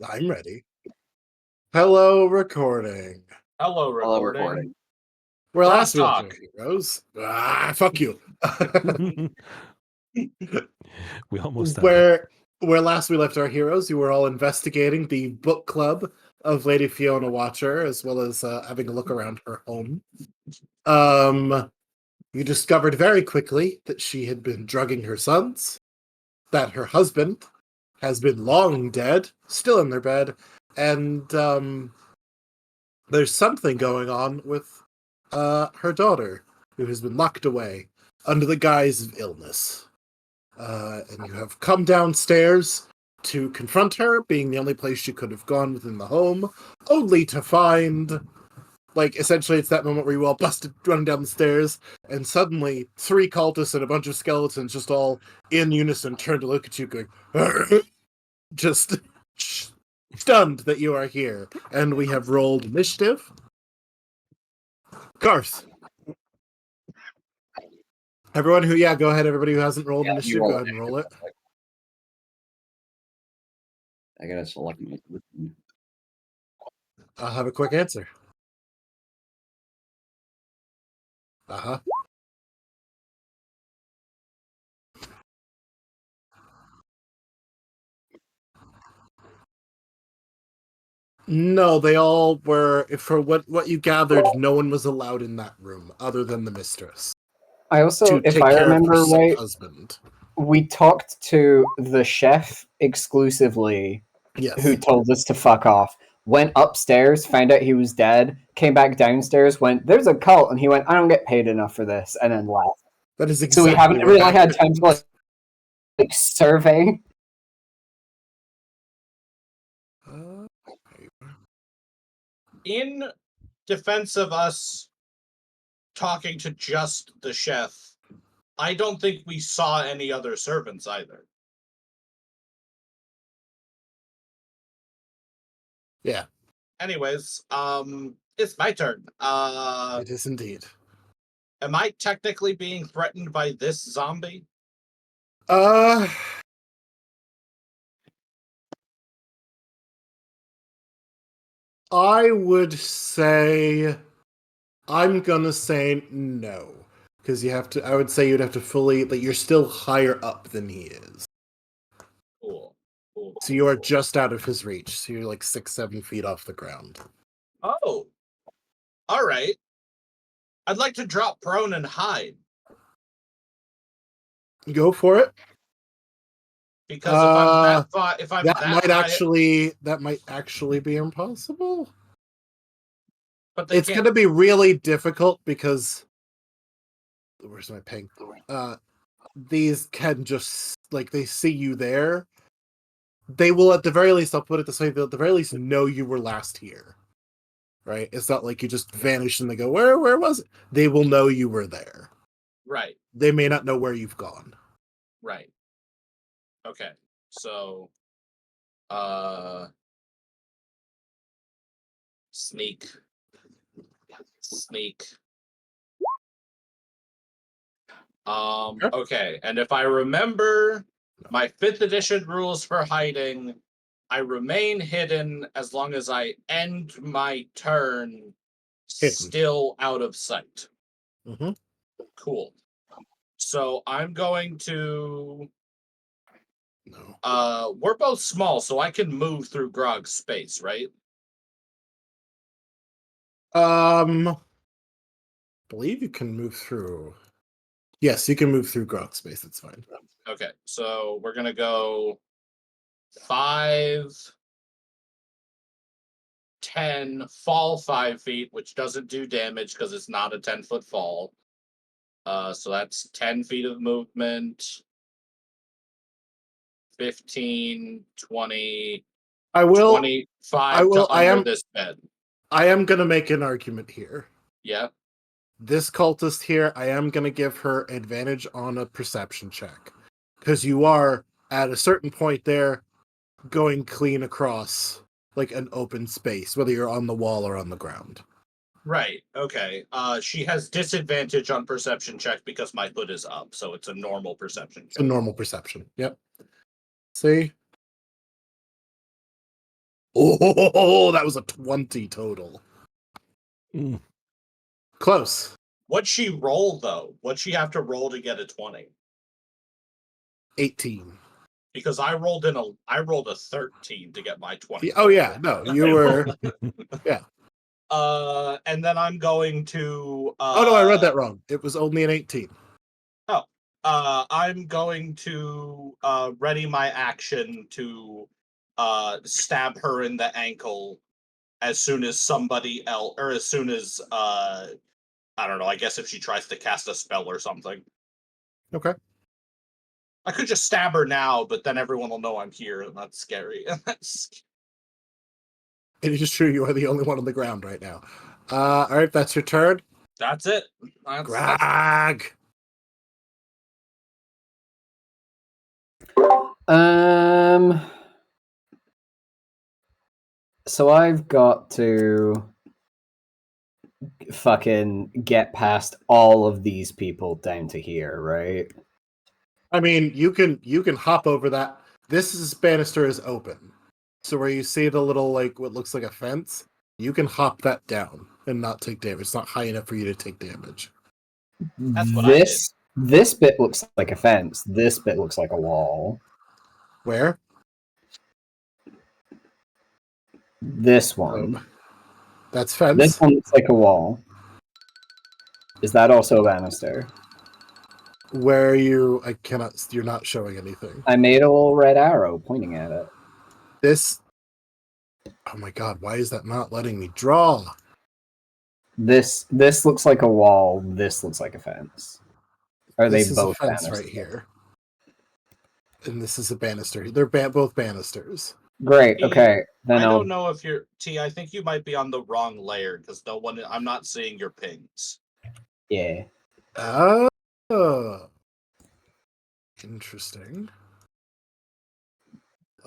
I'm ready. Hello, recording. Hello, Hello, recording. recording. Where last we left Crosstalk. our heroes. Fuck you. We almost died. Where last we left our heroes, you were all investigating the book club of Lady Fiona Watcher, as well as having a look around her home. You discovered very quickly that she had been drugging her sons, that her husband has been long dead, still in their bed, and there's something going on with her daughter, who has been locked away under the guise of illness. And you have come downstairs to confront her, being the only place she could have gone within the home, only to find, like, essentially it's that moment where you all busted running down the stairs, and suddenly 3 cultists and a bunch of skeletons just all in unison turn to look at you going, just stunned that you are here. And we have rolled initiative. Garth. Everyone who, go ahead. Everybody who hasn't rolled initiative, go ahead and roll it. I gotta select my. I'll have a quick answer. Uh-huh. No, they all were, for what you gathered, no one was allowed in that room other than the mistress. I also, To if take I care of remember her right, husband. we talked to the chef exclusively, Yes. who told us to fuck off. Went upstairs, found out he was dead, came back downstairs, went, "There's a cult," and he went, "I don't get paid enough for this," and then left. That is So exactly we haven't what really had happened. time to like survey. In defense of us talking to just the chef, I don't think we saw any other servants either. Yeah. Anyways, it's my turn. It is indeed. Am I technically being threatened by this zombie? I would say, I'm gonna say no. Because I would say you'd have to fully, like, you're still higher up than he is. Cool. So you are just out of his reach. So you're like 6-7 feet off the ground. Oh. All right. I'd like to drop prone and hide. Go for it. Because if I'm that far, that might actually be impossible. But It's going to be really difficult because where's my ping? These can just, like, they see you there. They will, at the very least, I'll put it this way, they'll at the very least know you were last here. Right? It's not like you just vanished and they go, where was it? They will know you were there. Right. They may not know where you've gone. Right. Okay. So, sneak. Okay, and if I remember my 5th edition rules for hiding, I remain hidden as long as I end my turn still out of sight. Mm-hmm. Cool. So I'm going to... No. We're both small, so I can move through Grog's space, right? Believe you can move through. Yes, you can move through Grog's space. That's fine. Okay, so we're gonna go 5, 10, fall 5 feet, which doesn't do damage because it's not a 10-foot fall. So that's 10 feet of movement. 15, 20, 25 to under this bed. I am going to make an argument here. Yeah. This cultist here, I am going to give her advantage on a perception check. Because you are, at a certain point there, going clean across, like, an open space, whether you're on the wall or on the ground. Right, okay. She has disadvantage on perception check because my hood is up, so it's a normal perception check. It's a normal perception, yep. See? Oh, that was a 20 total. Mm. Close. What'd she roll though? What'd she have to roll to get a 20? 18. Because I rolled a 13 to get my 20. Oh yeah, no, you were. Yeah. And then I'm going to. Oh no, I read that wrong. It was only an 18. I'm going to ready my action to stab her in the ankle as soon as somebody else, or as soon as I don't know. I guess if she tries to cast a spell or something. Okay. I could just stab her now, but then everyone will know I'm here, and that's scary. It is true you are the only one on the ground right now. All right, that's your turn. That's it. That's Greg. So I've got to fucking get past all of these people down to here, right? I mean, you can hop over that. This banister is open, so where you see the little like what looks like a fence, you can hop that down and not take damage. It's not high enough for you to take damage. That's what I did. This bit looks like a fence. This bit looks like a wall. Where? This one. Oh, that's This fence. one looks like a wall. Is that also a banister? Where you? I cannot. You're not showing anything. I made a little red arrow pointing at it. This. Oh my god! Why is that not letting me draw? This looks like a wall. This looks like a fence. Are This they is a both fence banisters? right here, and this is a banister. They're both banisters. Great. Okay. Then I I'll. don't know if you're T. I think you might be on the wrong layer because I'm not seeing your pings. Yeah. Oh, interesting.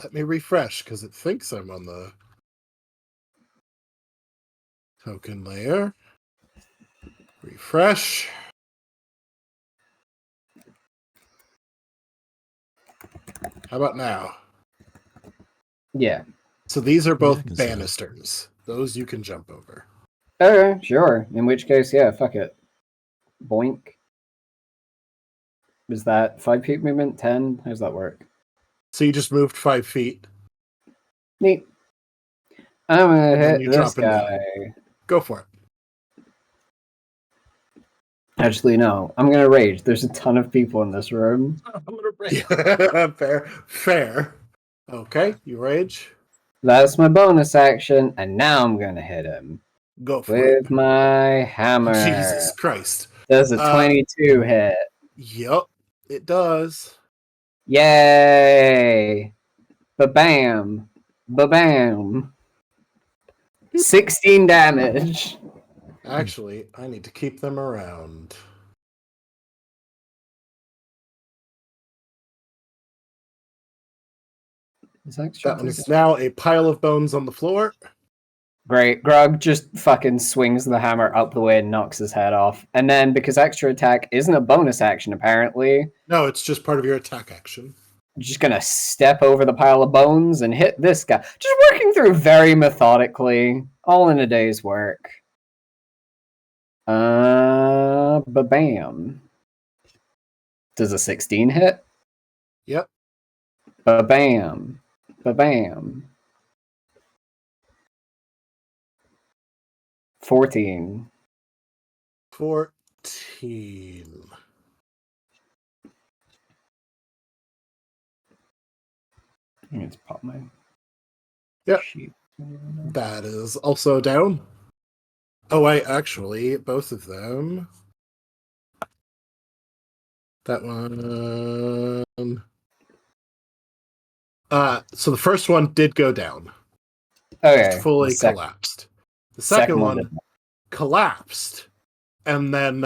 Let me refresh because it thinks I'm on the token layer. Refresh. How about now? Yeah. So these are Yeah, I both can see that. banisters. Those you can jump over. Okay. Sure. In which case, yeah. Fuck it. Boink. Is that 5 feet movement? 10? How does that work? So you just moved 5 feet. Neat. I'm gonna And then hit you this drop into guy. Go for it. Actually, no. I'm gonna rage. There's a ton of people in this room. I'm gonna break. Yeah, fair. Okay, you rage. That's my bonus action, and now I'm gonna hit him Go for with it. my hammer. Jesus Christ. Does a 22 hit? Yep, it does. Yay! Ba-bam! Ba-bam! 16 damage. Actually, I need to keep them around. That one is now a pile of bones on the floor. Great. Grug just fucking swings the hammer up the way and knocks his head off. And then, because extra attack isn't a bonus action, apparently, No, it's just part of your attack action. just gonna step over the pile of bones and hit this guy. Just working through very methodically, all in a day's work. Ba-bam. Does a 16 hit? Yep. Ba-bam. Ba-bam. 14. 14. I need to pop my Yep. sheet. That is also down. Oh, wait, actually, both of them. That one. So the first one did go down. Okay. Just fully the sec- collapsed. The second one did not. collapsed, and then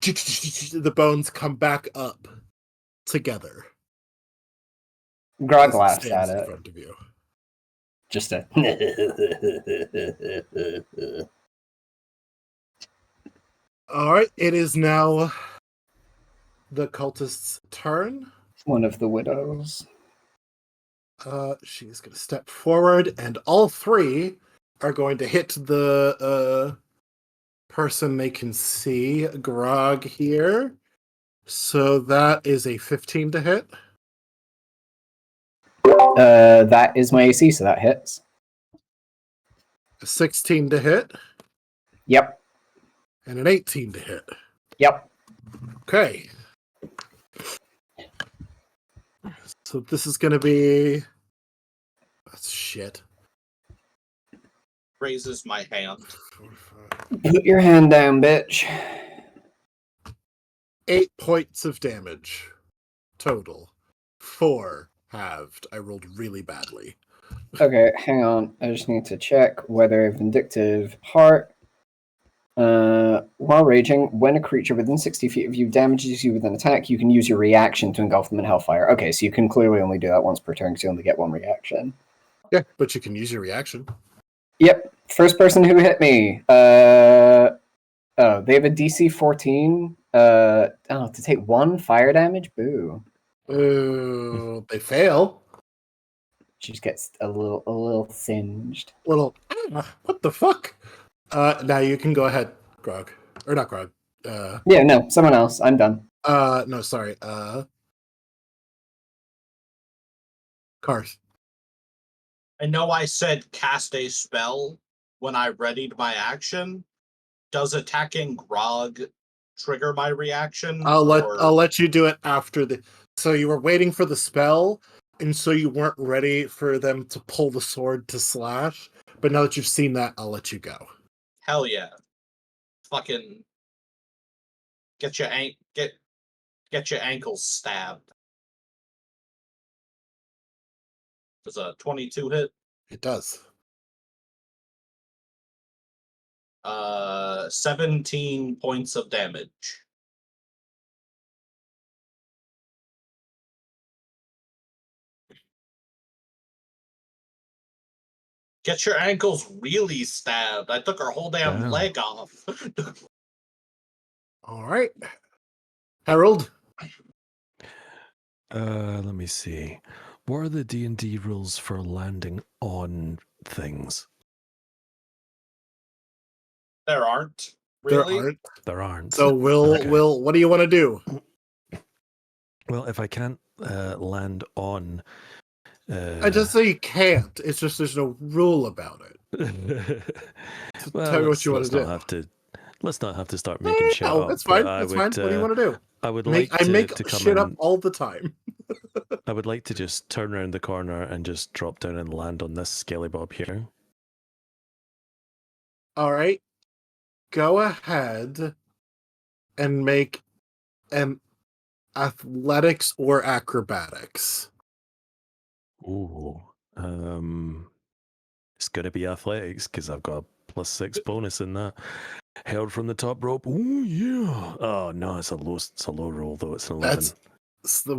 the bones come back up together. Grog as it laughs stands at in it. front of you. Just a. All right, it is now the cultist's turn. One of the widows. She's going to step forward, and all three are going to hit the person they can see, Grog here. So that is a 15 to hit. That is my AC, so that hits. A 16 to hit. Yep. And an 18 to hit. Yep. Okay. So this is going to be... That's shit. Raises my hand. 4, 5. Put your hand down, bitch. 8 points of damage total. 4 halved. I rolled really badly. Okay, hang on. I just need to check whether Vindictive Heart. While raging, when a creature within 60 feet of you damages you with an attack, you can use your reaction to engulf them in hellfire. Okay, so you can clearly only do that once per turn because you only get one reaction. Yeah, but you can use your reaction. Yep. First person who hit me. They have a DC 14. To take 1 fire damage? Boo. Ooh, they fail. She just gets a little singed. Little, what the fuck? Now you can go ahead, Grog. Or not Grog. Yeah, no, someone else. I'm done. No, sorry. Cars. I know I said cast a spell when I readied my action. Does attacking Grog trigger my reaction? I'll let you do it after the. So you were waiting for the spell, and so you weren't ready for them to pull the sword to slash. But now that you've seen that, I'll let you go. Hell yeah! Fucking get your ankles stabbed. Does a 22 hit? It does. 17 points of damage. Get your ankles really stabbed. I took her whole damn Damn. leg off. All right, Harold. Let me see. What are the D&D rules for landing on things? There aren't. Really? There aren't. There aren't. So Okay. we'll. What do you want to do? Well, if I can't land on... I just say you can't. It's just there's no rule about it. So well, tell me what you want to do. Let's not have to start making shit No, up. that's but fine. I That's would, fine. What do you want to do? I would I like make to come shit in. up all the time. I would like to just turn around the corner and just drop down and land on this scaly bob here. All right. Go ahead and make an athletics or acrobatics. Ooh. It's gonna be athletics because I've got a +6 bonus in that. Held from the top rope. Ooh yeah. Oh no, it's a low roll though. It's an 11.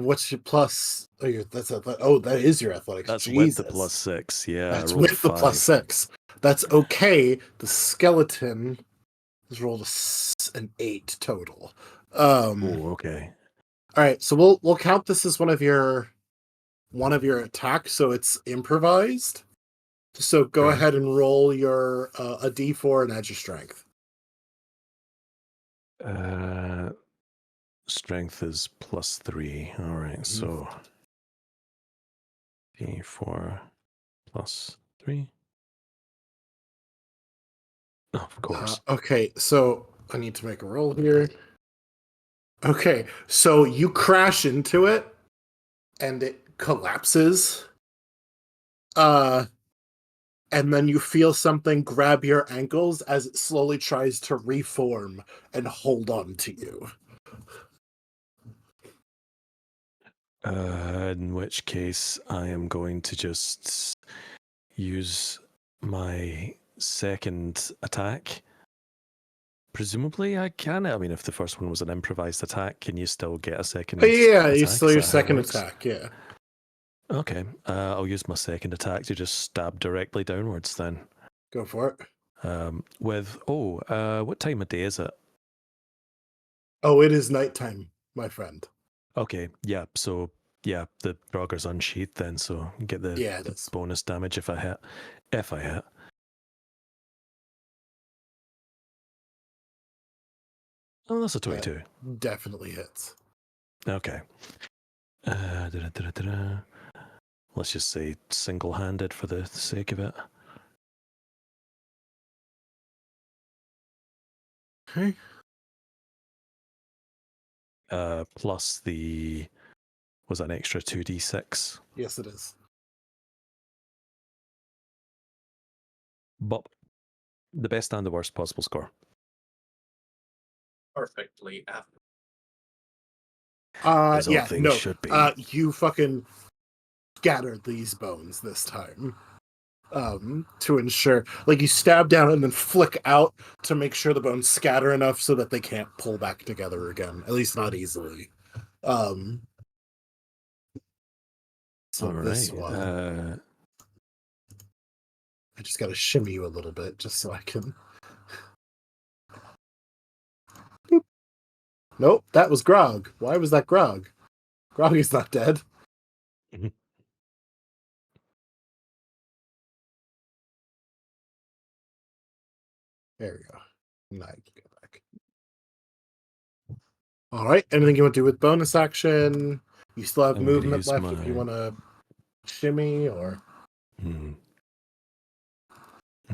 What's your plus? That is your athletics. That's Jesus. with the +6. Yeah, That's I rolled with the 5. +6. That's okay. The skeleton has rolled an 8 total. Oh, okay. All right, so we'll count this as one of your attacks, so it's improvised. So go Right. ahead and roll your a d4 and add your strength. Strength is +3. All right, so D4 +3. Oh, of course. Okay, so I need to make a roll here. Okay, so you crash into it, and it collapses. And then you feel something grab your ankles as it slowly tries to reform and hold on to you. In which case, I am going to just use my second attack. Presumably, I can. I mean, if the first one was an improvised attack, can you still get a second But yeah, attack? you still Is your that how it second works? attack, yeah. Okay, I'll use my second attack to just stab directly downwards then. Go for it. What time of day is it? Oh, it is nighttime, my friend. Okay, yeah, so Yeah, the Draugur's unsheathed then, so get the, Yeah, it the is. bonus damage if I hit. If I hit. Oh, that's a 22. Definitely hits. Okay. Let's just say single-handed for the sake of it. Okay. Plus was that an extra 2d6? Yes, it is. But the best and the worst possible score. Perfectly apt. As all Yeah, things no. should be. You fucking scattered these bones this time. To ensure, like, you stab down and then flick out to make sure the bones scatter enough so that they can't pull back together again, at least not easily. So All this right. one, I just gotta shimmy you a little bit just so I can. Boop. Nope, that was Grog. Why was that Grog? Grog is not dead. Mhm. There we go. Now I can go back. All right. Anything you want to do with bonus action? You still have I'm gonna movement use left if you my- want to shimmy or. Let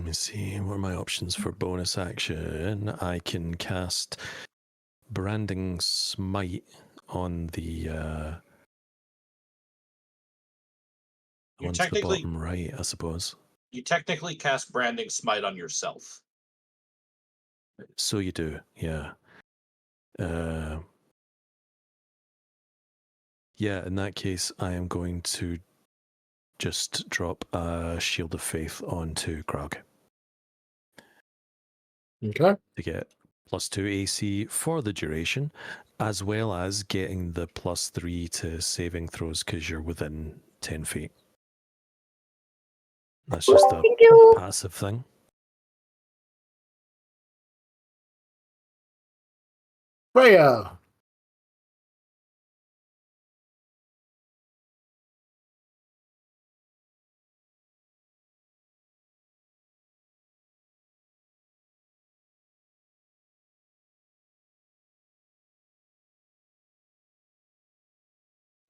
me see. What are my options for bonus action? I can cast Branding Smite on the You one to the technically bottom right, I suppose. you technically cast Branding Smite on yourself. So you do, yeah. Yeah, in that case, I am going to just drop a Shield of Faith onto Krog Okay. to get +2 AC for the duration, as well as getting the +3 to saving throws because you're within 10 feet. That's just a Thank you. passive thing. Freya.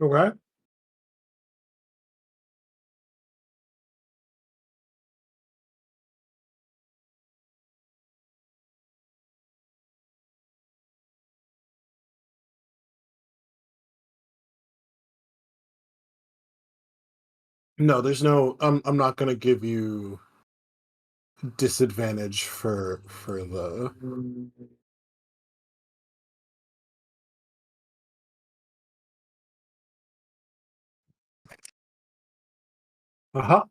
Okay. No, there's no. I'm not gonna give you disadvantage for the. Uh-huh.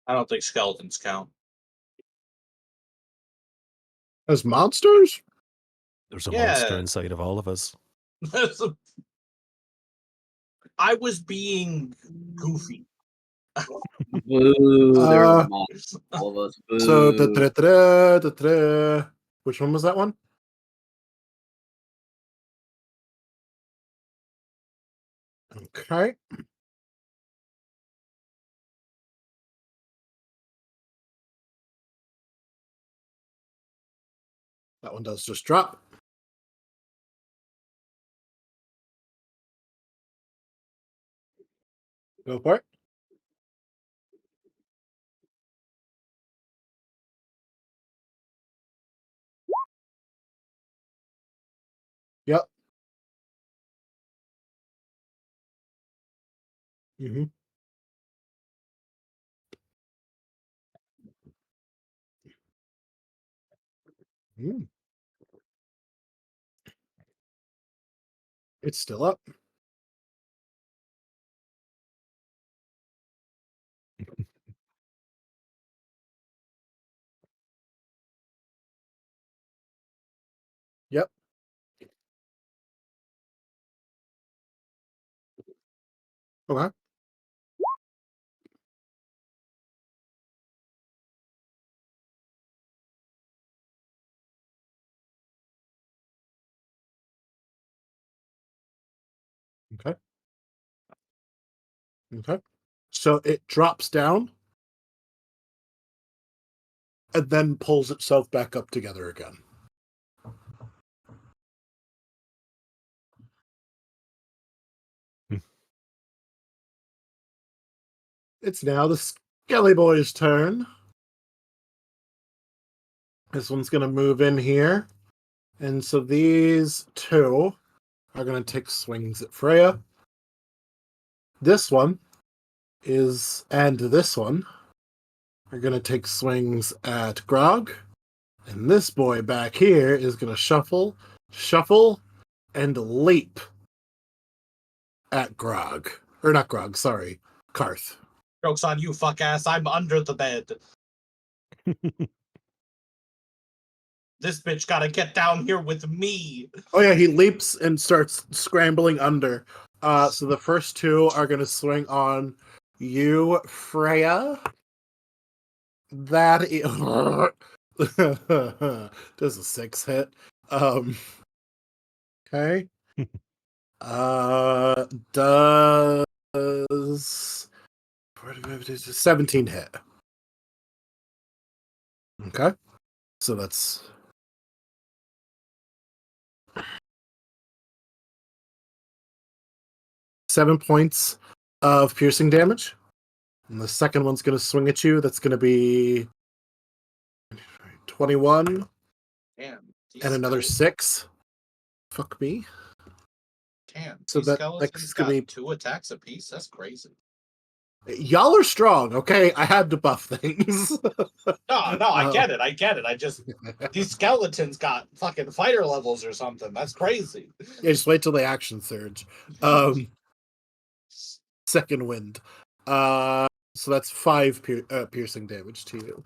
I don't think skeletons count. As monsters? There's a Yeah. monster inside of all of us. I was being goofy. Boo, there Uh, are monsters, all of us. Boo. So which one was that one? Okay. That one does just drop. Go for it. Yep. Mm-hmm. Mm. It's still up. Yep. Okay. Okay. Okay. So it drops down and then pulls itself back up together again. It's now the Skelly Boy's turn. This one's going to move in here. And so these two are going to take swings at Freya. This one and this one are going to take swings at Grog. And this boy back here is going to shuffle, and leap at Grog. Or not Grog, sorry, Karth. Joke's on you, fuck ass. I'm under the bed. This bitch gotta get down here with me. Oh yeah, he leaps and starts scrambling under. So the first two are going to swing on you, Freya. That is... does a 6 hit. Okay. Does 17 hit. Okay. So that's 7 points of piercing damage. And the second one's going to swing at you. That's going to be 21. Damn. And another 6. Fuck me. Damn. So These that's skeletons going got to be... 2 attacks apiece? That's crazy. Y'all are strong, okay? I had to buff things. No, I get it. I just... These skeletons got fucking fighter levels or something. That's crazy. Yeah, just wait till they action surge. Second wind. So that's 5 piercing damage to you.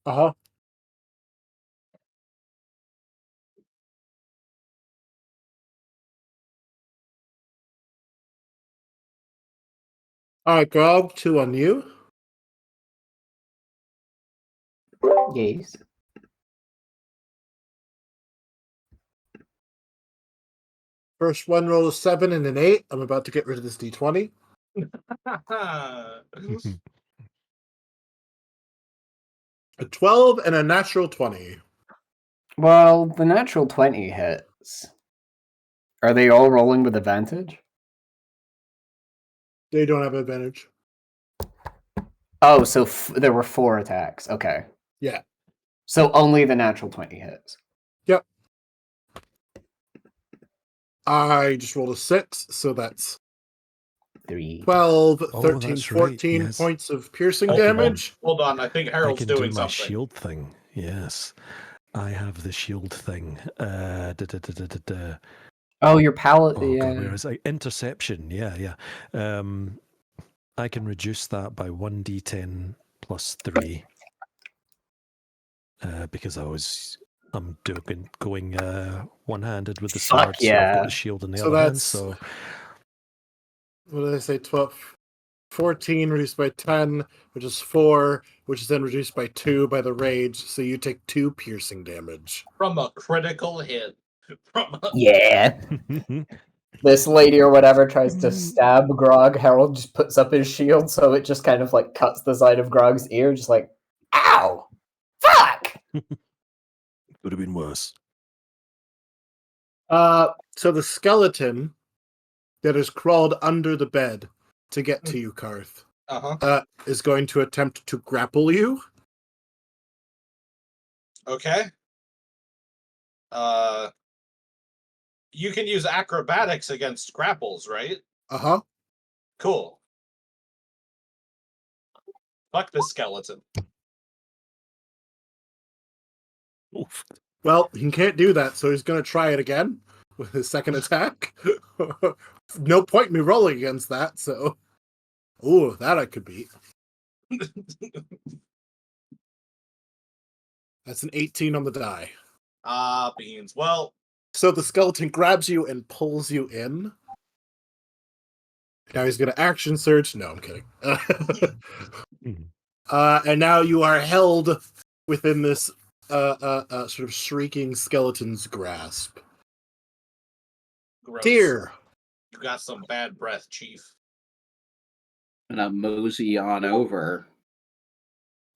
Uh-huh. Alright, Grog, 2 on you. Yes. First one roll a 7 and an 8. I'm about to get rid of this d20. A 12 and a natural 20. Well, the natural 20 hits. Are they all rolling with advantage? They don't have advantage. Oh, so there were 4 attacks. Okay. Yeah. So only the natural 20 hits. Yep. I just rolled a 6, so that's 3. 12, Oh, 13, that's right, 14 yes. points of piercing Hold on. damage. Hold on. I think I Harold's can do doing my something. shield thing. Yes, I have the shield thing. Oh, your palette. Oh Yeah. god, where is it? Interception. Yeah. I can reduce that by 1d10 plus 3. Because I'm going one-handed with the Fuck sword, so I've yeah. got the shield in the So other hand. that's- So What did I say? 12, 14 reduced by 10, which is 4, which is then reduced by 2 by the rage. So you take 2 piercing damage. From a critical hit. Yeah. This lady or whatever tries to stab Grog. Harold just puts up his shield, so it just kind of like cuts the side of Grog's ear, just like, ow! Fuck! Would have been worse. So the skeleton that has crawled under the bed to get to you, Karth, is going to attempt to grapple you. Okay. You can use acrobatics against grapples, right? Uh-huh. Cool. Fuck this skeleton. Oof. Well, he can't do that, so he's going to try it again. with his second attack. No point in me rolling against that, so. Ooh, that I could beat. That's an 18 on the die. Ah, beans. Well, So the skeleton grabs you and pulls you in. Now he's going to action surge. No, I'm kidding. And now you are held within this sort of shrieking skeleton's grasp. gross. Dear. You got some bad breath, Chief. And I'm mosey on over.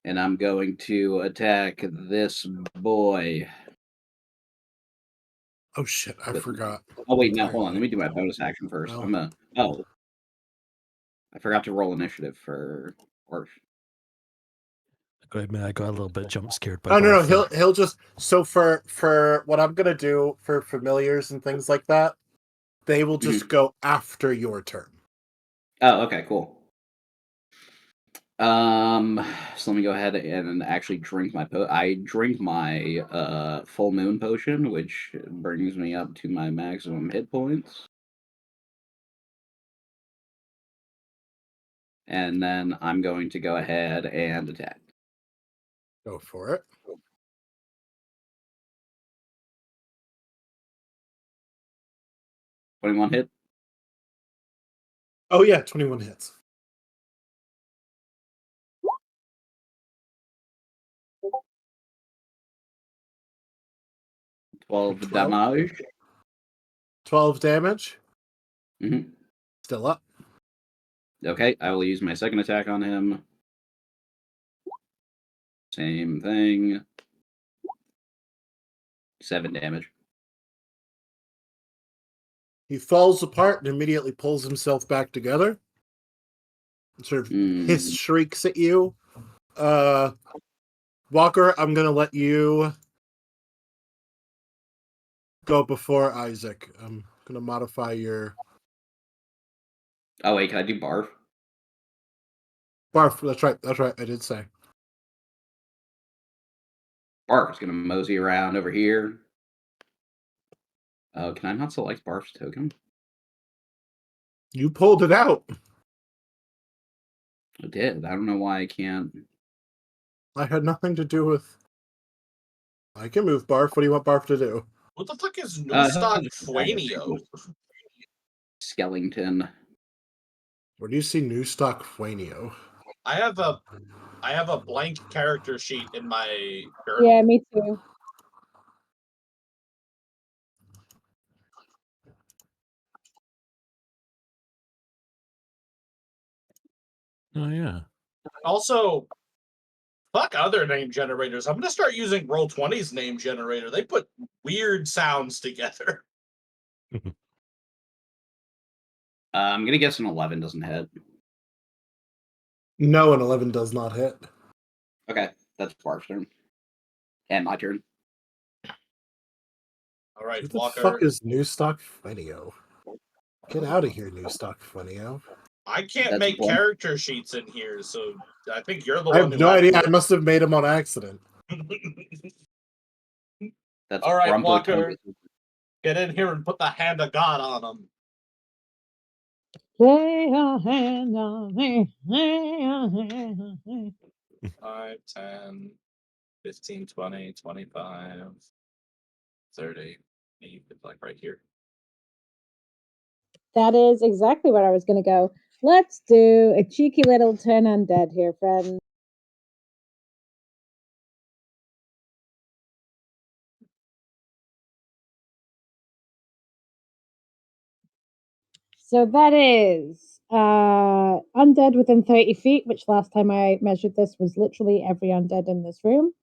And I'm going to attack this boy. Oh shit, I forgot. Oh wait, no, hold on. Let me do my bonus action first. Oh. I forgot to roll initiative for Orf. I got a little bit jump scared by. Oh no, Barf he'll just so for what I'm gonna do for familiars and things like that, they will just go after your turn. Oh, okay, cool. So let me go ahead and actually drink my I drink my full moon potion, which brings me up to my maximum hit points. And then I'm going to go ahead and attack. Go for it. $21 hit. Oh yeah, 21 hits. $12 damage. 12 damage. Mm-hmm. Still up. Okay, I will use my second attack on him. Same thing. 7 damage. He falls apart and immediately pulls himself back together. Sort of hiss shrieks at you. Walker, I'm gonna let you go before Isaac. I'm gonna modify your Oh wait, can I do barf? barf. That's right. I did say. Barf's gonna mosey around over here. Oh, can I not select Barf's token? You pulled it out. I did. I don't know why I can't. I had nothing to do with. I can move Barf. What do you want Barf to do? What the fuck is Nostock Fuenio? Skellington. Where do you see New Stock Fuenio? I have a blank character sheet in my journal. Yeah, me too. Oh yeah. Also, fuck other name generators. I'm gonna start using Roll20's name generator. They put weird sounds together. I'm gonna guess an 11 doesn't hit. No, an 11 does not hit. Okay, that's Barf's turn. And my turn. All right, Who the Walker. fuck is New Stock Fuenio? Get out of here, New Stock Fuenio. I can't That's make one. character sheets in here, so I think you're the I one have who no had idea. I must have made him on accident. That's All right, Grumpo Walker. Tongue. Get in here and put the hand of God on him. Lay a hand on me. Lay a hand on me. 5, 10, 15, 20, 25, 30. Maybe like right here. That is exactly where I was going to go. Let's do a cheeky little turn undead here, friends. So that is undead within 30 feet, which last time I measured this was literally every undead in this room.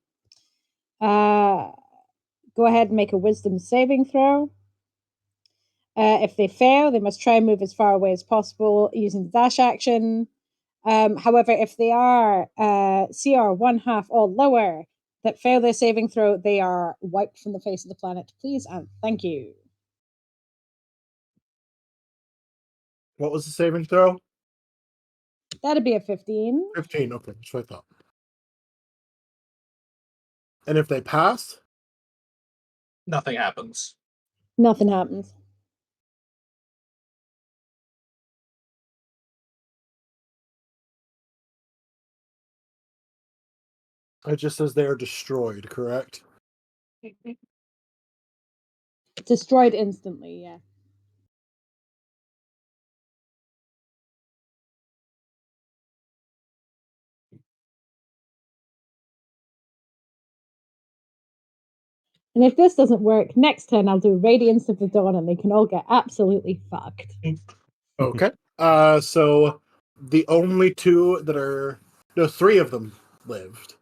Go ahead and make a wisdom saving throw. If they fail, they must try and move as far away as possible using the dash action. However, if they are CR 1/2 or lower that fail their saving throw, they are wiped from the face of the planet. Please and thank you. What was the saving throw? That'd be a 15. 15. Okay, that's what I thought. And if they pass? Nothing happens. Nothing happens. It just says they are destroyed, correct? Destroyed instantly, yeah. And if this doesn't work, next turn I'll do Radiance of the Dawn and they can all get absolutely fucked. Okay. So the only two that are... No, three of them lived.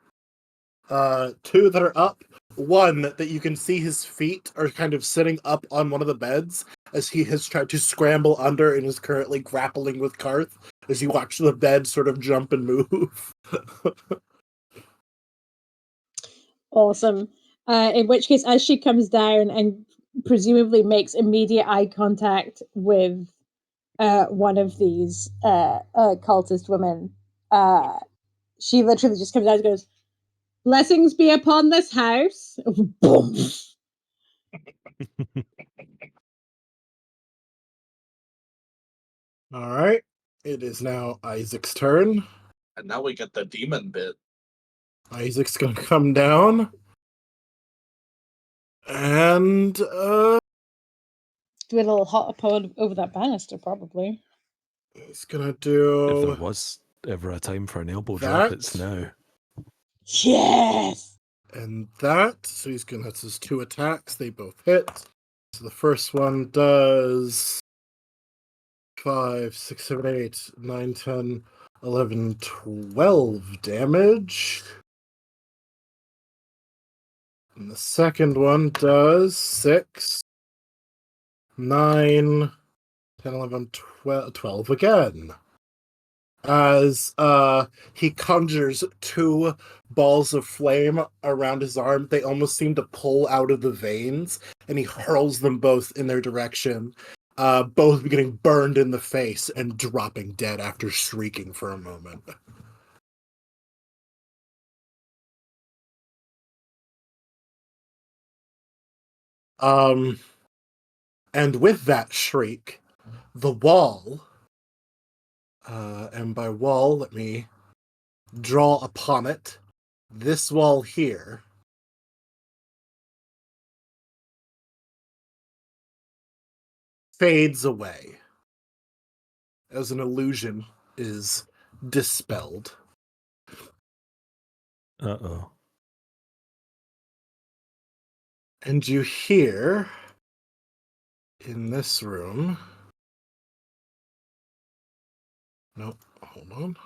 Two that are up. One that you can see his feet are kind of sitting up on one of the beds as he has tried to scramble under and is currently grappling with Karth as you watch the bed sort of jump and move. Awesome. In which case, as she comes down and presumably makes immediate eye contact with one of these cultist women, she literally just comes out and goes, "Blessings be upon this house." Boom. All right. It is now Isaac's turn. And now we get the demon bit. Isaac's gonna come down. And Do a little hot pod over that banister, probably. he's gonna If there do was ever a time for an elbow drop, it's that. now. Yes. And that. So he's gonna, that's his two attacks. They both hit. So the first one does 5, 6, 7, 8, 9, 10, 11, 12 damage. And the second one does 6, 9, 10, 11, 12 again. As he conjures two balls of flame around his arm. They almost seem to pull out of the veins, and he hurls them both in their direction, both getting burned in the face and dropping dead after shrieking for a moment. And with that shriek, the wall, and by wall, let me draw upon it, this wall here, fades away as an illusion is dispelled. Uh-oh. And you hear in this room... Nope, hold on.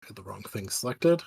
Had the wrong thing selected.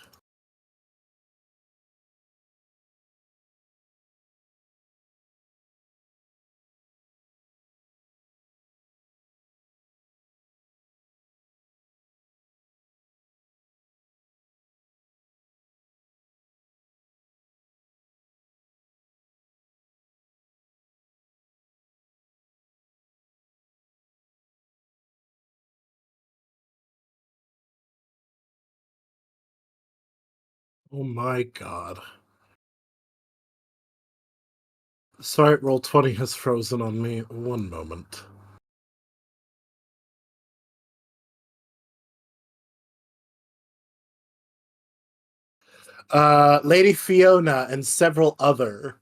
Oh my god. Sorry, Roll20 has frozen on me. One moment. Lady Fiona and several other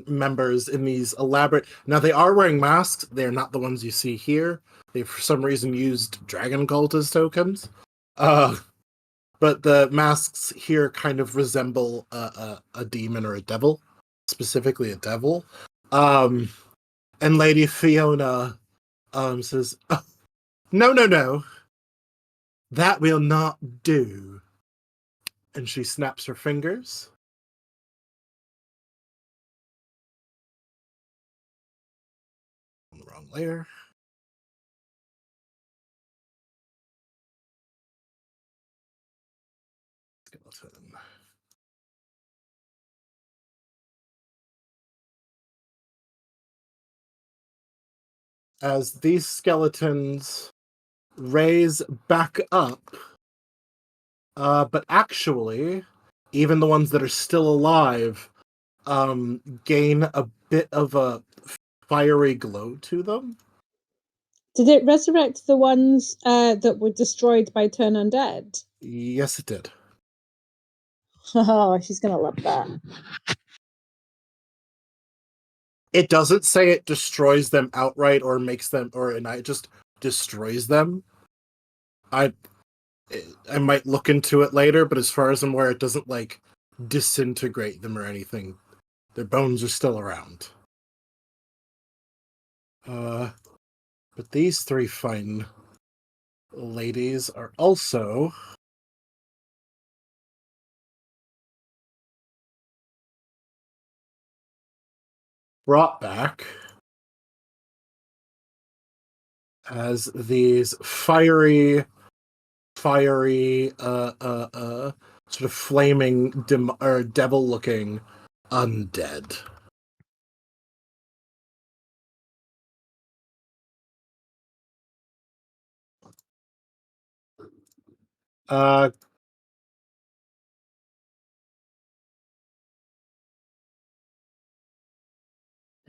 members in these elaborate... Now, they are wearing masks. They're not the ones you see here. They, for some reason, used Dragon Cultist tokens. But the masks here kind of resemble a demon or a devil, specifically a devil. And Lady Fiona says, oh, no. That will not do. And she snaps her fingers. On the wrong layer. Skeleton. As these skeletons raise back up, but actually, even the ones that are still alive, gain a bit of a fiery glow to them. Did it resurrect the ones that were destroyed by Turn Undead? Yes, it did. Oh, she's gonna love that. It doesn't say it destroys them outright or makes them, it just destroys them. I might look into it later, but as far as I'm aware, it doesn't like disintegrate them or anything. Their bones are still around. But these three fine ladies are also brought back as these fiery sort of flaming devil-looking undead.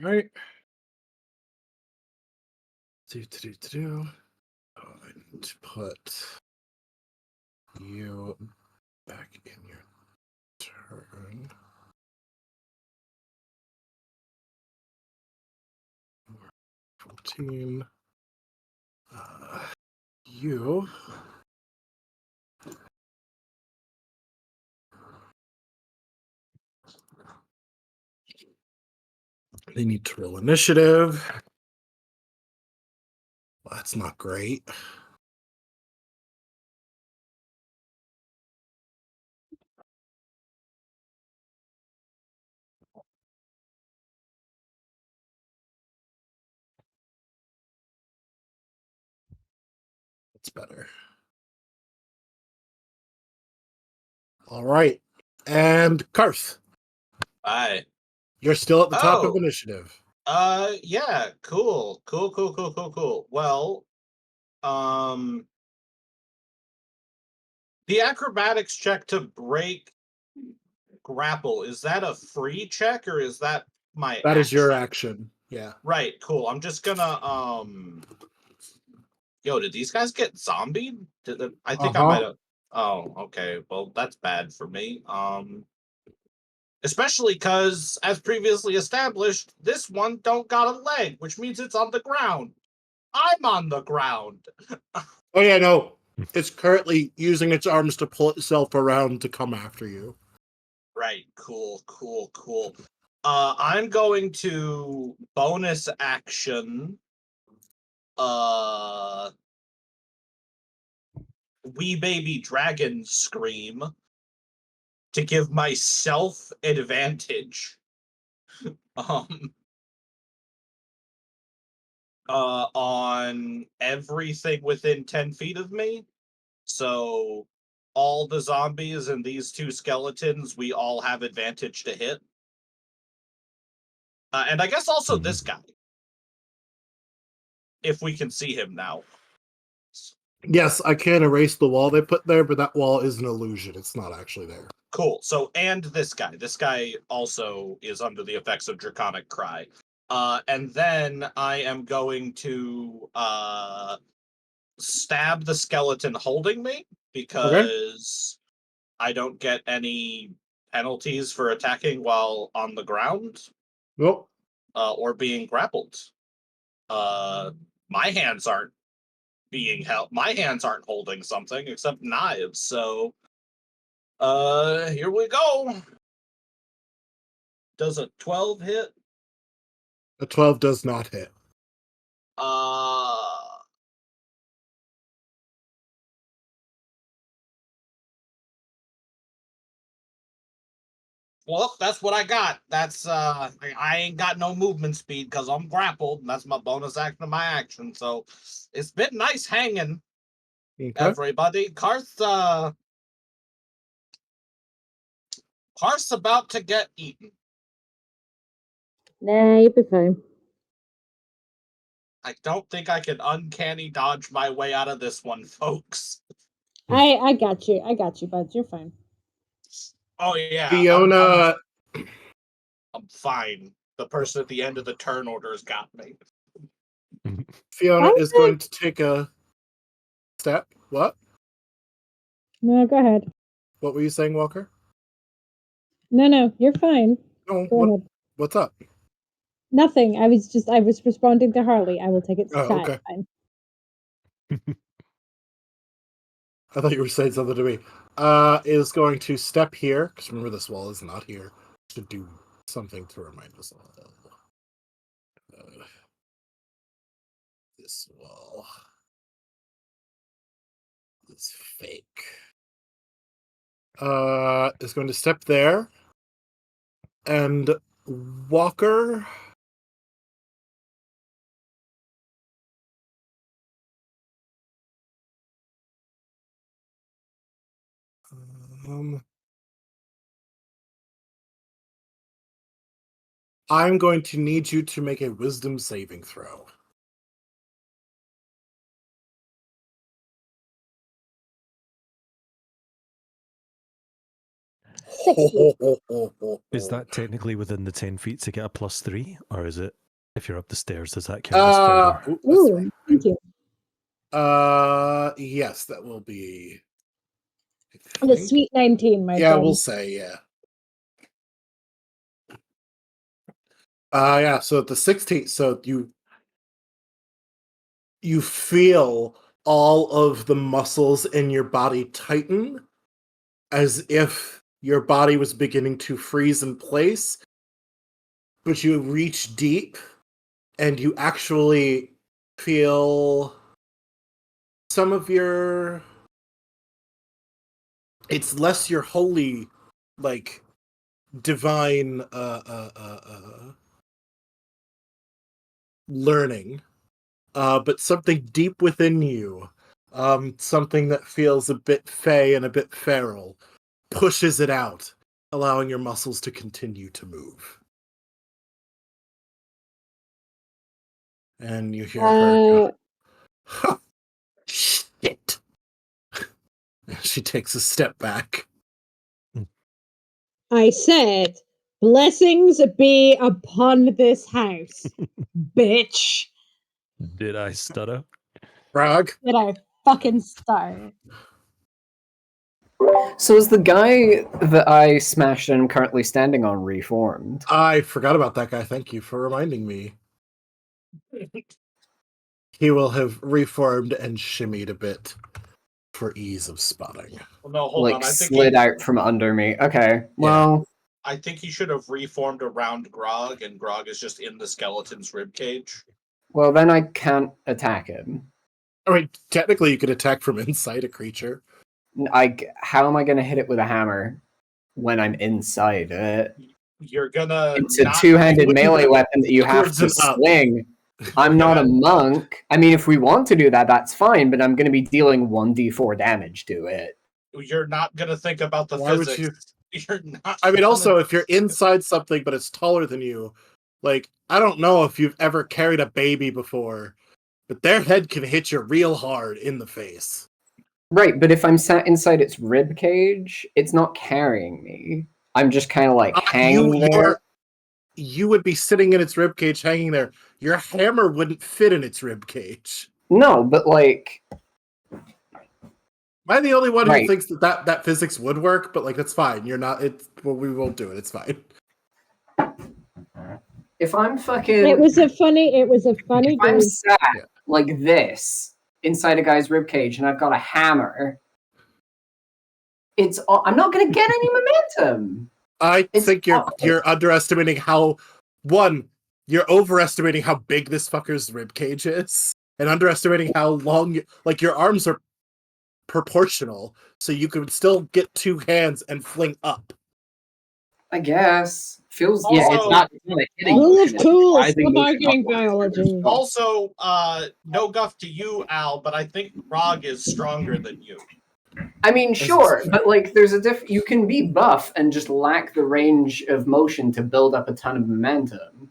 Right. I need to put you back in your turn. 14. You. They need to roll initiative. Well, that's not great. That's better. All right. And Karth, Bye. you're still at the top of Oh. initiative. Yeah, cool. Well, the acrobatics check to break grapple, is that a free check or is that my That is your action? action. Yeah. Right, cool. I'm just gonna yo, did these guys get zombied? I think I might have. Oh, okay. Well, that's bad for me. Especially because, as previously established, this one don't got a leg, which means it's on the ground. I'm on the ground. Oh yeah, no. It's currently using its arms to pull itself around to come after you. Right, cool. I'm going to bonus action wee baby dragon scream to give myself advantage. On everything within 10 feet of me. So all the zombies and these two skeletons, we all have advantage to hit. And I guess also this guy. If we can see him now. Yes, I can erase the wall they put there, but that wall is an illusion. It's not actually there. Cool. So, and this guy. This guy also is under the effects of Draconic Cry. And then I am going to stab the skeleton holding me because I don't get any penalties for attacking while on the ground Nope. or being grappled. My hands aren't being held. My hands aren't holding something except knives. So, here we go. Does a 12 hit? A 12 does not hit. Well, that's what I got. That's I ain't got no movement speed because I'm grappled, and that's my bonus action of my action. So it's been nice hanging, everybody. Karth's about to get eaten. Nah, you'll be fine. I don't think I can uncanny dodge my way out of this one, folks. I got you, bud. You're fine. Oh yeah, Fiona. I'm fine. The person at the end of the turn order's got me. Fiona I'm is going to take a step. What? No, go ahead. What were you saying, Walker? No, you're fine. No. Go ahead. What's up? Nothing. I was responding to Harley. I will take it to Oh, chat. okay. Fine. I thought you were saying something to me. Is going to step here, because remember this wall is not here. Should do something to remind us all. This wall is fake. Is going to step there. And Walker. I'm going to need you to make a wisdom saving throw. Is that technically within the 10 feet to get a +3? Or is it, if you're up the stairs, does that count as further? Ooh, thank you. Yes, that will be. The sweet 19, my Yeah, friend. we'll say, yeah. Yeah, so the 16th, so you feel all of the muscles in your body tighten as if your body was beginning to freeze in place, but you reach deep and you actually feel some of your, it's less your holy, like, divine learning, but something deep within you, something that feels a bit fey and a bit feral, pushes it out, allowing your muscles to continue to move. And you hear her go, huh, shit. She takes a step back. I said, blessings be upon this house, bitch. Did I stutter? Frog? Did I fucking start? So is the guy that I smashed and am currently standing on reformed? I forgot about that guy. Thank you for reminding me. He will have reformed and shimmied a bit for ease of spotting. Well, no, hold Like on. I think slid out from under me. Okay, well, I think he should have reformed around Grog, and Grog is just in the skeleton's ribcage. well then I can't attack him. I mean, technically, you could attack from inside a creature. How am I going to hit it with a hammer when I'm inside it? You're gonna. It's a two-handed would do melee that weapon that you have backwards to and up. swing. I'm not a monk. I mean, if we want to do that, that's fine, but I'm going to be dealing 1d4 damage to it. You're not gonna think about the Why would physics. You're not. I mean, gonna- also, if you're inside something but it's taller than you, like, I don't know if you've ever carried a baby before, but their head can hit you real hard in the face. Right, but if I'm sat inside its rib cage, it's not carrying me. I'm just kind of like hanging there. You would be sitting in its ribcage hanging there. Your hammer wouldn't fit in its ribcage. No, but like, Am I the only one who Right. thinks that physics would work? But like, that's fine. You're not. Well, we won't do it. It's fine. if I'm fucking, It was a funny if I'm game. sat Yeah. like this inside a guy's rib cage and I've got a hammer, I'm not going to get any momentum. I It's think awful. you're underestimating how you're overestimating how big this fucker's ribcage is, and underestimating how long like your arms are proportional, so you could still get two hands and fling up. I guess feels Also- yeah. It's not a hitting Rule motion, of it's cool. rising Stop motion arguing upwards. biology. Also, no guff to you, Al, but I think Grog is stronger than you. I mean, sure, but like, there's a you can be buff and just lack the range of motion to build up a ton of momentum.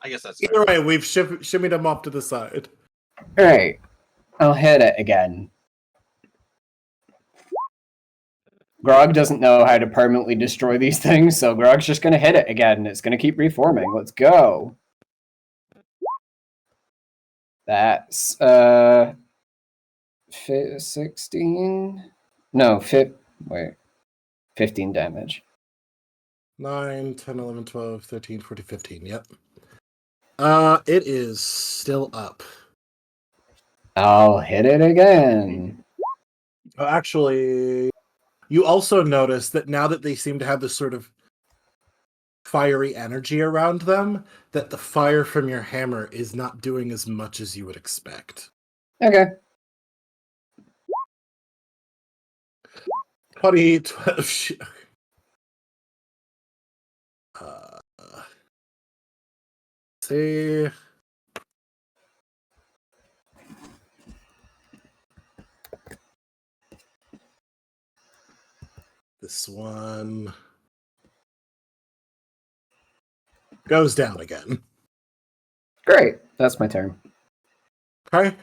I guess that's Either fair. way, we've shimmied him off to the side. All right, I'll hit it again. Grog doesn't know how to permanently destroy these things, so Grog's just going to hit it again. It's going to keep reforming. Let's go. That's 16. No, wait. 15 damage. 9, 10, 11, 12, 13, 14, 15. Yep. It is still up. I'll hit it again. Actually, you also notice that now that they seem to have this sort of fiery energy around them, that the fire from your hammer is not doing as much as you would expect. Okay. 20, 12. See. This one goes down again. Great. That's my turn. Okay.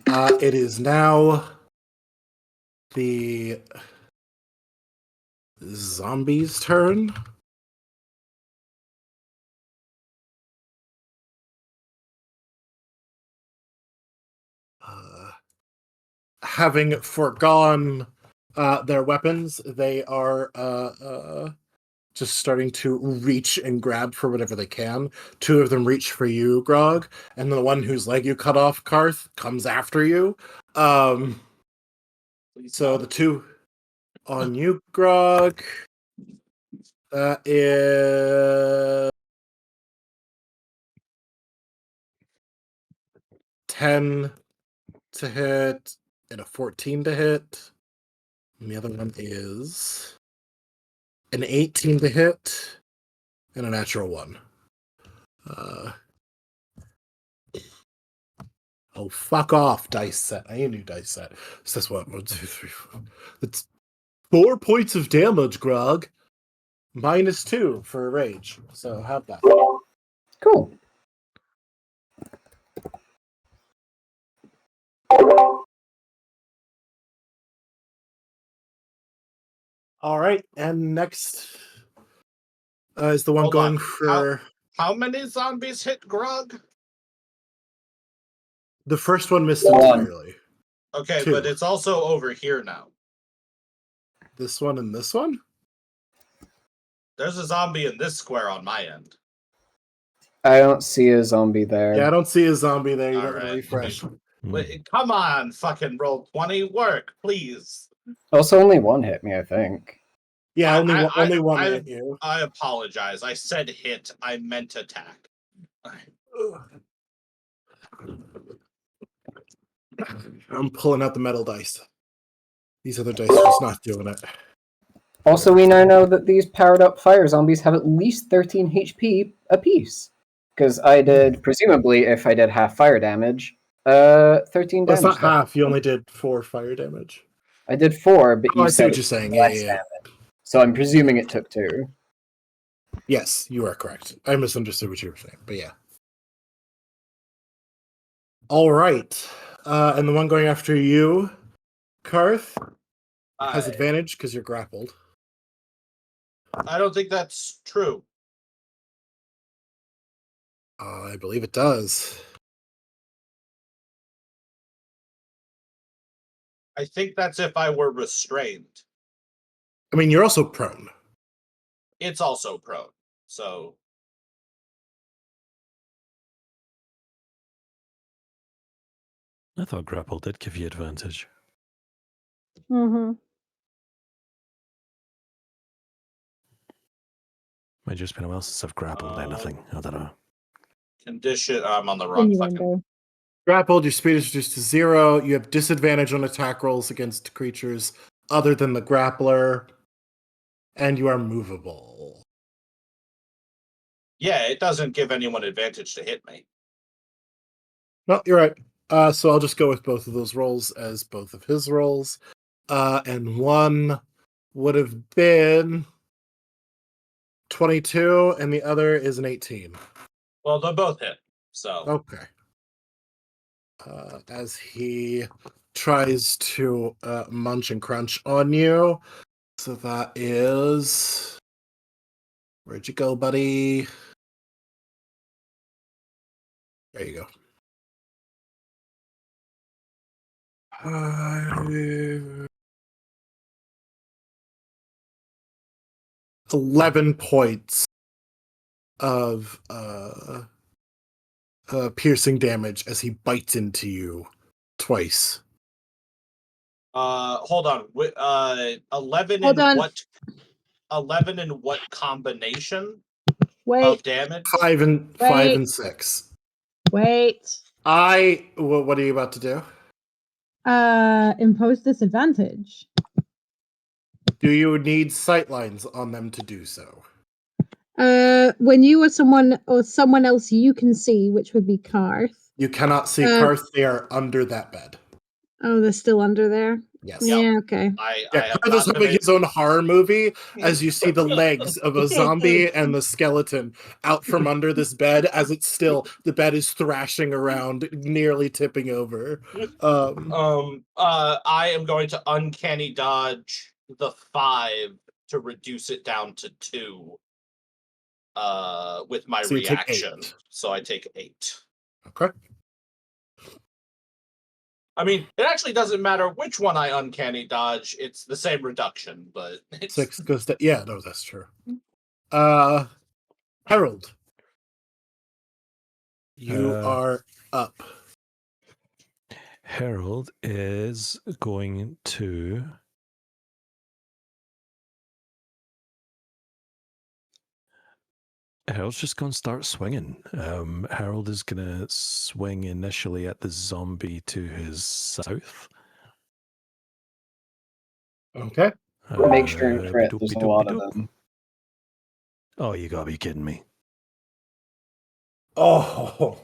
It is now the zombie's turn. Having foregone their weapons, they are just starting to reach and grab for whatever they can. Two of them reach for you, Grog, and the one whose leg you cut off, Karth, comes after you. So the two on you, Grog, is 10 to hit and a 14 to hit. And the other one is an 18 to hit and a natural 1. Oh, fuck off, dice set. I need a new dice set. So that's what? 1, 2, 3, 4. That's 4 points of damage, Grog. -2 for a rage. So have that. Cool. All right, and next is the one Hold going on. for... How many zombies hit Grog? The first one missed One. entirely. Okay, 2. but it's also over here now. This one and this one? There's a zombie in this square on my end. I don't see a zombie there. Yeah, I don't see a zombie there. You All got to right. refresh. Wait, come on, fucking roll 20. Work, please. Also, only one hit me, I think. Yeah, only I- one I- hit you. I apologize. I said hit. I meant attack. I'm pulling out the metal dice. These other dice are just not doing it. Also, we now know that these powered up fire zombies have at least 13 HP apiece. Because I did, presumably, if I did half fire damage, 13 That's damage. not half. You only did 4 fire damage. I did 4, but Oh, you I see said what you're saying. Yeah, less yeah. damage. So I'm presuming it took 2. Yes, you are correct. I misunderstood what you were saying, but yeah. All right. And the one going after you, Karth, has advantage because you're grappled. I don't think that's true. I believe it does. I think that's if I were restrained. I mean, you're also prone. It's also prone. So I thought grapple did give you advantage. Mm-hmm. Might just been a while since I've grappled anything. I don't know. condition. I'm on the wrong fucking. Innuendo. Grappled, your speed is reduced to 0. You have disadvantage on attack rolls against creatures other than the grappler. And you are movable. Yeah, it doesn't give anyone advantage to hit me. No, you're right. So I'll just go with both of those rolls as both of his rolls. And one would have been 22, and the other is an 18. Well, they'll both hit. So Okay. As he tries to munch and crunch on you, So that is... Where'd you go, buddy? There you go. 11 points of piercing damage as he bites into you twice. Hold on. 11 Hold in on. what? 11 in what combination of Wait, damage? 5 and Wait. 6. wait. What are you about to do? Impose disadvantage. Do you need sightlines on them to do so? When you or someone else you can see, which would be Karth. You cannot see Uh, Karth. They are under that bed. Oh, they're still under there? Yes. Yeah, okay. I have Karth is not been having his own horror movie as you see the legs of a zombie and the skeleton out from under this bed as the bed is thrashing around, nearly tipping over. I am going to uncanny dodge the 5 to reduce it down to 2. With my So you take reaction. 8. So I take 8. Okay. I mean, it actually doesn't matter which one I uncanny dodge. It's the same reduction, but it's 6 goes to... Yeah, no, that's true. Harold. You are up. Harold is going to... Harold's just going to start swinging. Harold is going to swing initially at the zombie to his south. Okay. Make sure and crit. There's a lot of them. Oh, you gotta be kidding me. Oh.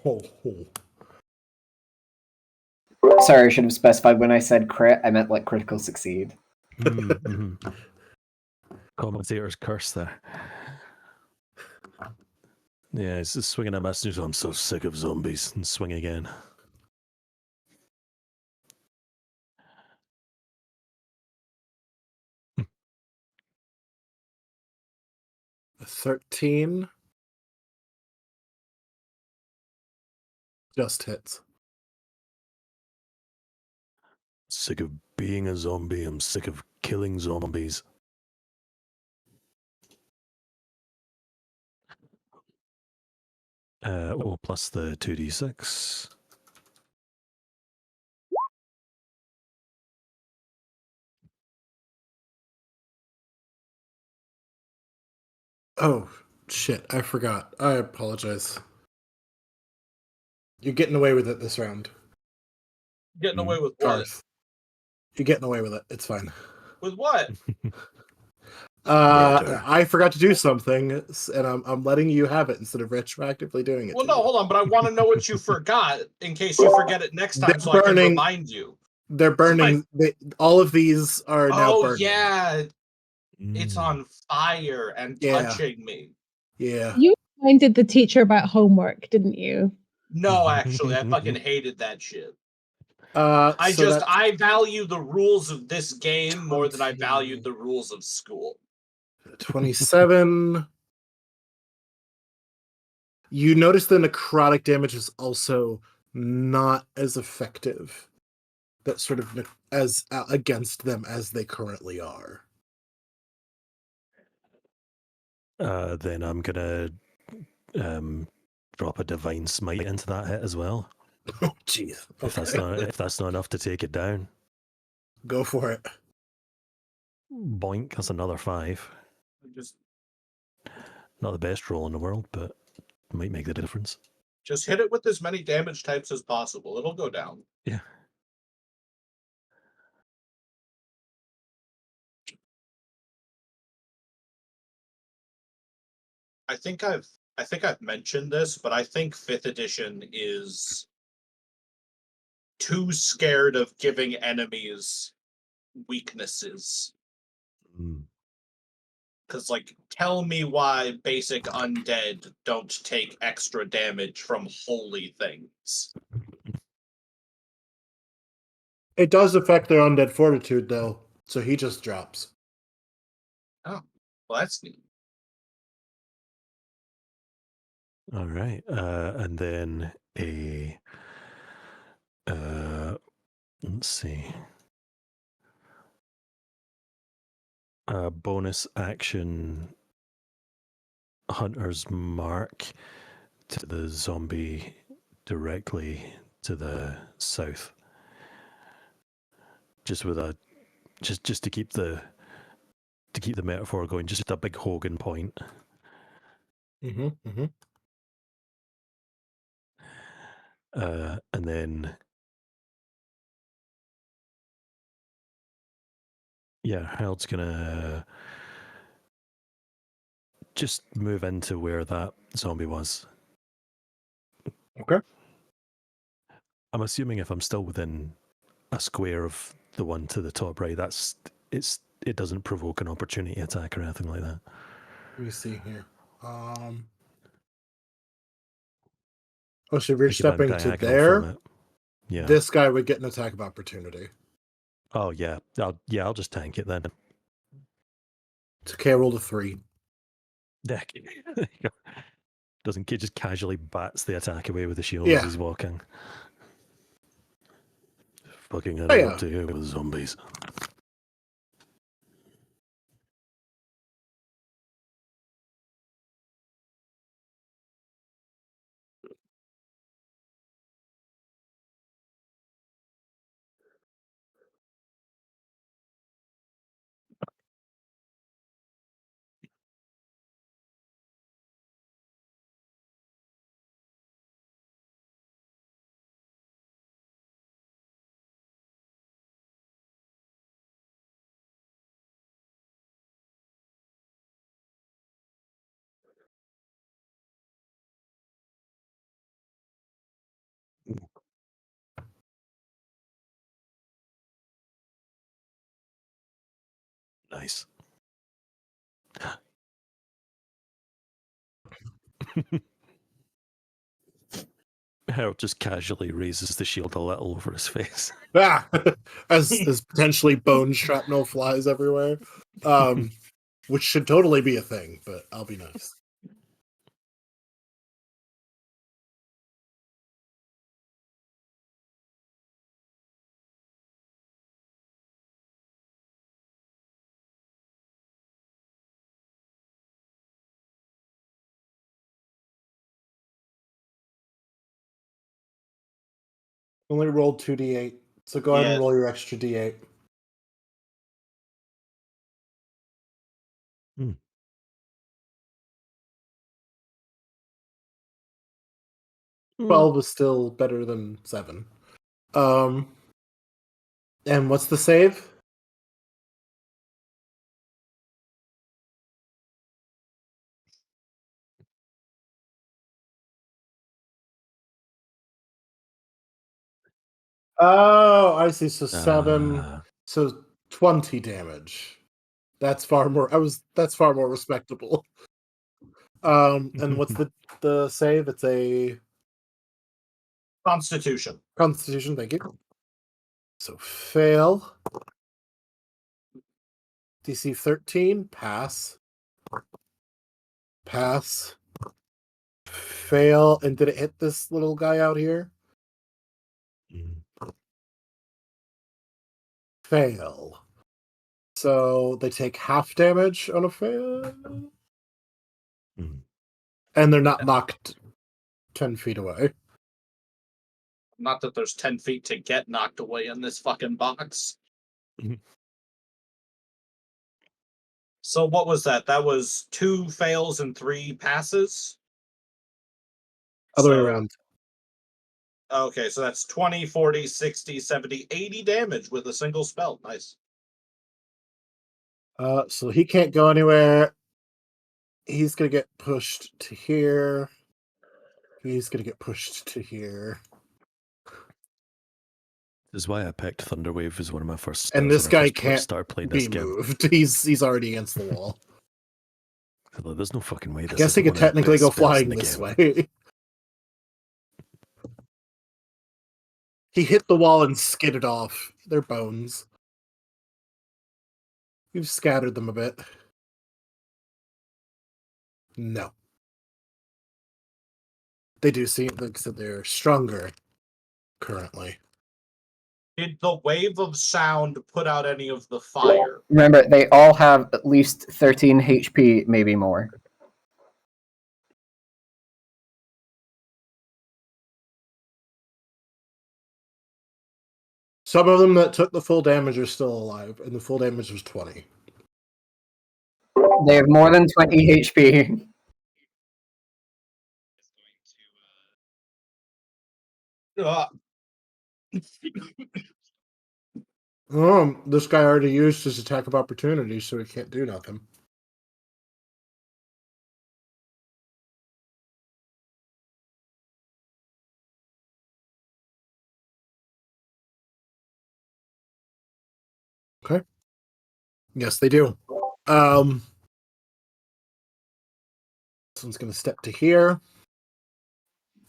Sorry, I should have specified when I said crit, I meant like critical succeed. Mm-hmm. Commentator's curse there. Yeah, it's just swinging at messages. I'm so sick of zombies. And swing again. A 13 just hits. Sick of being a zombie. I'm sick of killing zombies. Plus the 2d6. Oh, shit. I forgot. I apologize. You're getting away with it this round. getting away with what? Karth. You're getting away with it. It's fine. With what? I forgot to do something, and I'm letting you have it instead of retroactively doing it. Well, no, hold on, but I want to know what you forgot in case you forget it next time, so I can remind you. They're burning. All of these are now burning. Oh, yeah. It's on fire and touching me. Yeah. You reminded the teacher about homework, didn't you? No, actually, I fucking hated that shit. So I value the rules of this game more than I valued the rules of school. 27. You notice the necrotic damage is also not as effective. That sort of as against them as they currently are. Then I'm gonna drop a divine smite into that hit as well. Oh, jeez. Okay. If that's not enough to take it down. Go for it. Boink, that's another 5. Not the best roll in the world, but might make the difference. Just hit it with as many damage types as possible. It'll go down. Yeah. I think I've mentioned this, but I think 5th edition is too scared of giving enemies weaknesses. Because, like, tell me why basic undead don't take extra damage from holy things. It does affect their undead fortitude, though, so he just drops. Well, that's neat. All right. And then a let's see. A bonus action hunter's mark to the zombie directly to the south. Just with a just to keep the metaphor going, just a big Hogan point. Mm-hmm, mm-hmm. And then Harold's gonna just move into where that zombie was. Okay. I'm assuming if I'm still within a square of the one to the top right, it doesn't provoke an opportunity attack or anything like that. Let me see here. Oh, so if you're Like if I'm stepping to diagonal from there, it. Yeah. this guy would get an attack of opportunity. Oh yeah. I'll just tank it then. It's okay, I rolled a 3. Doesn't just casually bats the attack away with the shield Yeah. as he's walking. Fucking Oh, heading yeah. up to here with zombies. Nice. Harold just casually raises the shield a little over his face. Ah! as potentially bone shrapnel flies everywhere. Which should totally be a thing, but I'll be nice. Only rolled 2d8, so go ahead and Yeah. roll your extra d8. Hmm. 12 is still better than 7. And what's the save? Oh, I see. So 7, so 20 damage. That's far more. That's far more respectable. And what's the save? It's a Constitution. Constitution. Thank you. So fail. DC 13, pass. Pass. Fail. And did it hit this little guy out here? Fail. So they take half damage on a fail. And they're not knocked 10 feet away. Not that there's 10 feet to get knocked away in this fucking box. So what was that? That was 2 fails and 3 passes? Other way around. Okay, so that's 20, 40, 60, 70, 80 damage with a single spell. Nice. So he can't go anywhere. He's gonna get pushed to here. He's gonna get pushed to here. This is why I picked Thunderwave as one of my first spells And this when I guy first can't started playing be this game. moved. He's already against the wall. There's no fucking way. I This guess he isn't could one of the technically best go spells in flying the this game. way. He hit the wall and skidded off. They're bones. You've scattered them a bit. No. They do seem like that they're stronger currently. Did the wave of sound put out any of the fire? Remember, they all have at least 13 HP, maybe more. Some of them that took the full damage are still alive, and the full damage was 20. They have more than 20 HP. This guy already used his attack of opportunity, so he can't do nothing. Okay. Yes, they do. This one's going to step to here.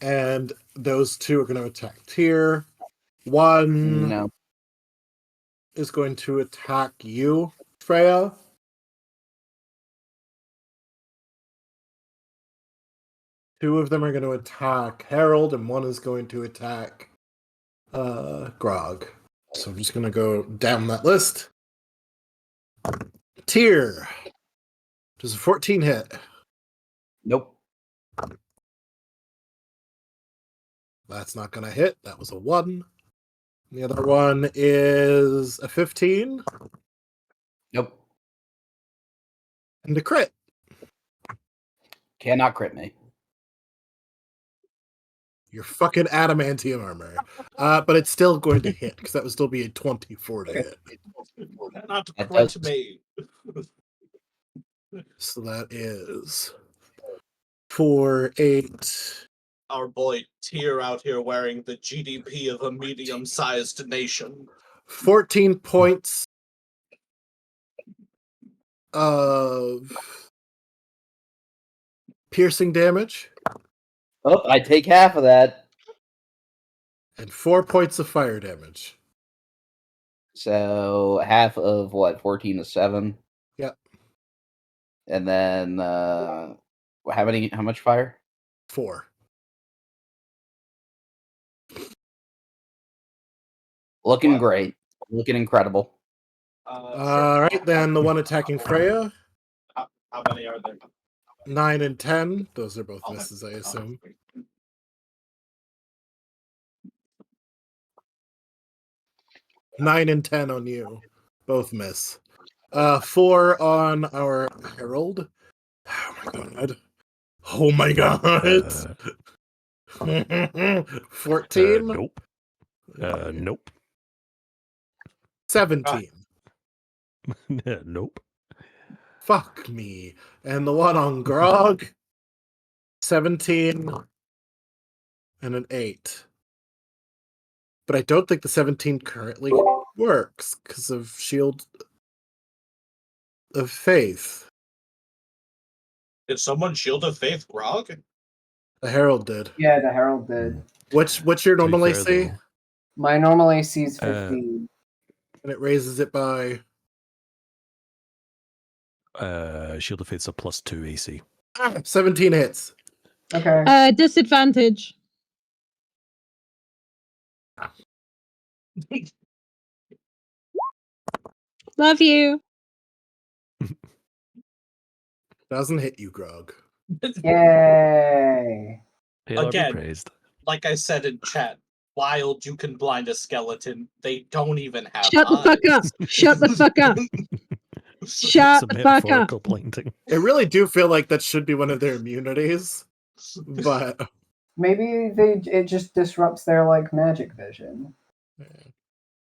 And those two are going to attack here. One No. is going to attack you, Freya. Two of them are going to attack Harold, and one is going to attack Grog. So I'm just going to go down that list. Tyr. Does a 14 hit? Nope. That's not going to hit. That was a 1. The other one is a 15. Nope. And a crit. Cannot crit me. You're fucking adamantium armor. But it's still going to hit, because that would still be a 24 to hit. Not That crit does- me. So that is 4, 8. Our boy Tyr out here wearing the GDP of a medium-sized nation. 14 points of piercing damage. Oh, I take half of that. And 4 points of fire damage. So half of what? 14 is 7. Yep. And then how much fire? 4. Looking Wow. great. Looking incredible. All right, then the one attacking Freya. How many are there? 9 and 10. Those are both misses, I assume. Nine and 10 on you. Both miss. 4 on our Herald. Oh my god. Oh my god. 14. Nope. Nope. 17. Nope. Fuck me. And the one on Grog. 17. And an 8. But I don't think the 17 currently works because of Shield of Faith. Did someone Shield of Faith Grog? The Herald did. Yeah, the Herald did. What's your To be normal fair, AC? though, My normal AC is 15. And it raises it by... Shield of Fate's a +2 AC. 17 hits. Okay. Disadvantage. Love you. Doesn't hit you, Grog. Yay. Hail be Again. praised. Like I said in chat, wild you can blind a skeleton. They don't even have Shut the fuck up. eyes. Shut the fuck up. Shut It's a the fuck up. metaphorical blinding. I really do feel like that should be one of their immunities. But... Maybe it just disrupts their like magic vision.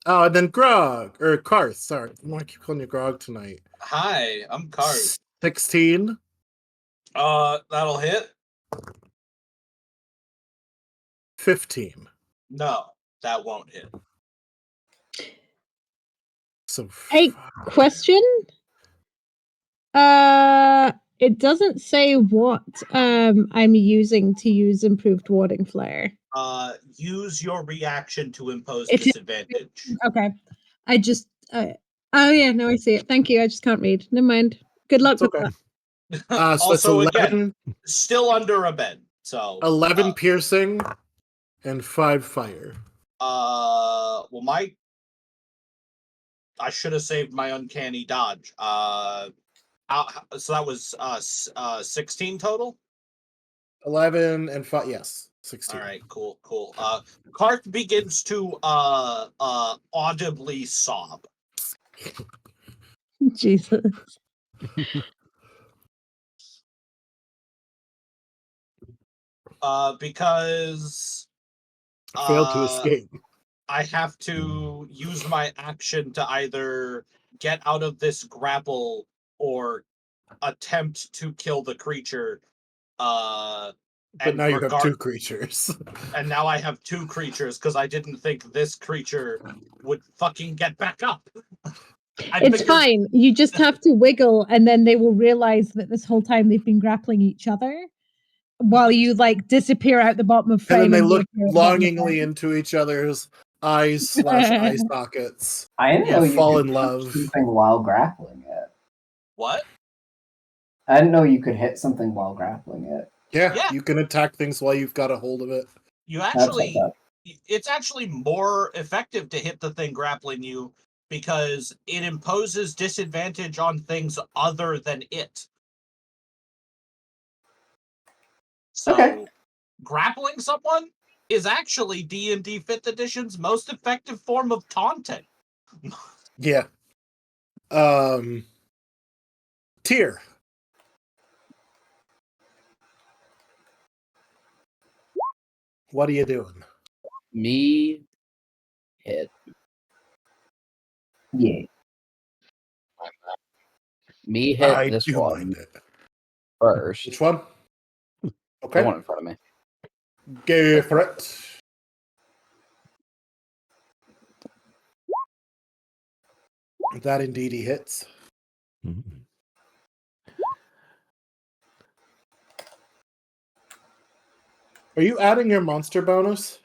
Oh, and then Grog. Or Karth, sorry. I keep calling you Grog tonight. Hi, I'm Card. 16. That'll hit? 15. No, that won't hit. So... Hey, question? It doesn't say what I'm using to use improved warding flare. Use your reaction to impose If you- disadvantage. Okay. I just oh yeah, no, I see it. Thank you. I just can't read. Never mind. Good luck It's with okay. that. So it's Also, 11, again, still under a bed. So 11 piercing and 5 fire. well, I should have saved my uncanny dodge. So that was 16 total. 11 and 5, yes, 16. All right, cool. Clark begins to audibly sob. Jesus. Because Failed to escape. I have to use my action to either get out of this grapple or attempt to kill the creature. But And now you have 2 creatures. And now I have 2 creatures because I didn't think this creature would fucking get back up. It's fine. You just have to wiggle, and then they will realize that this whole time they've been grappling each other while you like disappear out the bottom of frame. And then they look reappear at the bottom of longingly into each other's eyes / eye sockets. I didn't know you fall could in touch love. something while grappling it. What? I didn't know you could hit something while grappling it. Yeah, you can attack things while you've got a hold of it. You That's actually, what's up. it's actually more effective to hit the thing grappling you because it imposes disadvantage on things other than it. So, Okay. grappling someone is actually D&D 5th edition's most effective form of taunting. Yeah. Tyr. What are you doing? Me hit. Yeah. Me hit I this do one mind it. first. Which one? The Okay. one in front of me. Go for it. That indeed he hits. Mhm. Are you adding your monster bonus?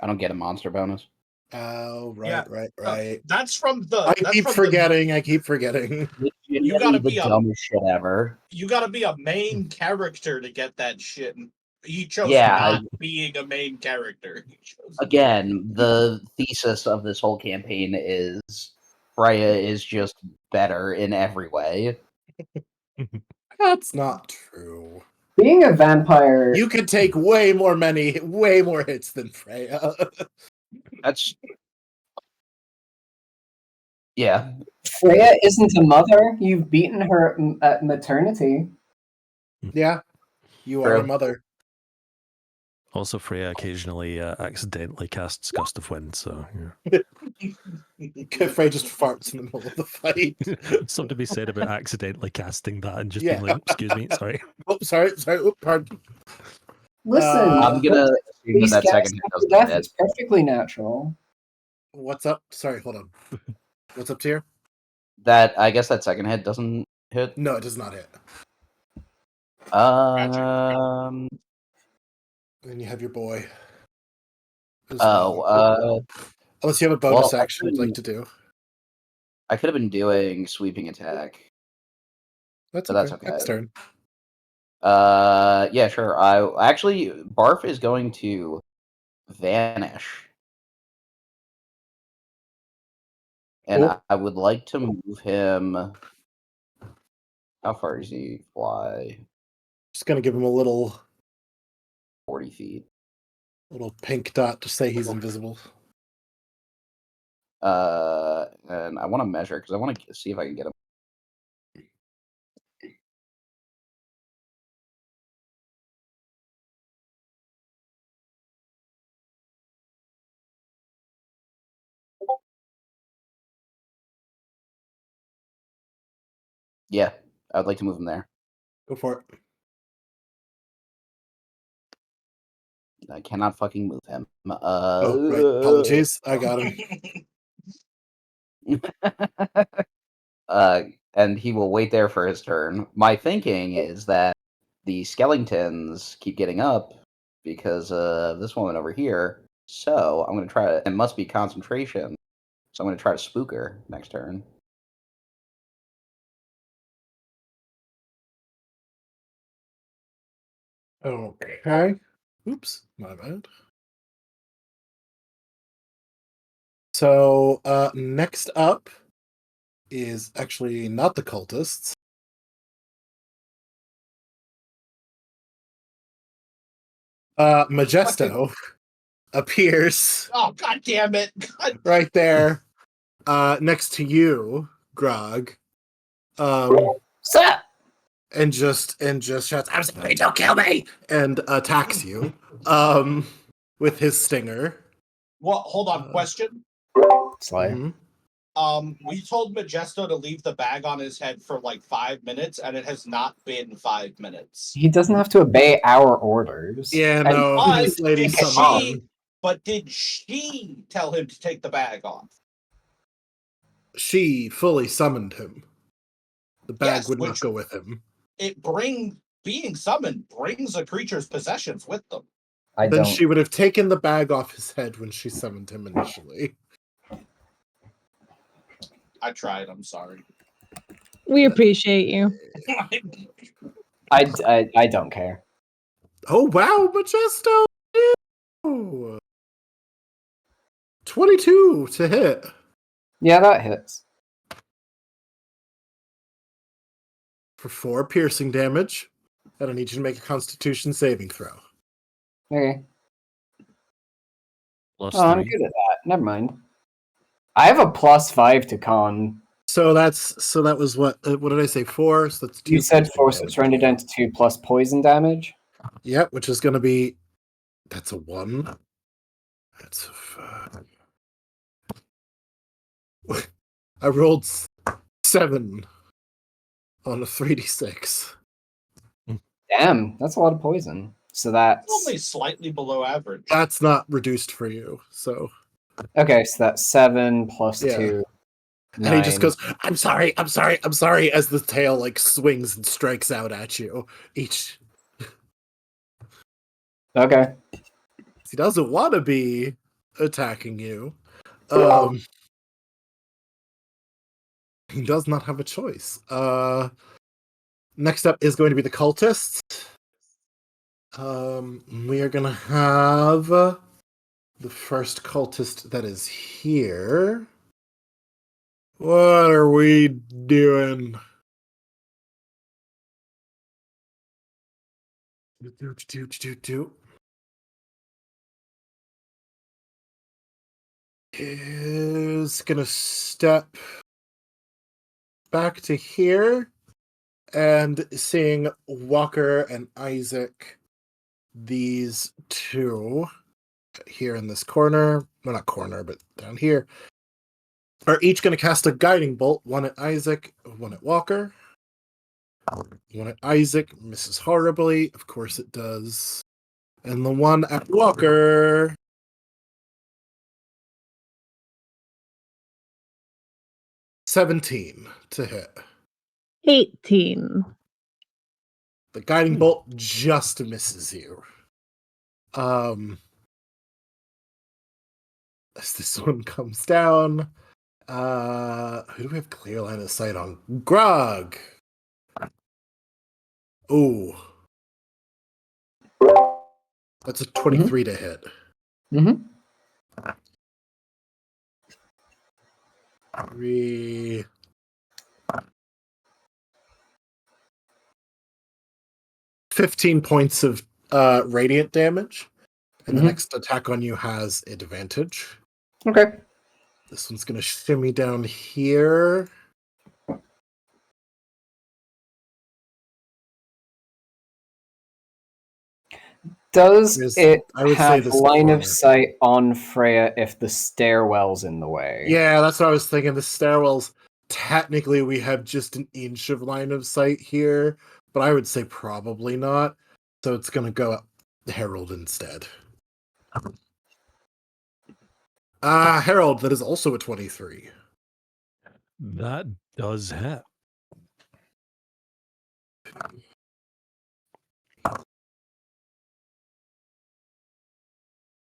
I don't get a monster bonus. Oh, right, Yeah. right. That's from the. I that's keep from forgetting. You gotta the be a- dumbest shit ever. You gotta be a main character to get that shit. And he chose Yeah, not being a main character. He chose Again, the thesis of this whole campaign is Freya is just better in every way. That's not true. Being a vampire, You could take way more hits than Freya. That's yeah. Freya isn't a mother. You've beaten her at maternity. Yeah, you are a mother. Also, Freya occasionally accidentally casts Gust of Wind, so yeah. Freya just farts in the middle of the fight. Something to be said about accidentally casting that and just Yeah. being like, "Excuse me, sorry." Oh, sorry. Oh, pardon. Listen, I'm gonna assume these that guys second hit after doesn't death hit. is perfectly natural. What's up? Sorry, hold on. What's up, Tyr? I guess that second hit doesn't hit. No, it does not hit. Then you have your boy. Unless you have a bonus action you'd like to do. I could have been doing sweeping attack. That's okay. Next turn. Yeah, sure. Barf is going to vanish. And Cool. I would like to move him. How far does he fly? Just gonna give him a little 40 feet. Little pink dot to say he's invisible. And I want to measure because I want to see if I can get him. Yeah, I'd like to move him there. Go for it. I cannot fucking move him. Oh, right. Apologies. I got him. And he will wait there for his turn. My thinking is that the skeletons keep getting up because of this woman over here. So I'm going to try to. It must be concentration. So I'm going to try to spook her next turn. Okay. Oops, my bad. So, next up is actually not the cultists. Majesto appears Oh, god damn it! God. right there, next to you, Grog. Sir! And just shouts, "I'm sorry, don't kill me!" and attacks you, with his stinger. Well, hold on. Question. Slay. Mhm. We told Majesto to leave the bag on his head for like 5 minutes, and it has not been 5 minutes. He doesn't have to obey our orders. Yeah, And no, But this lady did summoned she? him. But did she tell him to take the bag off? She fully summoned him. The bag Yes, would not which go with him. being summoned brings a creature's possessions with them. I Then don't. she would have taken the bag off his head when she summoned him initially. I tried. I'm sorry. We appreciate you. I don't care. Oh wow, Majesto! Ew. 22 to hit. Yeah, that hits. For 4 piercing damage. I don't need you to make a constitution saving throw. Okay. Plus Oh, I'm 3. good at that. Never mind. I have a +5 to con. So that was what did I say? 4. So that's 2. You said piercing 4, so it's damage. rounded down to 2 plus poison damage. Yep, which is going to be. That's a 1. That's a 5. I rolled 7 on a 3d6. Damn, that's a lot of poison. So that's Only slightly below average. That's not reduced for you. So okay. So that's 7 plus Yeah. 2. and he just 9. goes, I'm sorry, as the tail like swings and strikes out at you. Okay. He doesn't want to be attacking you. He does not have a choice. Next up is going to be the cultists. We are gonna have the first cultist that is here. What are we doing? Is gonna step back to here and seeing Walker and Isaac, these two here in this corner, well, not corner, but down here, are each going to cast a guiding bolt, one at Isaac, one at Walker. One at Isaac misses horribly, of course it does. And the one at Walker 17 to hit. 18. The guiding bolt just misses you. As this one comes down, who do we have clear line of sight on? Grog. Ooh. That's a 23 to hit. Mm-hmm. 3. $15 points of radiant damage. And the next attack on you has advantage. Okay. This one's going to shimmy down here. Does it I would say have this line of corner. sight on Freya if the stairwell's in the way? Yeah, that's what I was thinking. The stairwells, technically, we have just an inch of line of sight here, but I would say probably not. So it's going to go up Herald instead. Herald, that is also a 23. That does hit.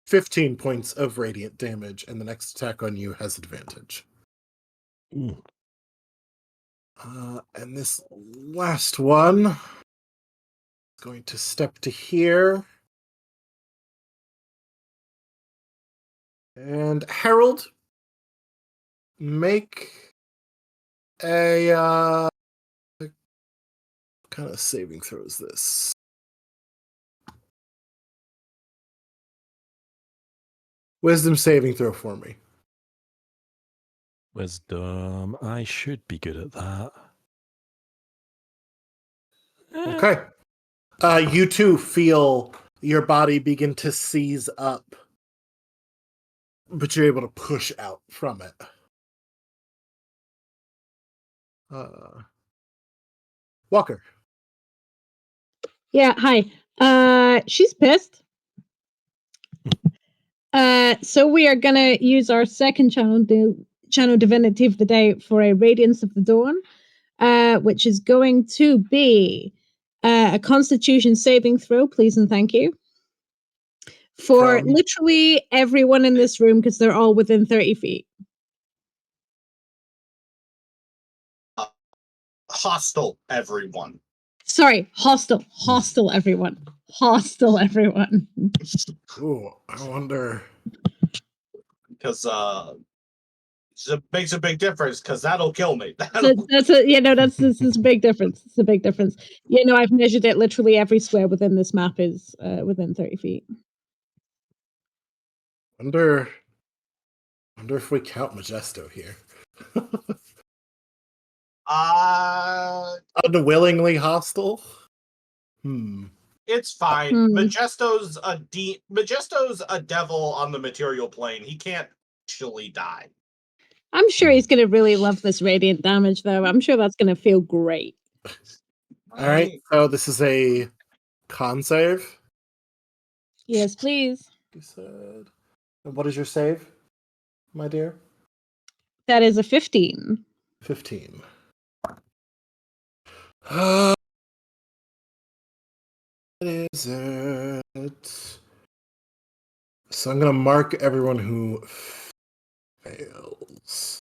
$15 points of radiant damage, and the next attack on you has advantage. Ooh. And this last one going to step to here. And Harold, make a what kind of saving throw is this? Wisdom saving throw for me. Wisdom. I should be good at that. Eh, Okay. You too feel your body begin to seize up, but you're able to push out from it. Walker. Yeah, hi. She's pissed. So we are gonna use our second channel divinity of the day for a Radiance of the Dawn, which is going to be a Constitution saving throw, please and thank you, for From- literally everyone in this room because they're all within 30 feet. Hostile, everyone. Sorry, hostile, everyone, hostile, everyone. Ooh, I wonder. Because it makes a big difference. Because that'll kill me. So that's this is a big difference. It's a big difference. I've measured it. Literally every square within this map is within 30 feet. Wonder if we count Majesto here. Unwillingly hostile? It's fine. Hmm. Majesto's a devil on the material plane. He can't actually die. I'm sure he's going to really love this radiant damage, though. I'm sure that's going to feel great. All right, so this is a con save. Yes, please. You said. And what is your save, my dear? That is a 15. 15. What is it? So I'm going to mark everyone who fails.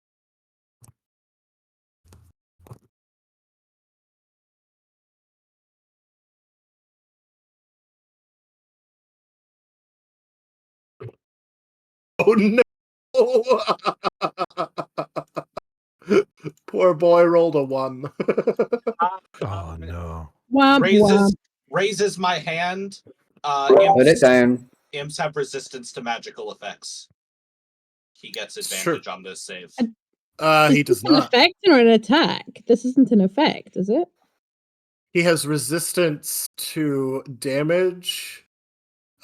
Oh no! Poor boy rolled a 1. Oh no. Womp womp. Raises my hand. Put it down. Imps have resistance to magical effects. He gets advantage on this save. He does An not. effect or an attack? This isn't an effect, is it? He has resistance to damage.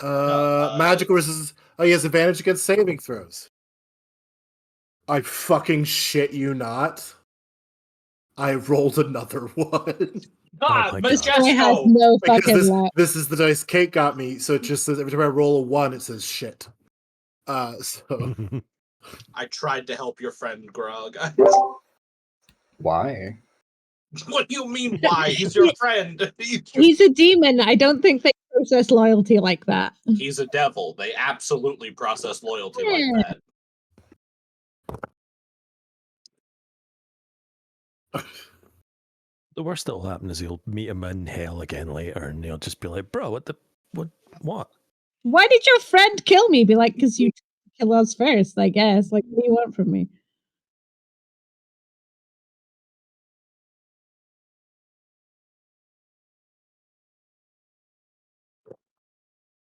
Magical resistance. Oh, he has advantage against saving throws. I fucking shit you not. I rolled another 1. God, my This God. guy has Majesto! no Because fucking luck. this is the dice Kate got me, so it just says every time I roll a 1, it says shit. So I tried to help your friend, Grog. Why? What do you mean, why? He's your friend. He's a demon. I don't think they process loyalty like that. He's a devil. They absolutely process loyalty like that. The worst that'll happen is he'll meet him in hell again later, and he'll just be like, "Bro, what?" Why did your friend kill me? Be like, because you kill us first, I guess. Like, what do you want from me?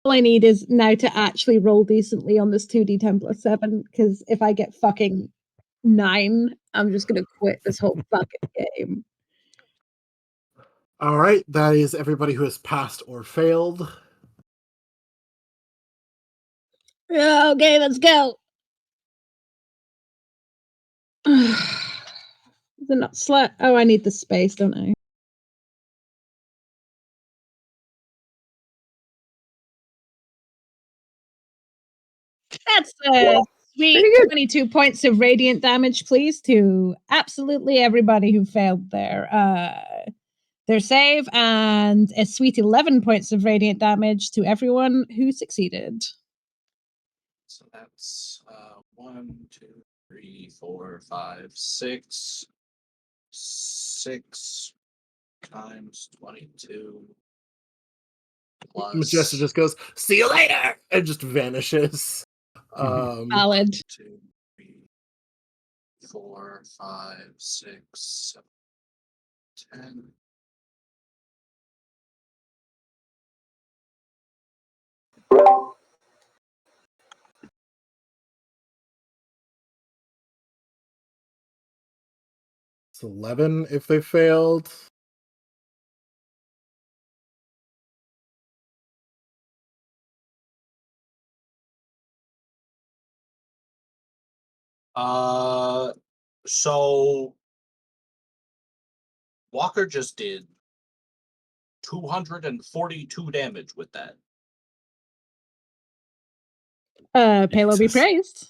All I need is now to actually roll decently on this 2d10 plus 7, because if I get fucking 9, I'm just gonna quit this whole fucking game. all right, that is everybody who has passed or failed. Yeah, okay, let's go. Is it not Oh, I need the space, don't I? That's sweet 22 points of radiant damage, please, to absolutely everybody who failed their save, and a sweet 11 points of radiant damage to everyone who succeeded. So that's 1, 2, 3, 4, 5, 6. 6 times 22. plus Majesta just goes, "See you later," and just vanishes. Valid. 2, 3, 4, 5, 6, 7, 10. It's 11 if they failed. So Walker just did 242 damage with that. Palo be Jesus. praised.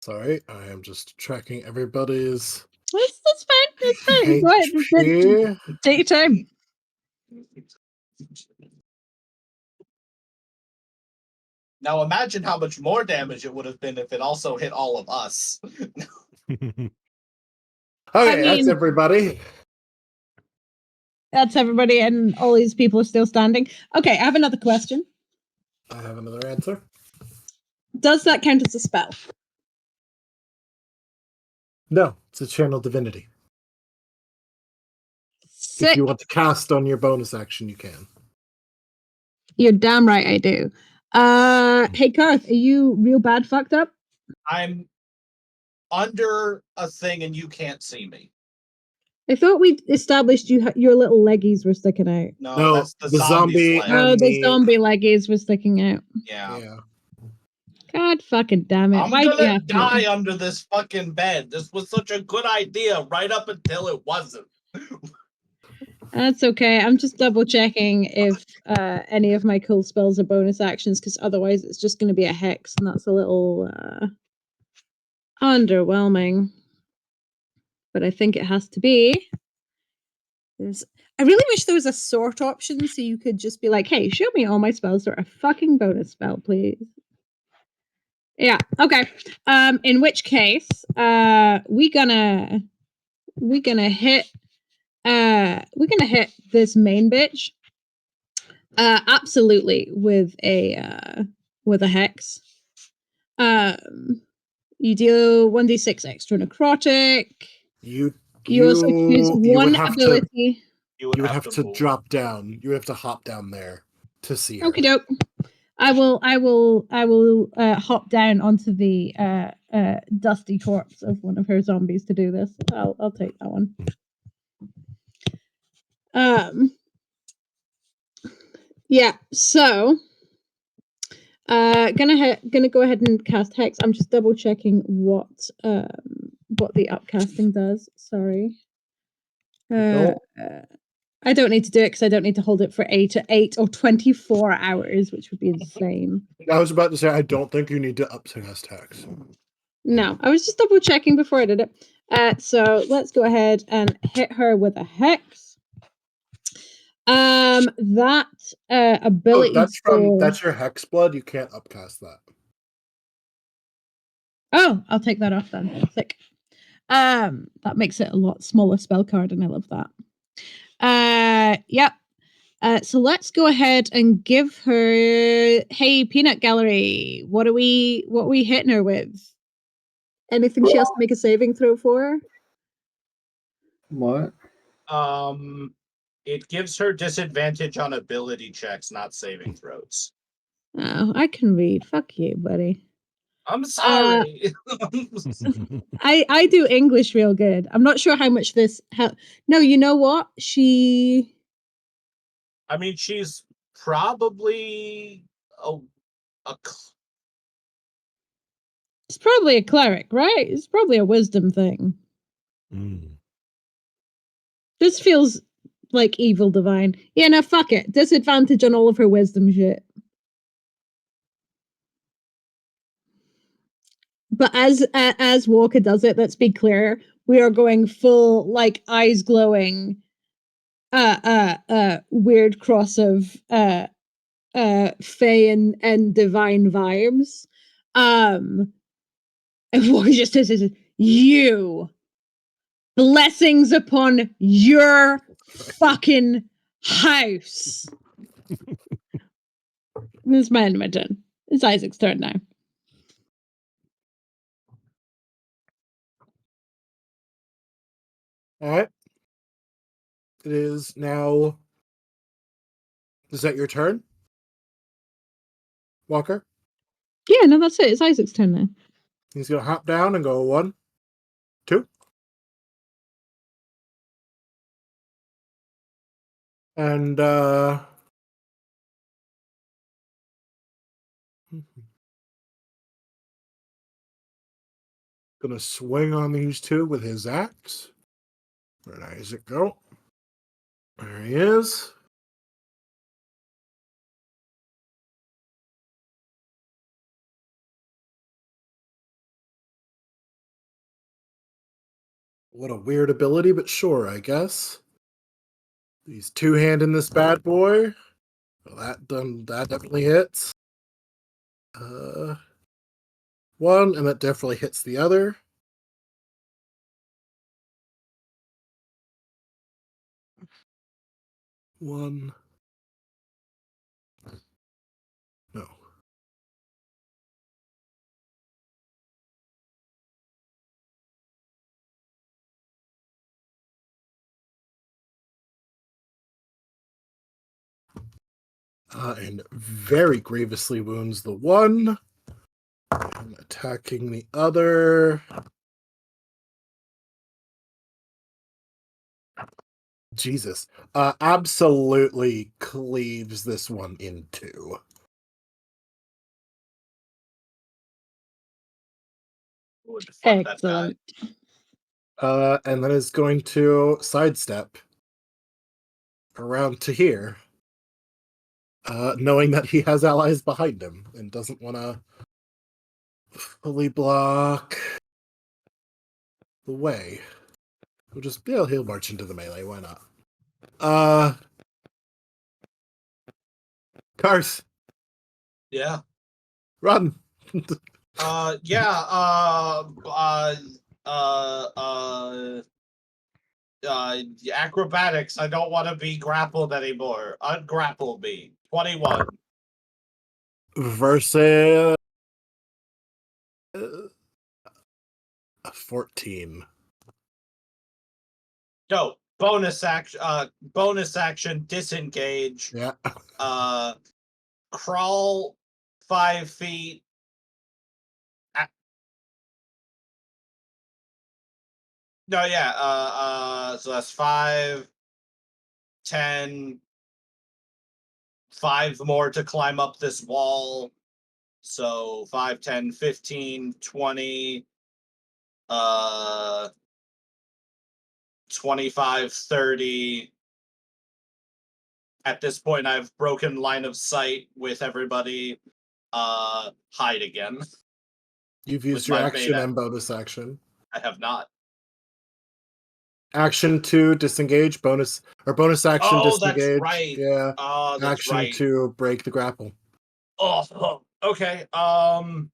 Sorry, I am just tracking everybody's That's fine. That's fine. Go ahead. HP. Take your time. Now imagine how much more damage it would have been if it also hit all of us. Okay, I that's mean- everybody. That's everybody, and all these people are still standing. Okay, I have another question. I have another answer. Does that count as a spell? No, it's a channel divinity. Sick. If you want to cast on your bonus action, you can. You're damn right I do. Hey Garth, are you real bad fucked up? I'm under a thing and you can't see me. I thought we established your little leggies were sticking out. No, that's the zombie zombie flag. and Oh, the the- zombie leggies were sticking out. Yeah. Yeah. God fucking damn it. I'm Why do you gonna have to? die under this fucking bed. This was such a good idea right up until it wasn't. That's okay. I'm just double checking if any of my cool spells are bonus actions, because otherwise it's just going to be a hex, and that's a little underwhelming. But I think it has to be. I really wish there was a sort option so you could just be like, hey, show me all my spells that are a fucking bonus spell, please. Yeah, okay. In which case, we're gonna hit this main bitch. Absolutely with a hex. You deal 1d6 extra necrotic. You also choose you one would have ability. You you would have to move. drop down. You would have to hop down there to see her. Okie doke. I will hop down onto the dusty corpse of one of her zombies to do this. I'll take that one. Yeah, so gonna go ahead and cast Hex. I'm just double checking what the upcasting does. Sorry. I don't need to do it because I don't need to hold it for 8 or 24 hours, which would be insane. I was about to say I don't think you need to upcast Hex. No, I was just double checking before I did it. So let's go ahead and hit her with a hex. That ability. That's your Hex blood. You can't upcast that. Oh, I'll take that off then. Sick. That makes it a lot smaller spell card, and I love that. Yep. So let's go ahead and give her. Hey, Peanut Gallery, what are we hitting her with? Anything she has to make a saving throw for? What? It gives her disadvantage on ability checks, not saving throws. Oh, I can read. Fuck you, buddy. I'm sorry. I do English real good. I'm not sure how much this. No, you know what? I mean, she's probably It's probably a cleric, right? It's probably a wisdom thing. This feels like evil divine. Yeah, no, fuck it. Disadvantage on all of her wisdom shit. But as Walker does it, let's be clear, we are going full like eyes glowing, weird cross of Fey and divine vibes. And what he just says, you, blessings upon your fucking house. This is my end of my turn. It's Isaac's turn now. All right. It is now. Is that your turn, Walker? Yeah, no, that's it. It's Isaac's turn now. He's gonna hop down and go 1, 2. And gonna swing on these two with his axe. Where did Isaac go? There he is. What a weird ability, but sure, I guess. He's two-handing this bad boy. Well, that definitely hits. 1, and that definitely hits the other. One. No. And very grievously wounds the one. And attacking the other. Jesus. Absolutely cleaves this one in two. Excellent. And then is going to sidestep around to here. Knowing that he has allies behind him and doesn't want to fully block the way. He'll march into the melee, why not? Cars, Yeah. run! Acrobatics. I don't want to be grappled anymore. Ungrapple me. 21. Versus 14. No, bonus action, disengage. Yeah. Crawl 5 feet. No, yeah. So that's 5, 10, 5 more to climb up this wall. So 5, 10, 15, 20, 25, 30. At this point, I've broken line of sight with everybody. Hide again. You've used your action and bonus action. I have not. Action to disengage, bonus action disengage. That's right. Yeah. Oh, that's action right. to break the grapple. Oh, okay. I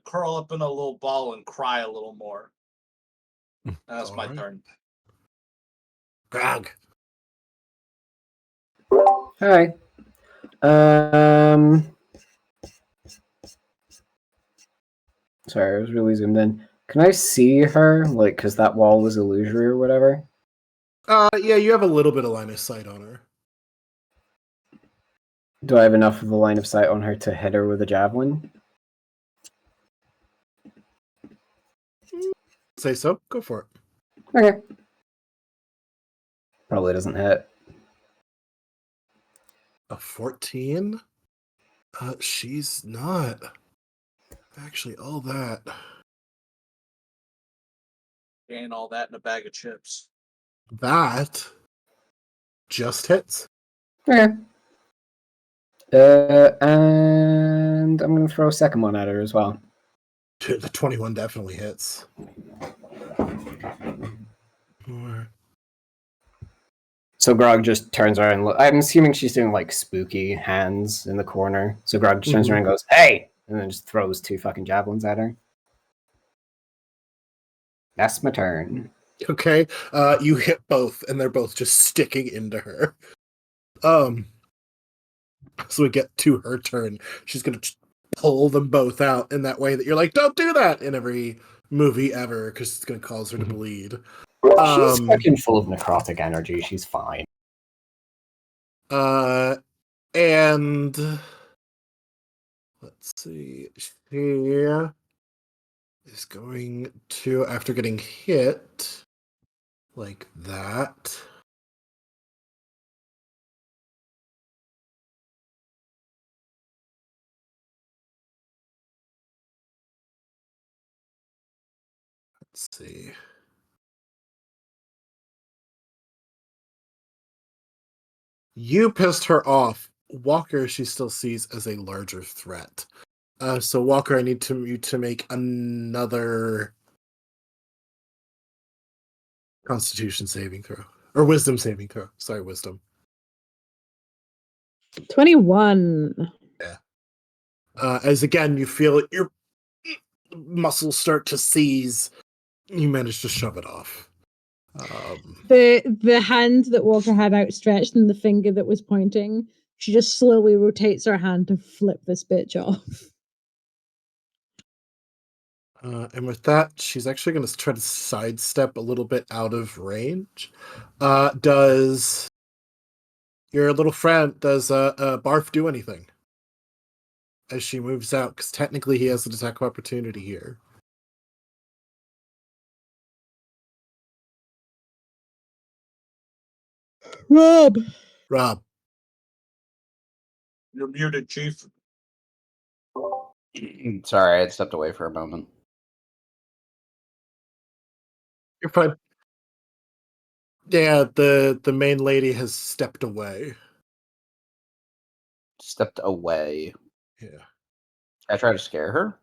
curl up in a little ball and cry a little more. That's my turn. Grog. All right. Sorry, I was really zoomed in. Can I see her? Like, because that wall was illusory or whatever? Yeah, you have a little bit of line of sight on her. Do I have enough of the line of sight on her to hit her with a javelin? Say so. Go for it. Okay. Probably doesn't hit. A 14? She's not. Actually, all that. And all that in a bag of chips. That just hits. Okay. And I'm going to throw a second one at her as well. The 21 definitely hits. So Grog just turns around and I'm assuming she's doing like spooky hands in the corner. So Grog just turns around and goes, "Hey!" and then just throws 2 fucking javelins at her. That's my turn. Okay, you hit both, and they're both just sticking into her. So we get to her turn. She's gonna pull them both out in that way that you're like, don't do that in every movie ever, because it's gonna cause her to bleed. She's fucking full of necrotic energy. She's fine. And let's see. She is going to, after getting hit like that. Let's see. You pissed her off. Walker, she still sees as a larger threat. So Walker, I need you to make another Constitution saving throw. Or Wisdom saving throw. Sorry, Wisdom. 21. Yeah. As again, you feel your muscles start to seize. You manage to shove it off. The hand that Walker had outstretched and the finger that was pointing, she just slowly rotates her hand to flip this bitch off. And with that, she's actually going to try to sidestep a little bit out of range. Does your little friend, does Barf do anything? As she moves out, because technically he has an attack of opportunity here. Rob! You're muted, Chief. Sorry, I had stepped away for a moment. You're fine. Yeah, the main lady has stepped away. Stepped away. Yeah. I try to scare her.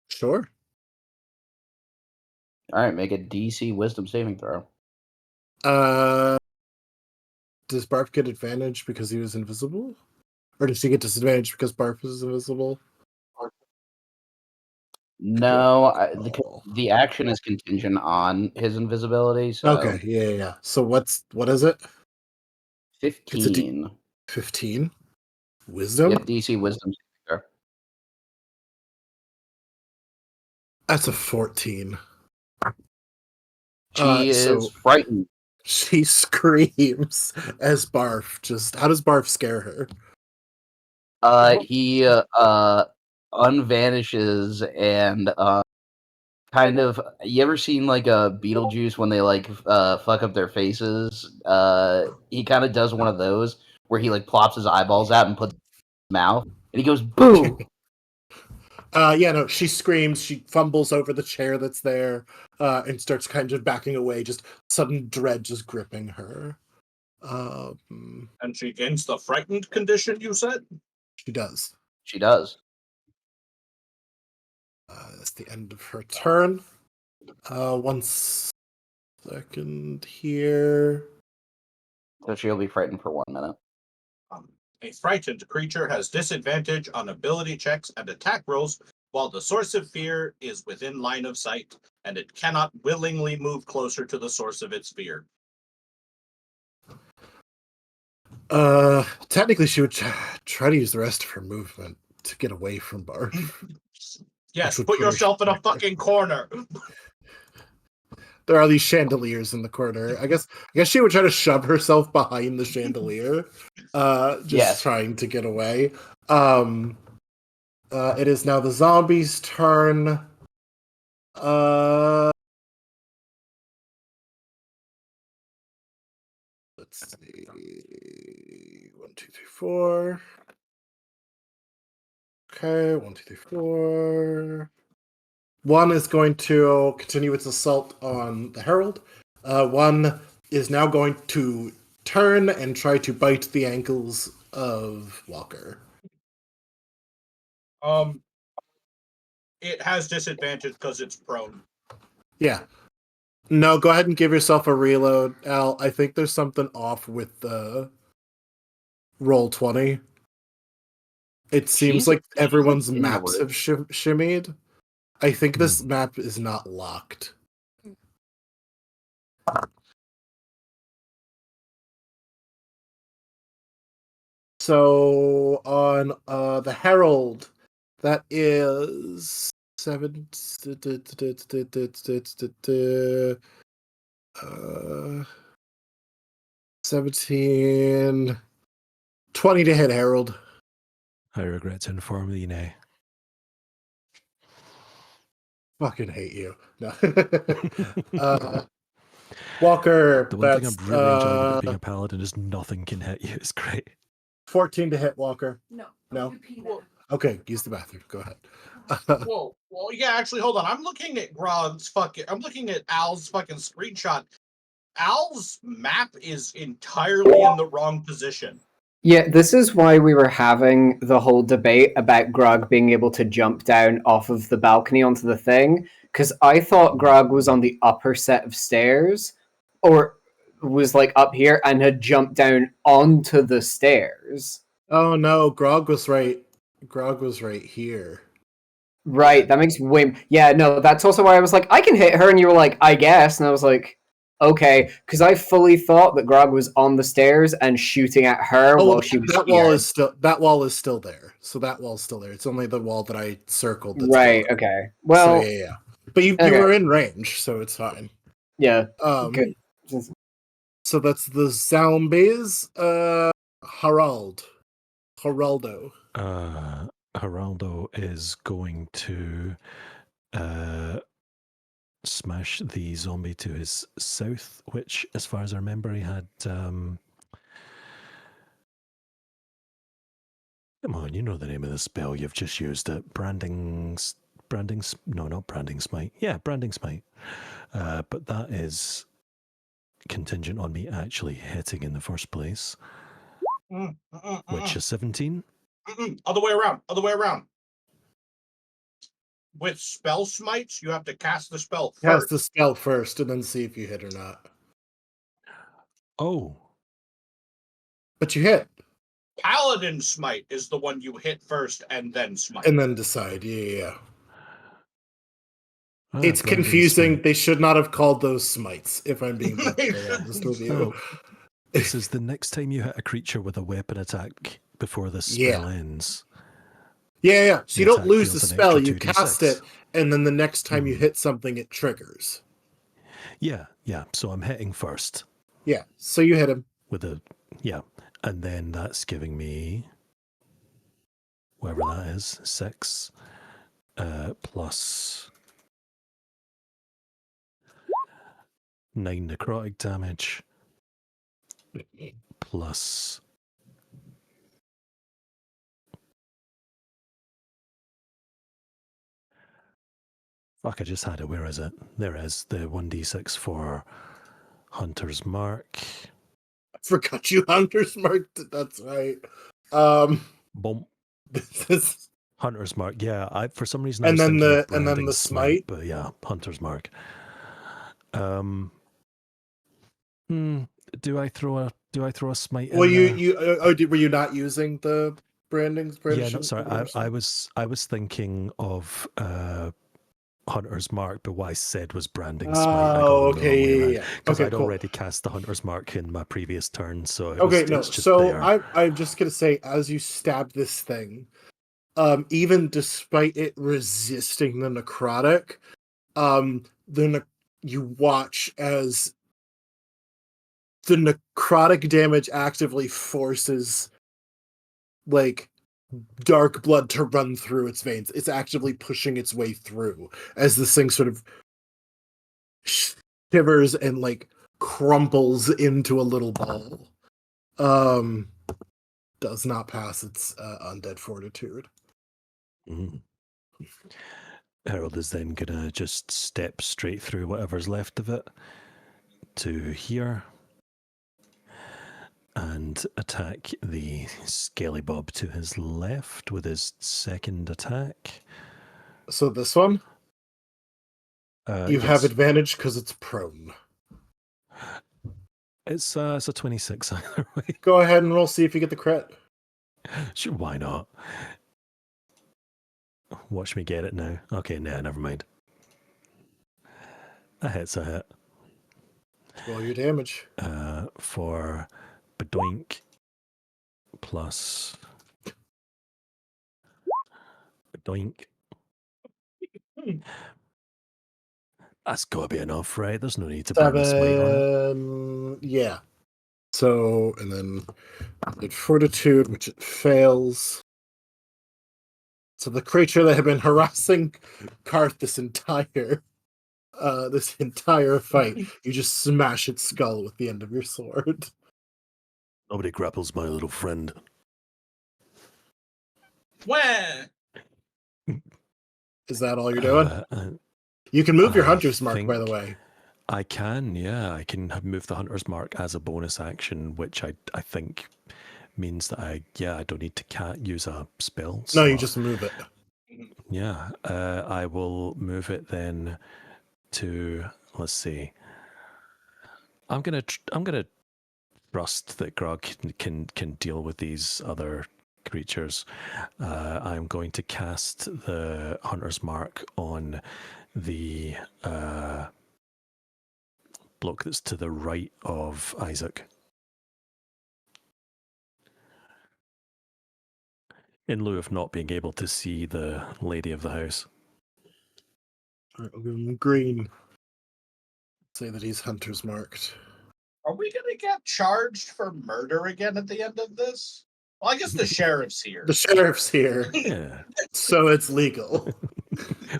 Sure. All right, make a DC Wisdom saving throw. Does Barf get advantage because he was invisible? Or does she get disadvantage because Barf is invisible? No, the action is contingent on his invisibility. So Okay, yeah. So what is it? 15. 15? Wisdom? Yep, DC Wisdom saving throw. That's a 14. She is frightened. She screams as Barf just... How does Barf scare her? He unvanishes and kind of. You ever seen like a Beetlejuice when they like fuck up their faces? He kind of does one of those where he like plops his eyeballs out and puts it in his mouth, and he goes boo. She screams, she fumbles over the chair that's there, and starts kind of backing away, just sudden dread just gripping her. And she gains the frightened condition, you said? She does. She does. That's the end of her turn. 1 second here. So she'll be frightened for 1 minute. A frightened creature has disadvantage on ability checks and attack rolls while the source of fear is within line of sight, and it cannot willingly move closer to the source of its fear. Technically, she would try to use the rest of her movement to get away from Barf. Yes, put yourself in a fucking corner. There are these chandeliers in the corner. I guess she would try to shove herself behind the chandelier, trying to get away. It is now the zombie's turn. Let's see. 1, 2, 3, 4. Okay, 1, 2, 3, 4. One is going to continue its assault on the Herald. One is now going to turn and try to bite the ankles of Walker. It has disadvantage because it's prone. Yeah. No, go ahead and give yourself a reload, Al. I think there's something off with the roll 20. It seems She's like everyone's in the maps have room. shimmied. I think this map is not locked. So on the Herald, that is 7 17 20 to hit Herald. I regret to inform thee, nay. Fucking hate you. No. Walker, The one thing that's I'm really enjoying about being a paladin is nothing can hit you. It's great. 14 to hit, Walker. No. No? Repeat Well, that. Okay, use the bathroom. Go ahead. Whoa, well, yeah, actually, hold on. I'm looking at Al's fucking screenshot. Al's map is entirely in the wrong position. Yeah, this is why we were having the whole debate about Grog being able to jump down off of the balcony onto the thing, because I thought Grog was on the upper set of stairs, or was like up here and had jumped down onto the stairs. Oh no, Grog was right. Grog was right here. Right, that makes way. Yeah, no, that's also why I was like, I can hit her, and you were like, I guess, and I was like, okay, because I fully thought that Grog was on the stairs and shooting at her Oh, while she was that here. wall is still there. So that wall's still there. It's only the wall that I circled. That's Right. gone. Okay. So Well. yeah. But you Okay. were in range, so it's fine. Yeah. Good. So that's the zombies. Haraldo. Geraldo is going to smash the zombie to his south, which, as far as I remember, he had. Come on, you know the name of the spell. You've just used it. No, not branding smite. Yeah, branding smite. But that is contingent on me actually hitting in the first place, which is 17. Other way around. With spell smites, you have to cast the spell first. Cast the spell first and then see if you hit or not. Oh. But you hit. Paladin smite is the one you hit first and then smite. And then decide. Yeah. Ah, It's branding confusing. smite. They should not have called those smites, if I'm being perfectly honest with you. Oh, this is the next time you hit a creature with a weapon attack before the spell ends. Yeah. So you The don't attack lose the deals an spell, extra you 2d6. cast it, and then the next time you hit something, it triggers. Yeah. So I'm hitting first. Yeah, so you hit him. And then that's giving me whatever that is, 6 plus 9 necrotic damage plus fuck, I just had it. Where is it? There it is. The 1d6 for Hunter's Mark. I forgot you Hunter's Mark. That's right. Boom. This is... Hunter's Mark. Yeah, I for some reason and I was then thinking of and then branding the smite. But yeah, Hunter's Mark. Do I throw a smite? Well, in were you not using the branding? Yeah, no, sorry. I was thinking of Hunter's Mark, but what I said was branding smite. Oh, okay, yeah. Because Okay, I'd cool. already cast the Hunter's Mark in my previous turn, so It's just there. I'm just gonna say, as you stab this thing, even despite it resisting the necrotic, you watch as the necrotic damage actively forces like dark blood to run through its veins. It's actively pushing its way through as this thing sort of shivers and like crumples into a little ball. Does not pass its undead fortitude. Harold is then gonna just step straight through whatever's left of it to here and attack the Skelly Bob to his left with his second attack. So this one? You have yes. advantage because it's prone. It's a 26 either way. Go ahead and roll, see if you get the crit. Sure, why not? Watch me get it now. Okay, nah, never mind. A hit's a hit. Roll your damage. For Bedoink plus Bedoink. That's gotta be enough, right? There's no need to burn a smite on it. Yeah. So, and then with fortitude, which it fails. So the creature that had been harassing Karth this entire fight, you just smash its skull with the end of your sword. Nobody grapples my little friend. Where? Is that all you're doing? You can move your hunter's mark, by the way. I can, yeah. I can move the hunter's mark as a bonus action, which I think means that I don't need to use a spell. No, you just move it. Yeah, I will move it then to, let's see. I'm gonna trust that Grog can deal with these other creatures. I'm going to cast the Hunter's Mark on the bloke that's to the right of Isaac. In lieu of not being able to see the lady of the house. All right, I'll give him green. Say that he's hunter's marked. Are we gonna get charged for murder again at the end of this? Well, I guess the sheriff's here. The sheriff's here, Yeah. so it's legal.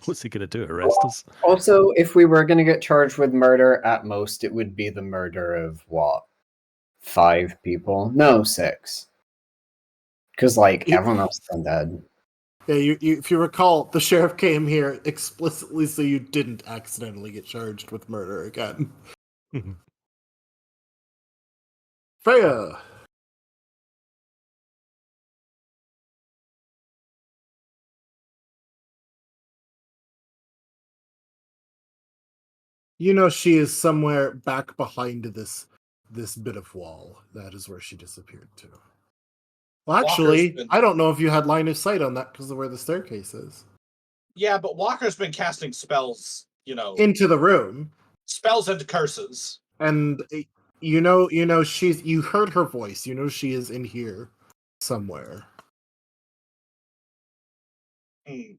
What's he gonna do? Arrest us? Also, if we were going to get charged with murder, at most it would be the murder of what? 5 people? No, 6. Because, like, everyone else is undead. Yeah, you, if you recall, the sheriff came here explicitly so you didn't accidentally get charged with murder again. Freya! You know she is somewhere back behind this bit of wall. That is where she disappeared to. Well, actually, I don't know if you had line of sight on that because of where the staircase is. Yeah, but Walker's been casting spells, Into the room. Spells and curses. And you know you heard her voice. You know she is in here somewhere. Yep.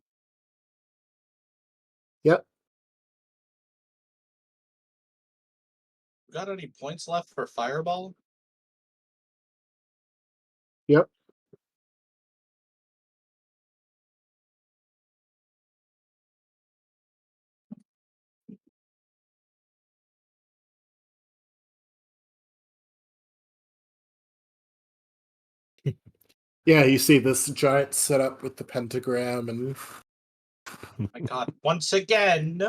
Got any points left for Fireball? Yep. Yeah, you see this giant setup with the pentagram and My God, once again,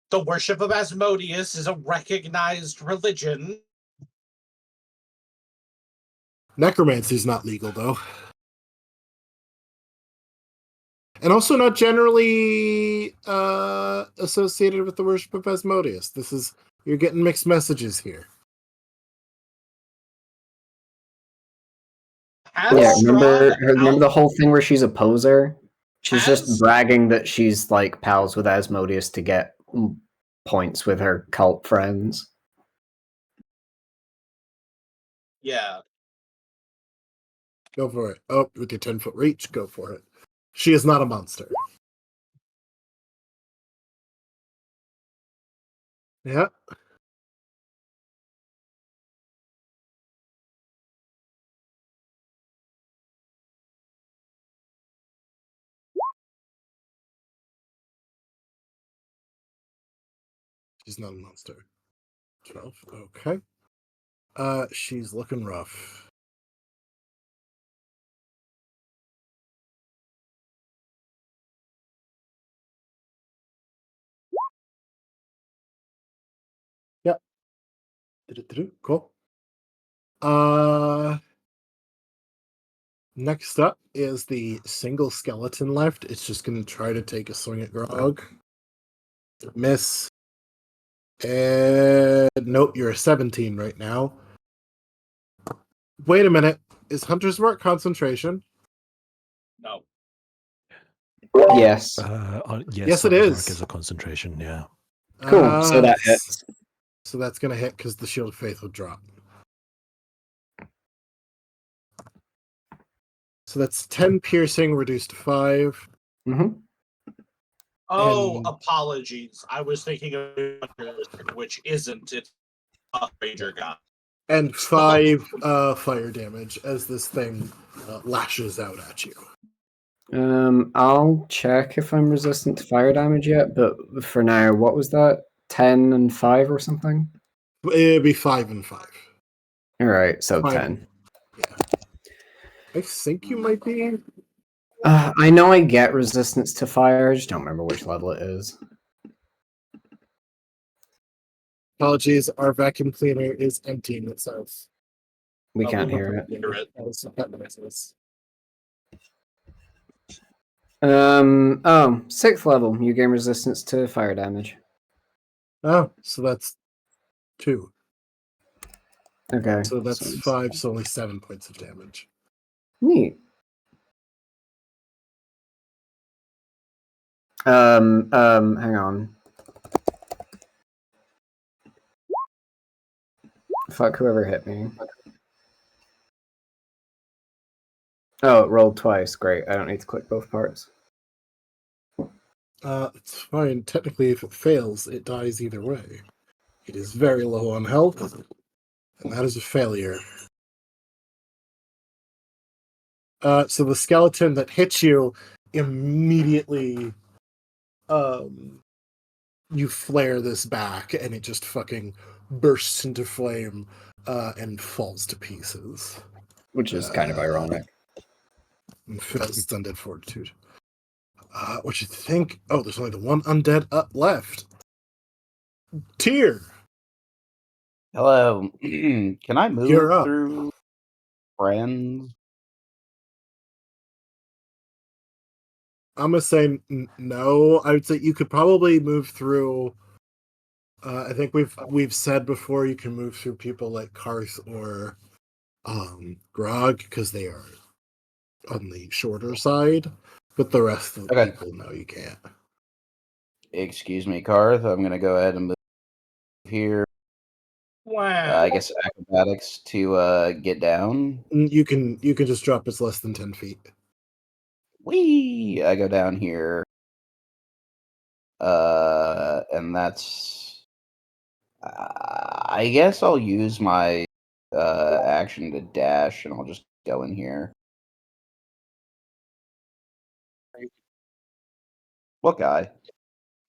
the worship of Asmodeus is a recognized religion. necromancy's not legal though. And also not generally associated with the worship of Asmodeus. You're getting mixed messages here. Yeah, remember the whole thing where she's a poser? She's just bragging that she's like pals with Asmodeus to get points with her cult friends. Yeah. Go for it. Oh, with your 10-foot reach, go for it. She is not a monster. Yeah. She's not a monster. 12. Okay. She's looking rough. Yep. Cool. Next up is the single skeleton left. It's just going to try to take a swing at Grog. Miss. And nope, you're a 17 right now. Wait a minute. Is Hunter's Mark concentration? No. Yes. Yes, it Hunter's Mark is. is a concentration, yeah. Cool. So that hits. So that's going to hit because the Shield of Faith will drop. So that's 10 piercing reduced to 5. Hmm. Oh, And- apologies. I was thinking of which isn't. It's a Ranger guy. And 5 fire damage as this thing lashes out at you. I'll check if I'm resistant to fire damage yet, but for now, what was that? 10 and 5 or something? It'd be 5 and 5. All right, so 5 10. Yeah. I think you might be. I know I get resistance to fire, I just don't remember which level it is. Apologies, our vacuum cleaner is emptying itself. We Oh, can't we hear it. Hear it. Oh, 6th level. You gain resistance to fire damage. Oh, so that's 2. Okay. So that's it's 5, so only 7 points of damage. Neat. Hang on. Fuck whoever hit me. Oh, it rolled twice. Great. I don't need to click both parts. It's fine. Technically, if it fails, it dies either way. It is very low on health, and that is a failure. So the skeleton that hits you immediately, you flare this back, and it just fucking bursts into flame and falls to pieces. Which is kind of ironic. And fails its undead fortitude. What you think? Oh, there's only the one undead up left. Tyr, Hello. Can I move You're up. through friends? I'm gonna say no. I would say you could probably move through. I think we've said before you can move through people like Karth or Grog because they are on the shorter side, but the rest of the Okay. people, no, you can't. Excuse me, Karth. I'm gonna go ahead and move here. Wow. I guess acrobatics to get down. You can just drop it's less than 10 feet. Whee! I go down here. And that's. I guess I'll use my action to dash, and I'll just go in here. What guy?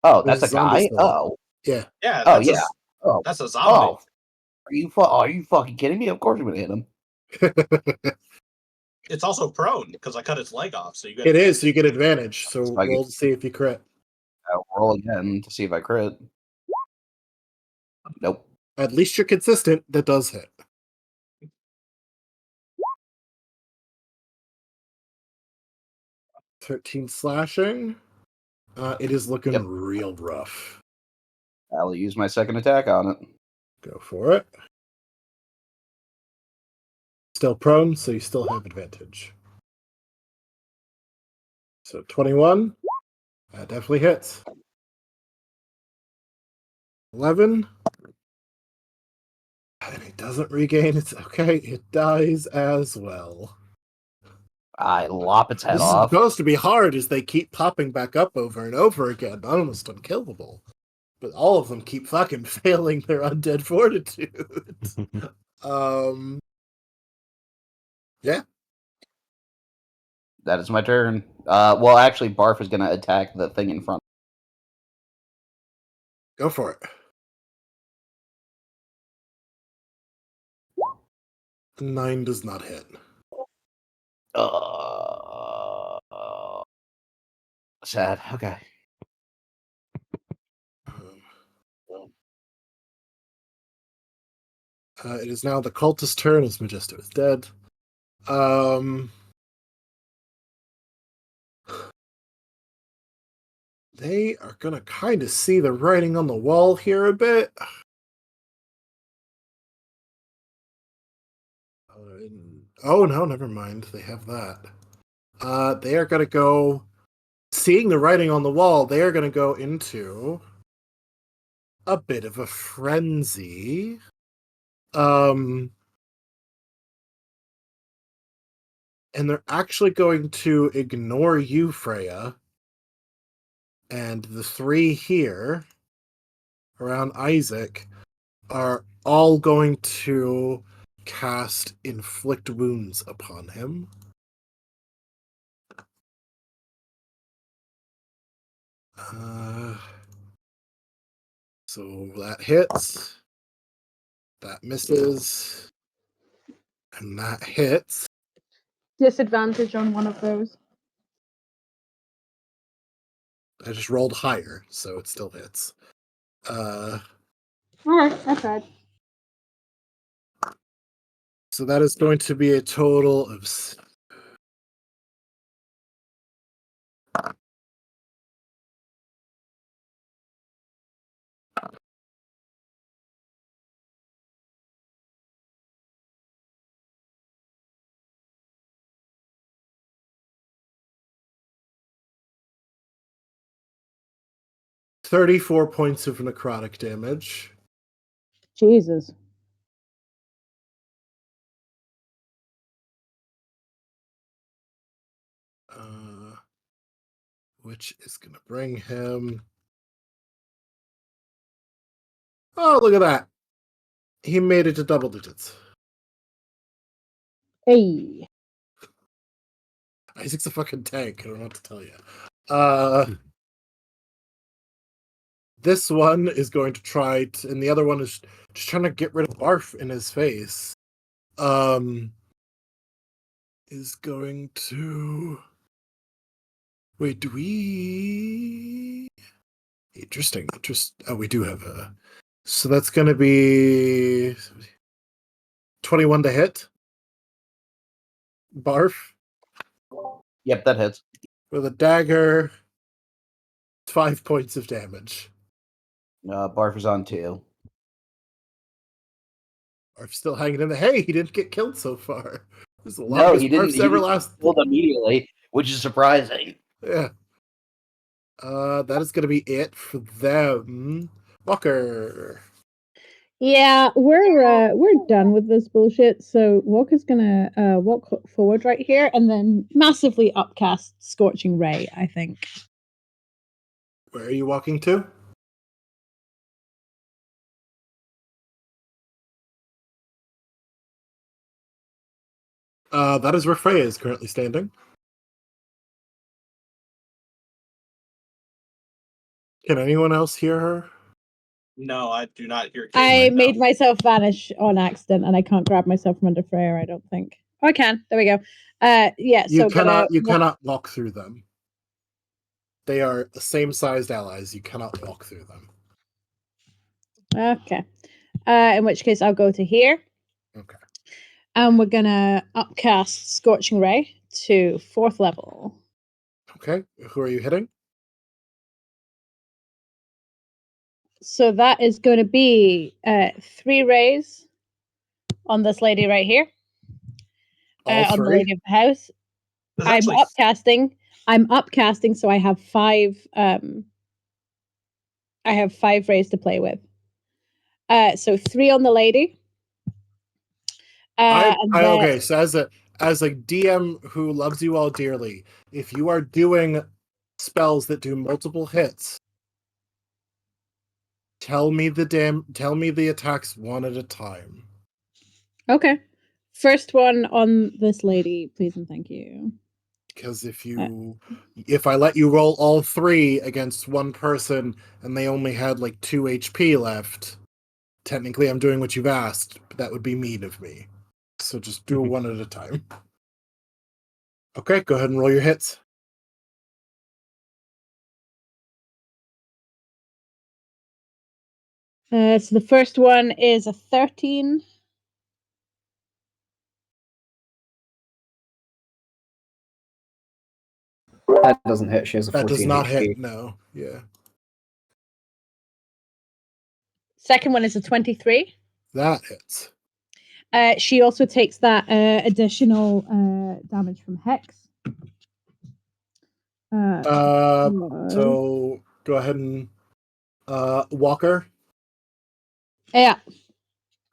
Oh, There's that's a a zombie guy. still. Oh, Yeah. Yeah, oh that's yeah. Oh, that's a zombie. oh. Are you fucking kidding me? Of course I'm gonna hit him. It's also prone because I cut its leg off. So you get It is, so you get advantage. So So I get- roll to see if you crit. I'll roll again to see if I crit. Nope. At least you're consistent. That does hit. 13 slashing. It is looking Yep. real rough. I'll use my second attack on it. Go for it. Still prone, so you still have advantage. So 21. That definitely hits. 11. And it doesn't regain its. Okay, it dies as well. I lop its head This is off. supposed to be hard as they keep popping back up over and over again, almost unkillable. But all of them keep fucking failing their undead fortitude. Yeah. That is my turn. Well, actually, Barf is gonna attack the thing in front. Go for it. 9 does not hit. Sad. Okay. It is now the cultist's turn as Magisto is dead. They are gonna kind of see the writing on the wall here a bit. Oh no, never mind. They have that. They are gonna go. Seeing the writing on the wall, they are gonna go into a bit of a frenzy. And they're actually going to ignore you, Freya. And the three here around Isaac are all going to cast Inflict Wounds upon him. So that hits, that misses, and that hits. Disadvantage on one of those. I just rolled higher, so it still hits. Alright, that's right. So that is going to be a total of 34 points of necrotic damage. Jesus. Which is going to bring him... Oh, look at that. He made it to double digits. Hey. Isaac's a fucking tank. I don't know what to tell you. This one is going to try to, and the other one is just trying to get rid of barf in his face. Is going to... Wait, do we... Interesting. Oh, we do have a... So that's going to be 21 to hit. Barf. Yep, that hits. With a dagger. 5 points of damage. Barf is on 2. Barf's still hanging in there. Hey, he didn't get killed so far. This is the No, longest he didn't. Barf's He ever didn't lasted. killed immediately, which is surprising. Yeah. That is going to be it for them. Walker. Yeah, we're done with this bullshit. So Walker's gonna walk forward right here and then massively upcast Scorching Ray, I think. Where are you walking to? That is where Freya is currently standing. Can anyone else hear her? No, I do not hear Kate I right made now. myself vanish on accident and I can't grab myself from under Freya, I don't think. Oh, I can. There we go. Yeah, You so cannot walk through them. They are the same sized allies. You cannot walk through them. Okay. In which case I'll go to here. Okay. And we're gonna upcast Scorching Ray to 4th level. Okay. Who are you hitting? So that is going to be 3 rays on this lady right here. All on the three? lady of the house. There's I'm actually upcasting. I'm upcasting, so I have 5. I have 5 rays to play with. So 3 on the lady. Okay, so as a DM who loves you all dearly, if you are doing spells that do multiple hits, tell me the attacks one at a time. Okay. First one on this lady, please and thank you. Because if I let you roll all 3 against one person and they only had like 2 HP left, technically I'm doing what you've asked, but that would be mean of me. So just do one at a time. Okay, go ahead and roll your hits. So the first one is a 13. That doesn't hit. She has a That 14 does not HP. hit. No. Yeah. Second one is a 23. That hits. She also takes that additional damage from Hex. So go ahead and Walker. Yeah.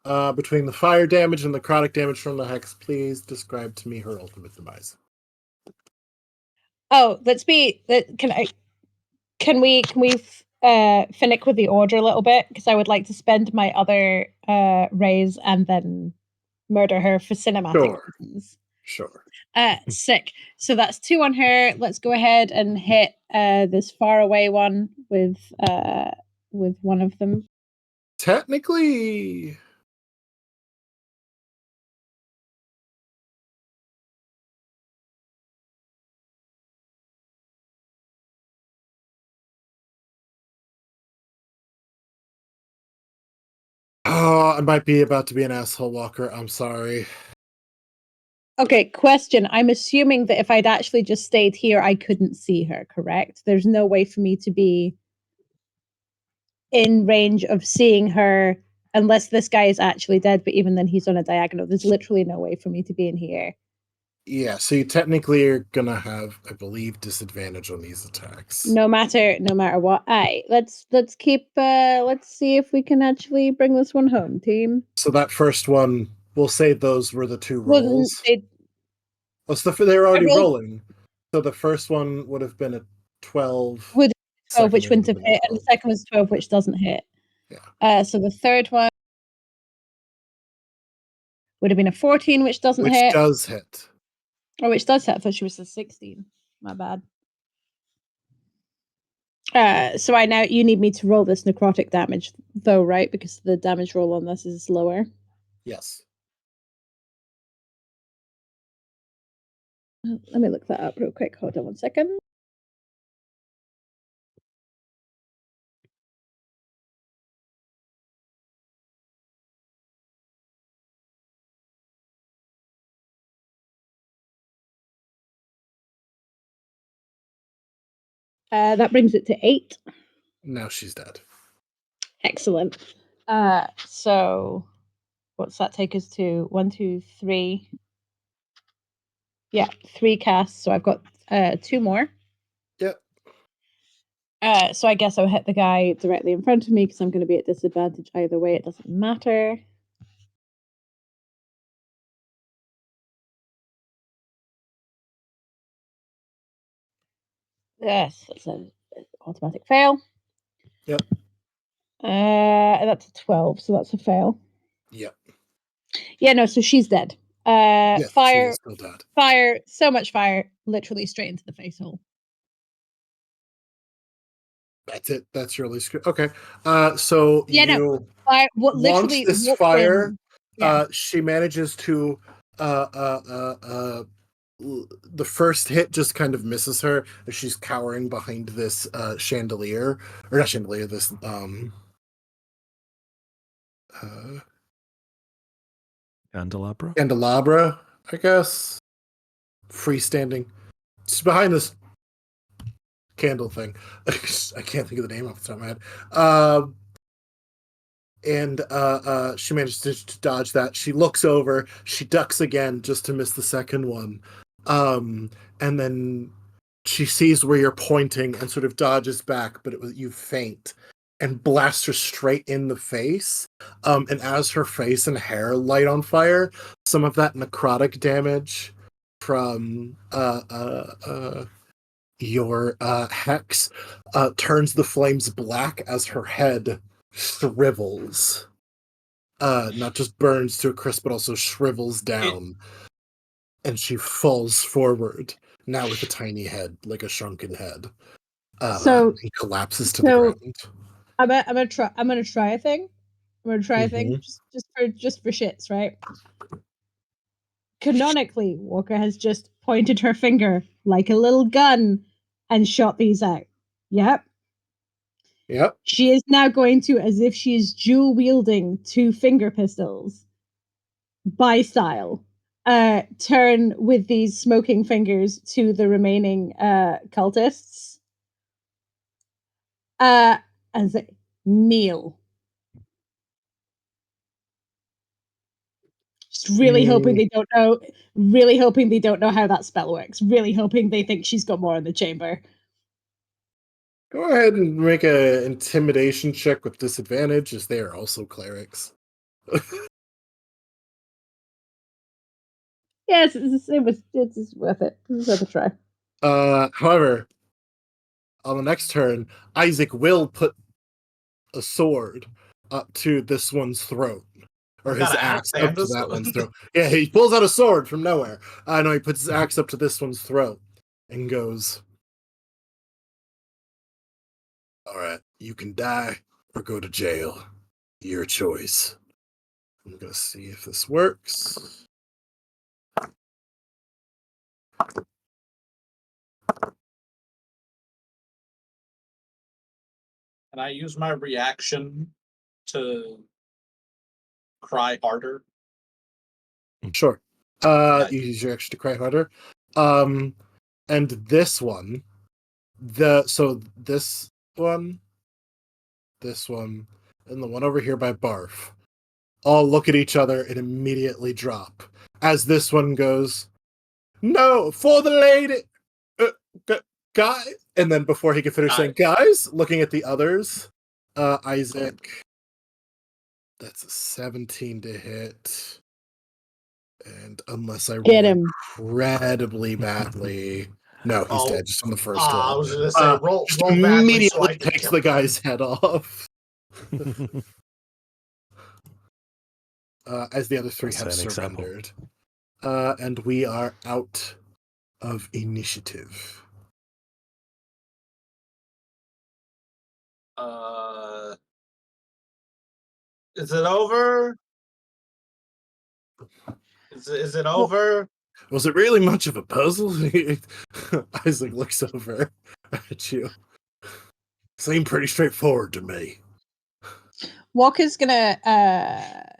Between the fire damage and the necrotic damage from the hex, please describe to me her ultimate demise. Oh, can we finick with the order a little bit, because I would like to spend my other raise and then murder her for cinematic reasons. Sure. Sick. So that's 2 on her. Let's go ahead and hit this far away one with one of them. Technically, I might be about to be an asshole, Walker. I'm sorry. Okay, question. I'm assuming that if I'd actually just stayed here, I couldn't see her, correct? There's no way for me to be in range of seeing her unless this guy is actually dead, but even then he's on a diagonal. There's literally no way for me to be in here. Yeah, so you technically are gonna have, I believe, disadvantage on these attacks. No matter what. Aye, let's keep let's see if we can actually bring this one home, team. So that first one, we'll say those were the 2 Well, rolls. They were already rolling. So the first one would have been a 12. Would 12, which Second wouldn't have one would hit, and the second was 12, which doesn't hit. Yeah. So the third one would have been a 14, which doesn't Which hit. does hit. Oh, which does hit. I thought she was a 16. My bad. So you need me to roll this necrotic damage, though, right? Because the damage roll on this is lower. Yes. Let me look that up real quick. Hold on 1 second. That brings it to 8. Now she's dead. Excellent. So what's that take us to? 1, 2, 3. Yeah, 3 casts. So I've got 2 more. Yep. So I guess I'll hit the guy directly in front of me because I'm going to be at disadvantage either way. It doesn't matter. Yes, that's an automatic fail. Yep. That's a 12, so that's a fail. Yep. Yeah, no, so she's dead. Yes, she Fire, is still dead. fire, so much fire, literally straight into the face hole. That's it. That's your least. Okay. So Yeah, you no, fire, what launch literally this walked fire. in. Yeah. She manages to. The first hit just kind of misses her as she's cowering behind this chandelier, or not chandelier. This candelabra, I guess. Freestanding. It's behind this candle thing. I can't think of the name off the top of my head. And she manages to dodge that. She looks over, she ducks again just to miss the second one. And then she sees where you're pointing and sort of dodges back, but you faint and blasts her straight in the face. And as her face and hair light on fire, some of that necrotic damage from your hex turns the flames black as her head shrivels. Not just burns to a crisp, but also shrivels down. And she falls forward, now with a tiny head, like a shrunken head. So he collapses to the ground. I'm gonna try a thing. I'm gonna try a thing Mhm. just for shits, right? Canonically, Walker has just pointed her finger like a little gun and shot these out. Yep. Yep. She is now going to, as if she is dual wielding 2 finger pistols by style, turn with these smoking fingers to the remaining cultists and say, kneel. Just really hoping they don't know. Really hoping they don't know how that spell works. Really hoping they think she's got more in the chamber. Go ahead and make an intimidation check with disadvantage, as they are also clerics. Yes, it's worth it. It's worth a try. However, on the next turn, Isaac will put a sword up to this one's throat. Or He's his got an axe axe up and to a that sword. one's throat. Yeah, he pulls out a sword from nowhere. No, he puts his axe up to this one's throat and goes, "Alright, you can die or go to jail. Your choice." I'm gonna see if this works. Can I use my reaction to cry harder? Sure. Yeah. You use your action to cry harder. And this one, this one, and the one over here by Barf, all look at each other and immediately drop. As this one goes, "No, for the lady, guy," and then before he can finish saying "guys," looking at the others, Isaac, that's a 17 to hit. And unless I roll Get him. incredibly badly, no, he's dead just on the first I roll. was gonna say roll Just badly so I immediately can takes kill the him. guy's head off. As the other three have That's an example. surrendered. And we are out of initiative. Is it over? Is it over? Was it really much of a puzzle? Isaac looks over at you. Seemed pretty straightforward to me. Walker's gonna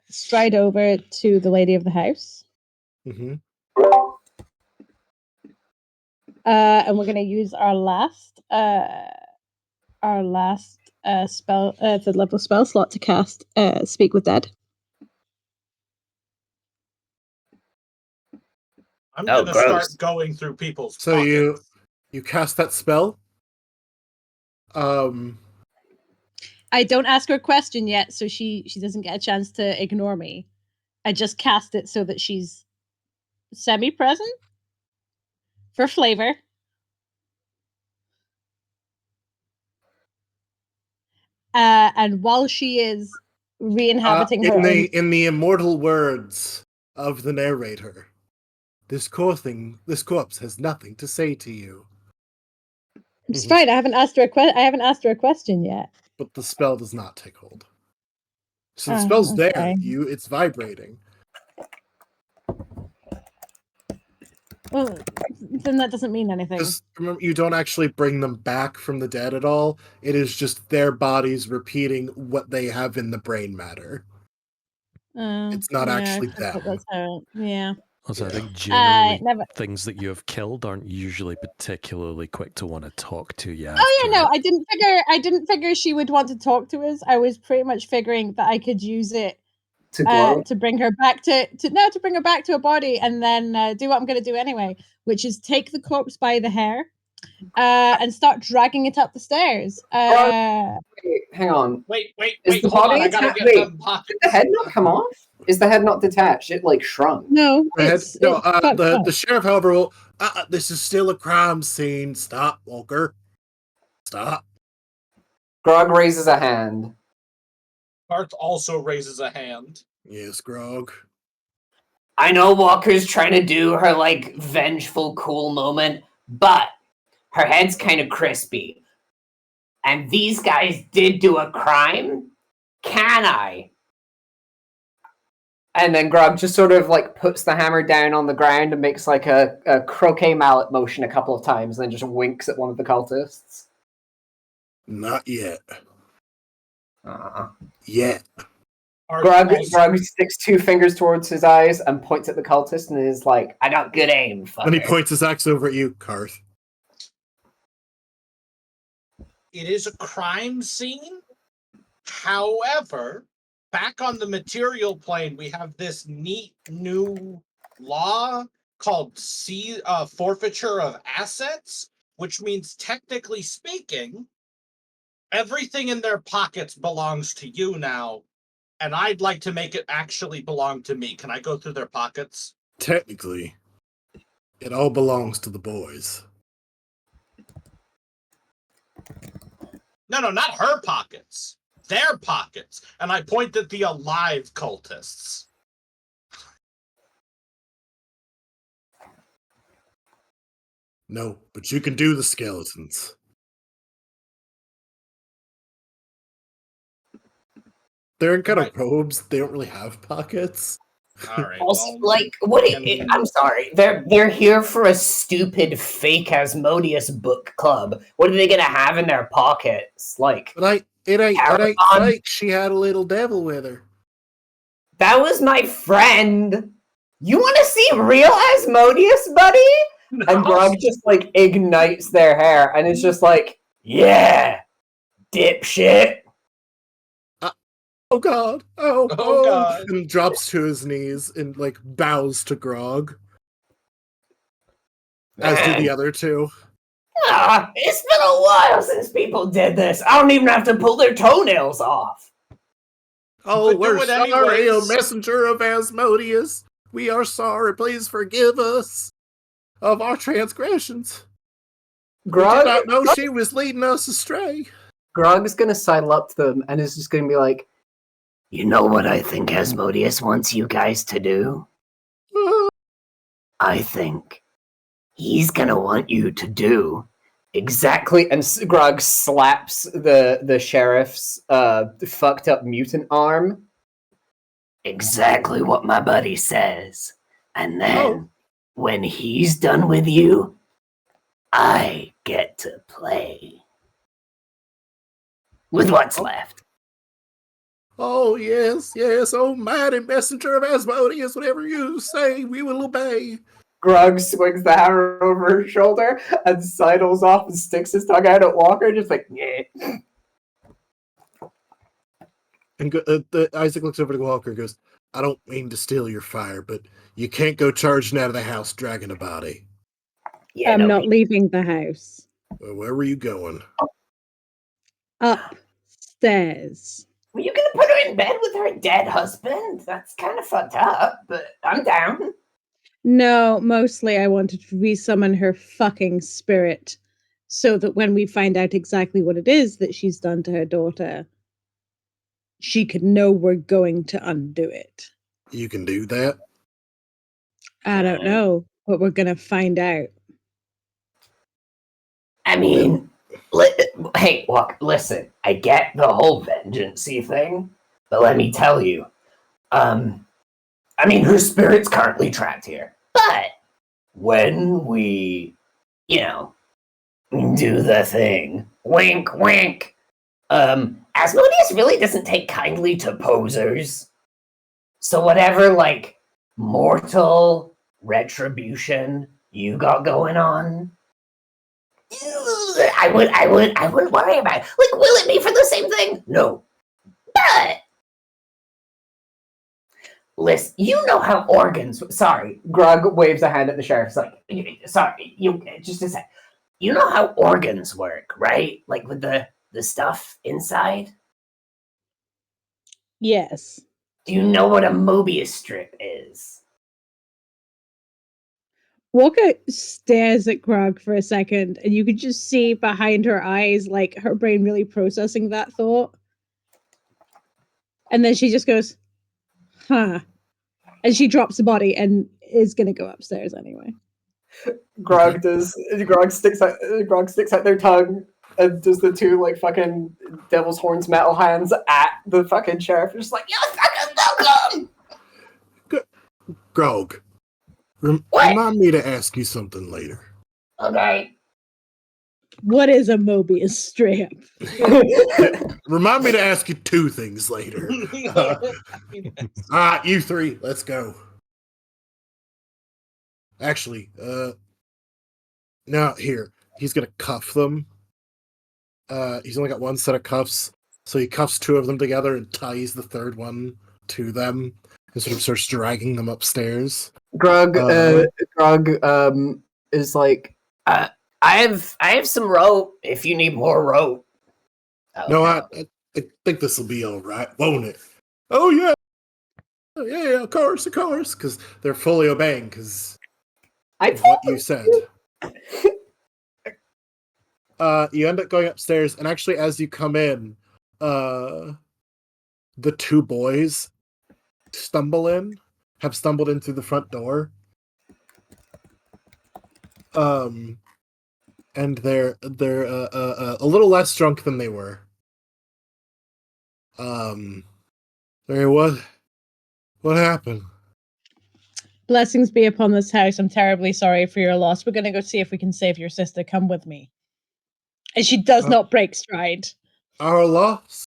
stride over to the lady of the house. Mm-hmm. And we're gonna use our last spell, the level spell slot to cast Speak with Dead. I'm Oh, gonna gross. start going through people's So pockets. you cast that spell. I don't ask her a question yet, so she doesn't get a chance to ignore me. I just cast it so that she's semi-present for flavor. And while she is re-inhabiting her own... in the immortal words of the narrator, this corpse has nothing to say to you. It's fine. I haven't asked her a question yet. But the spell does not take hold. So the spell's Okay. there. It's vibrating. Well, then that doesn't mean anything. Just remember, you don't actually bring them back from the dead at all. It is just their bodies repeating what they have in the brain matter. It's not actually them. Yeah. Also, I think generally never... things that you have killed aren't usually particularly quick to want to talk to you. Oh yeah, no, after it. I didn't figure she would want to talk to us. I was pretty much figuring that I could use it to bring her back to bring her back to a body, and then do what I'm going to do anyway, which is take the corpse by the hair and start dragging it up the stairs. Wait, hang on. Wait, Is the hold body on, I gotta get wait, the pockets. did the head not come off? Is the head not detached? It like shrunk. No, The sheriff, however, will, this is still a crime scene. Stop, Walker. Stop. Grog raises a hand. Bart also raises a hand. Yes, Grog. I know Walker's trying to do her like vengeful cool moment, but her head's kind of crispy. And these guys did do a crime? Can I? And then Grog just sort of like puts the hammer down on the ground and makes like a croquet mallet motion a couple of times, and then just winks at one of the cultists. Not yet. Uh-uh. Yet. Grog sticks 2 fingers towards his eyes and points at the cultist and is like, I got good aim, fucker. Then he points his axe over at you, Karth. It is a crime scene. However, back on the material plane, we have this neat new law called forfeiture of assets, which means, technically speaking, everything in their pockets belongs to you now, and I'd like to make it actually belong to me. Can I go through their pockets? Technically, it all belongs to the boys. No, not her pockets. Their pockets. And I point at the alive cultists. No, but you can do the skeletons. They're in kind of robes. They don't really have pockets. All right. Also, Well, I'm sorry. They're here for a stupid fake Asmodeus book club. What are they gonna have in their pockets? Like, But it ain't Paragon? fake. She had a little devil with her. that was my friend. You want to see real Asmodeus, buddy? no. And Grog just like ignites their hair, and it's just like, yeah, dipshit. Oh God! Oh, God. And drops to his knees and like bows to Grog, as do the other two. It's been a while since people did this. I don't even have to pull their toenails off. Oh, But we're do it sorry, anyways. O messenger of Asmodeus. We are sorry. Please forgive us of our transgressions. Grog, We did not know she was leading us astray. Grog is gonna sidle up to them and is just gonna be like, you know what I think Asmodeus wants you guys to do? I think he's gonna want you to do exactly. And Grog slaps the sheriff's fucked up mutant arm. Exactly what my buddy says. And then when he's done with you, I get to play with what's left. Oh, yes, oh mighty messenger of Asmodeus, whatever you say, we will obey. Grug swings the hammer over his shoulder and sidles off and sticks his tongue out at Walker, just like, yeah. And Isaac looks over to Walker and goes, I don't mean to steal your fire, but you can't go charging out of the house dragging a body. Yeah, I'm not leaving the house. Well, where were you going? Upstairs. Were you gonna put her in bed with her dead husband? That's kind of fucked up, but I'm down. No, mostly I wanted to resummon her fucking spirit so that when we find out exactly what it is that she's done to her daughter, she could know we're going to undo it. You can do that? I don't know, but we're going to find out. I mean, hey, Walker, listen, I get the whole vengeance-y thing, but let me tell you, I mean, her spirit's currently trapped here, but when we, do the thing, wink, wink, Asmodeus really doesn't take kindly to posers. So whatever, mortal retribution you got going on, I wouldn't worry about it. Will it be for the same thing? No. But listen, you know how organs. Sorry, Grug waves a hand at the sheriff. Sorry, just a sec. You know how organs work, right? With the stuff inside. Yes. Do you know what a Mobius strip is? Walker stares at Grog for a second, and you could just see behind her eyes, her brain really processing that thought. And then she just goes, huh. And she drops the body and is going to go upstairs anyway. Grog sticks out their tongue and does the two fucking devil's horns metal hands at the fucking sheriff. Just you're fucking welcome. Grog, remind me to ask you something later. Okay. What is a Mobius strip? Remind me to ask you 2 things later. You 3, let's go. Actually, now here, he's gonna cuff them. He's only got 1 set of cuffs, so he cuffs 2 of them together and ties the 3rd one to them, and sort of starts dragging them upstairs. Grog is like, I have some rope if you need more rope. No, I think this will be all right, won't it? Oh yeah, yeah, of course, because they're fully obeying because of what you said. You end up going upstairs, and actually, as you come in, the 2 boys have stumbled in through the front door. And they're a little less drunk than they were. What happened? Blessings be upon this house. I'm terribly sorry for your loss. We're going to go see if we can save your sister. Come with me. And she does not break stride. Our loss?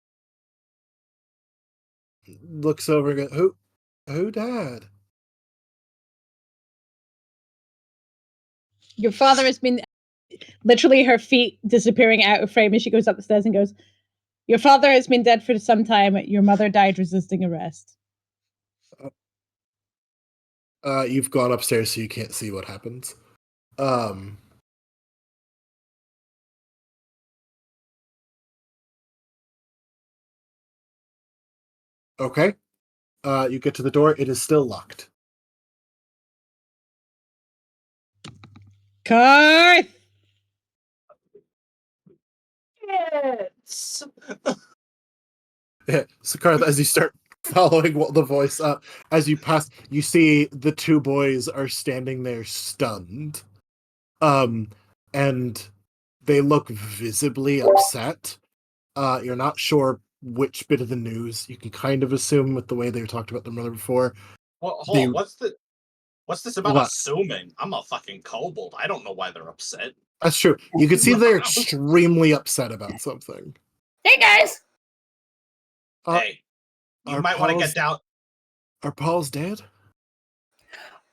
Looks over and goes, who died? Your father has been... Literally, her feet disappearing out of frame as she goes up the stairs and goes, your father has been dead for some time. Your mother died resisting arrest. You've gone upstairs, so you can't see what happens. Okay. You get to the door. It is still locked. Karth! Yes. Yeah, so Karth, as you start following the voice up, as you pass, you see the 2 boys are standing there stunned. And they look visibly upset. You're not sure which bit of the news. You can kind of assume with the way they talked about their mother before. Well, hold on. What's this about What? assuming? I'm a fucking kobold. I don't know why they're upset. That's true. You can see they're extremely upset about something. Hey guys! Hey, you might want to get down. Are Paul's dead?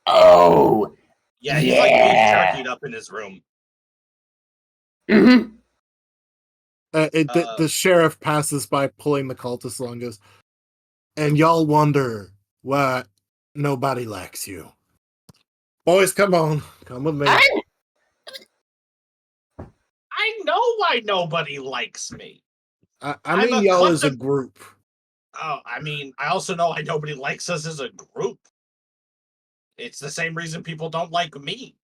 Oh! Yeah, he's like being turkeyed up in his room. Mm-hmm. The sheriff passes by pulling the cultist along and goes, and y'all wonder why nobody likes you. Boys, come on. Come with me. I know why nobody likes me. I mean y'all as a group. Oh, I mean, I also know why nobody likes us as a group. It's the same reason people don't like me.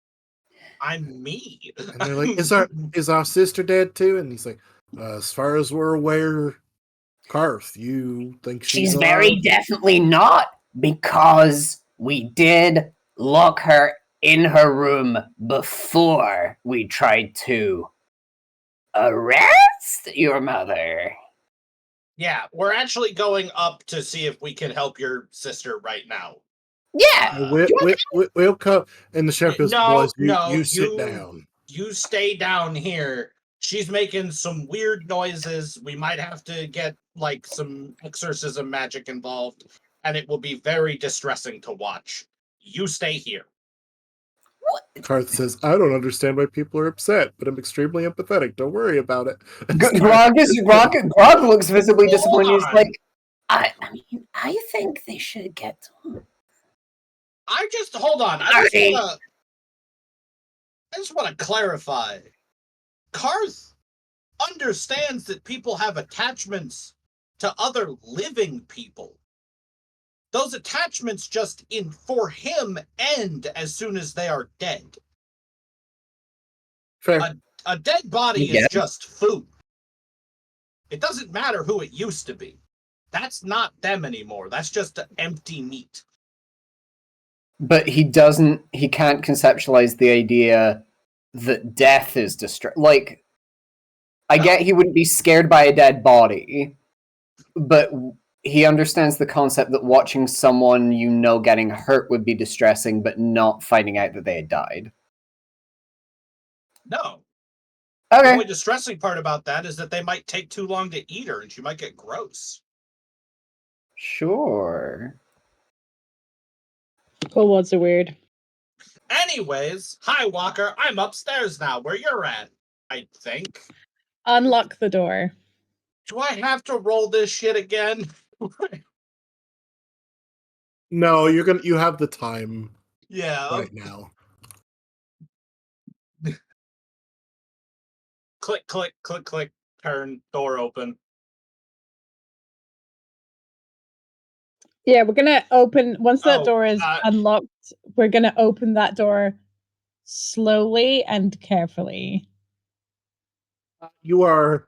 I'm me. And they're like, is our sister dead too? And he's like, as far as we're aware, Karth, you think she's alive? Very definitely not, because we did lock her in her room before we tried to arrest your mother. Yeah, we're actually going up to see if we can help your sister right now. Yeah, We'll come. And the sheriff goes, boys, you sit down. You stay down here. She's making some weird noises. We might have to get like some exorcism magic involved, and it will be very distressing to watch. You stay here. Karth says, I don't understand why people are upset, but I'm extremely empathetic. Don't worry about it. Grog looks visibly disappointed. He's like, I mean, I think they should get to hold on. I just want to clarify. Karth understands that people have attachments to other living people. Those attachments just for him end as soon as they are dead. Fair. A dead body is just food. It doesn't matter who it used to be. That's not them anymore. That's just empty meat. But he can't conceptualize the idea that death is like, I get he wouldn't be scared by a dead body, but he understands the concept that watching someone getting hurt would be distressing, but not finding out that they had died. No. The Okay. only distressing part about that is that they might take too long to eat her and she might get gross. Sure. Cool words are weird. Anyways, hi Walker, I'm upstairs now where you're at, I think. Unlock the door. Do I have to roll this shit again? No, you have the time Yeah. right now. Click, click, click, click, turn, door open. Yeah, we're gonna open once that Oh, door is unlocked. We're gonna open that door slowly and carefully. You are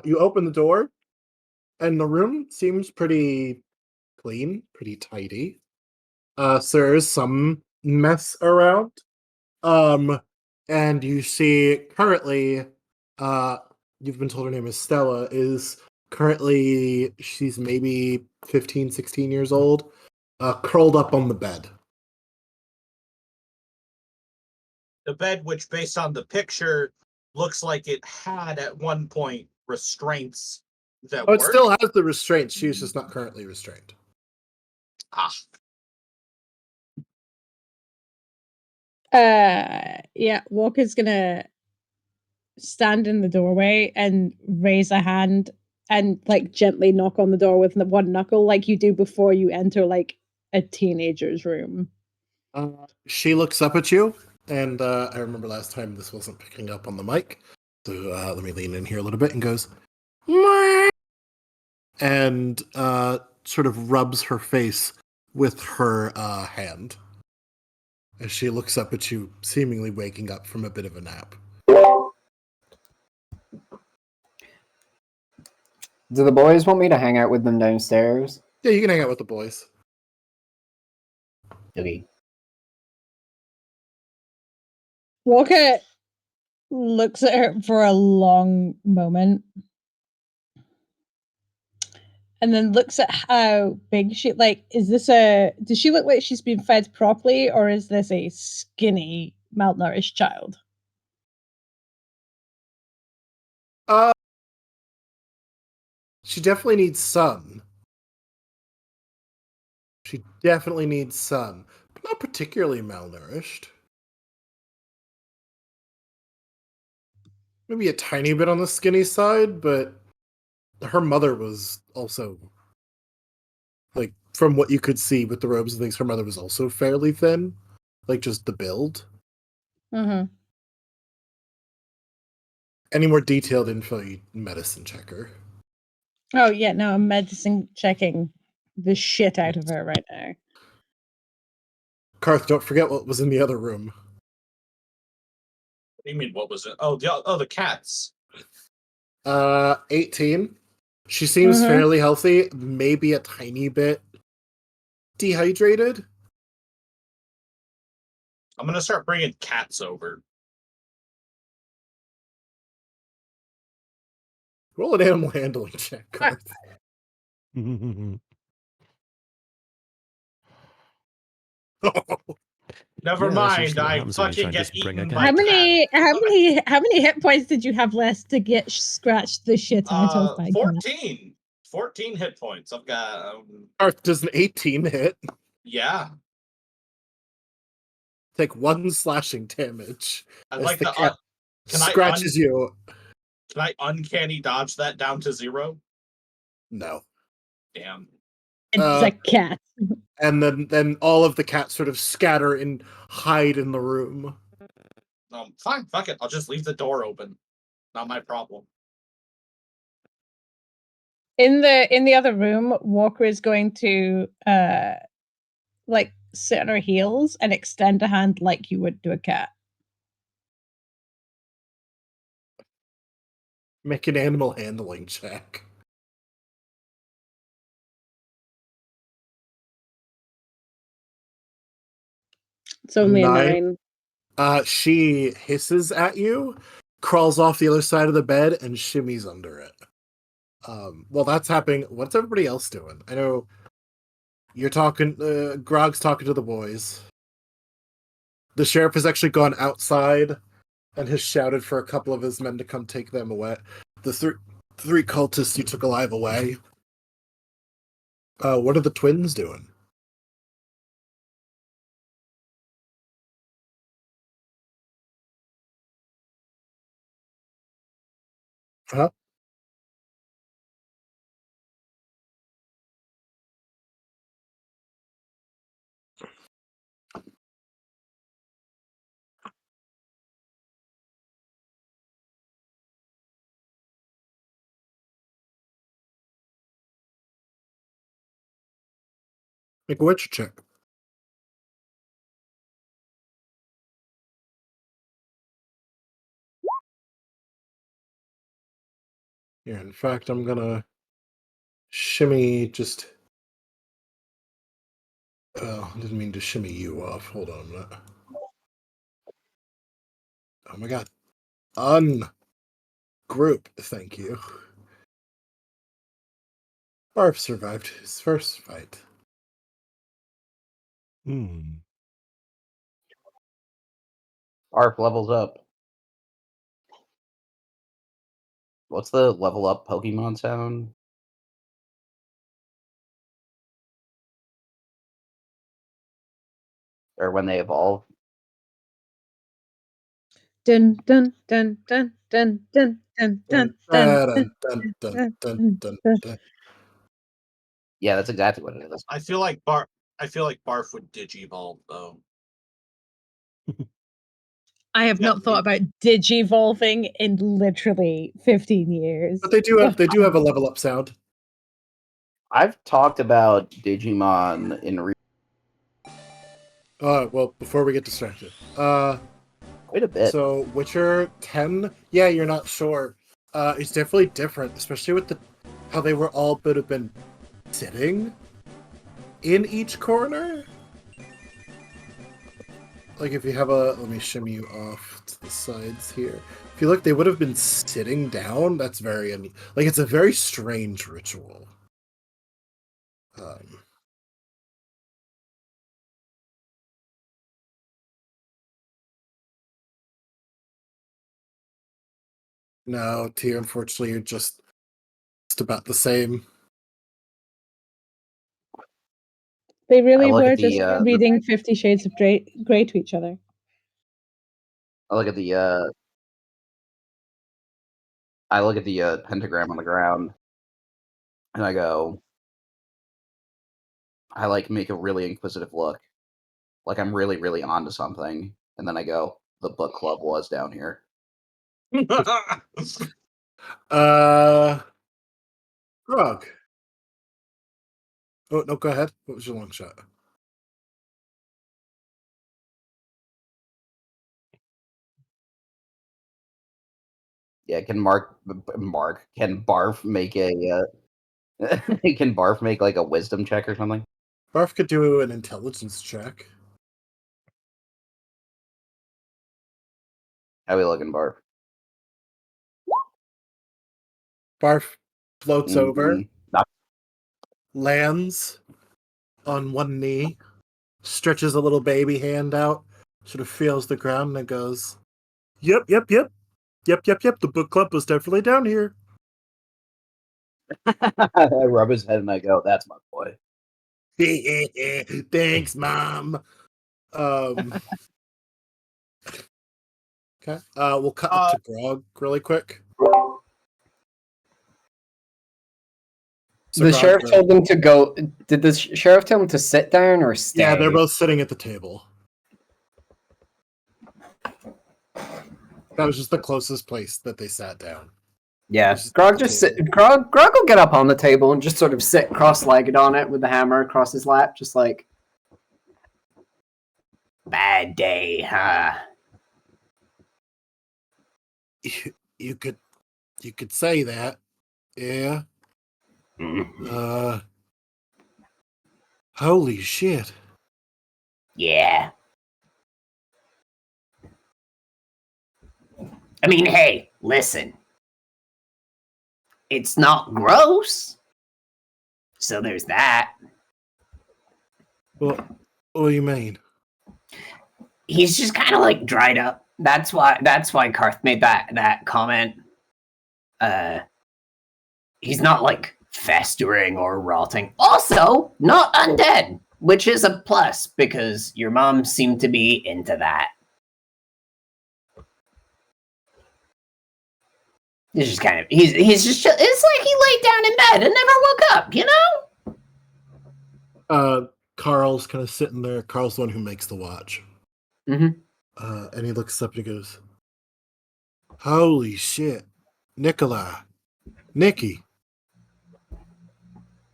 you open the door, and the room seems pretty clean, pretty tidy. So there is some mess around. And you see currently, you've been told her name is Stella, is currently, she's maybe 15, 16 years old, curled up on the bed. The bed, which based on the picture, looks like it had at one point restraints that Oh, it work. still has the restraints, she's just not currently restrained. Ah, Yeah, Walker's gonna stand in the doorway and raise a hand and like gently knock on the door with one knuckle like you do before you enter like a teenager's room. She looks up at you, and I remember last time this wasn't picking up on the mic, so let me lean in here a little bit, and goes, "Mwah!" and sort of rubs her face with her hand as she looks up at you, seemingly waking up from a bit of a nap. Do the boys want me to hang out with them downstairs? Yeah, you can hang out with the boys. Okay. Walker looks at her for a long moment and then looks at how big she is this does she look like she's been fed properly, or is this a skinny, malnourished child? She definitely needs sun. She definitely needs sun, but not particularly malnourished. Maybe a tiny bit on the skinny side, but her mother was also, like, from what you could see with the robes and things, her mother was also fairly thin. Like, just the build. Mm-hmm. Any more detailed info, you medicine checker. Oh yeah, no, I'm medicine checking the shit out of her right now. Karth, don't forget what was in the other room. what do you mean? What was it? Oh, the cats. 18. She seems Mhm. fairly healthy, maybe a tiny bit dehydrated. I'm gonna start bringing cats over. Roll an animal handling check, Karth. Never Yeah, that's mind. usually what I happens when you try fucking and get just bring a eaten cat. by How many cats. how many hit points did you have left to get scratched the shit out of by cat? 14. 14 hit points. I've got Karth does an 18 hit. yeah. Take 1 slashing damage I'd as like the to cat can scratches you. I uncanny dodge that down to 0? No. Damn. It's a cat. And then all of the cats sort of scatter and hide in the room. Fine, fuck it. I'll just leave the door open. Not my problem. In the other room, Walker is going to like sit on her heels and extend a hand like you would to a cat. Make an animal handling check. It's only a 9. 9. She hisses at you, crawls off the other side of the bed, and shimmies under it. While that's happening, what's everybody else doing? I know you're talking, Grog's talking to the boys. The sheriff has actually gone outside and has shouted for a couple of his men to come take them away. The three cultists you took alive away. What are the twins doing? Huh? Make a witch check. Yeah, in fact, I'm gonna shimmy just. Oh, I didn't mean to shimmy you off. Hold on a minute. Oh my god. Ungroup, thank you. Barf survived his first fight. Hmm. Arf levels up. What's the level up Pokemon sound? Or when they evolve? Dun dun dun dun dun dun dun dun dun dun dun. Yeah, that's exactly what it is. I feel like Barf would digivolve though. I have Yeah, not thought about digivolving in literally 15 years. But they do have a level up sound. I've talked about Digimon in Well, before we get distracted. quite a bit. So Witcher 10, yeah, you're not sure. It's definitely different, especially with how they were all would have been sitting in each corner. Like if you have let me shimmy you off to the sides here. If you look, they would have been sitting down. That's very like it's a very strange ritual. No, Tyr, unfortunately, you're just about the same. They really look were at the, just reading 50 Shades of Grey to each other. I look at the pentagram on the ground, and I go, I like make a really inquisitive look, like I'm really, really onto something, and then I go, the book club was down here. Grog. Oh no, go ahead. What was your long shot? Yeah, can Barf make a can Barf make like a wisdom check or something? Barf could do an intelligence check. How we looking, Barf? Barf floats over, Not- lands on one knee, stretches a little baby hand out, sort of feels the ground, and goes, Yep. The book club was definitely down here. I rub his head and I go, that's my boy. Thanks, Mom. Okay. We'll cut to Grog really quick. So The Grog, sheriff told them to go. Did the sheriff tell them to sit down or stay? Yeah, they're both sitting at the table. That was just the closest place that they sat down. Yeah, Grog Grog will get up on the table and just sort of sit cross-legged on it with the hammer across his lap, just like bad day, huh? You could say that. Yeah. Holy shit. Yeah. I mean, hey, listen. It's not gross. So there's that. What do you mean? He's just kind of like dried up That's why Karth made that comment. He's not like festering or rotting. Also, not undead, which is a plus because your mom seemed to be into that. He's just kind of he's just it's like he laid down in bed and never woke up, you know? Carl's kind of sitting there. Carl's the one who makes the watch. Mm-hmm. And he looks up and he goes, "Holy shit, Nikolai, Nikki."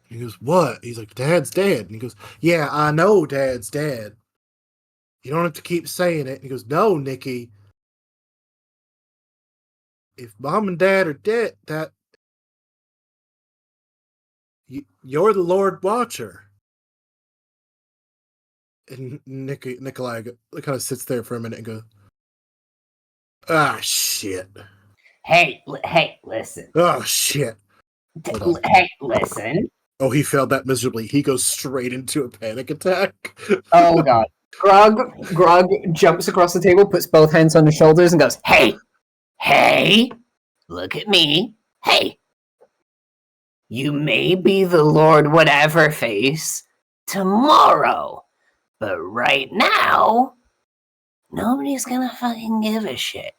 He goes, "What?" He's like, "Dad's dead." And he goes, "Yeah, I know Dad's dead. You don't have to keep saying it." And he goes, "No, Nikki. If Mom and Dad are dead, you're the Lord Watcher." And Nikolai kind of sits there for a minute and goes, "Ah, shit. Hey, listen. Oh, shit." Hold on. Hey, listen. Oh, he failed that miserably. He goes straight into a panic attack. Oh god. Grog jumps across the table, puts both hands on his shoulders, and goes, Hey, look at me. Hey, you may be the Lord Whatever Face tomorrow, but right now, nobody's gonna fucking give a shit.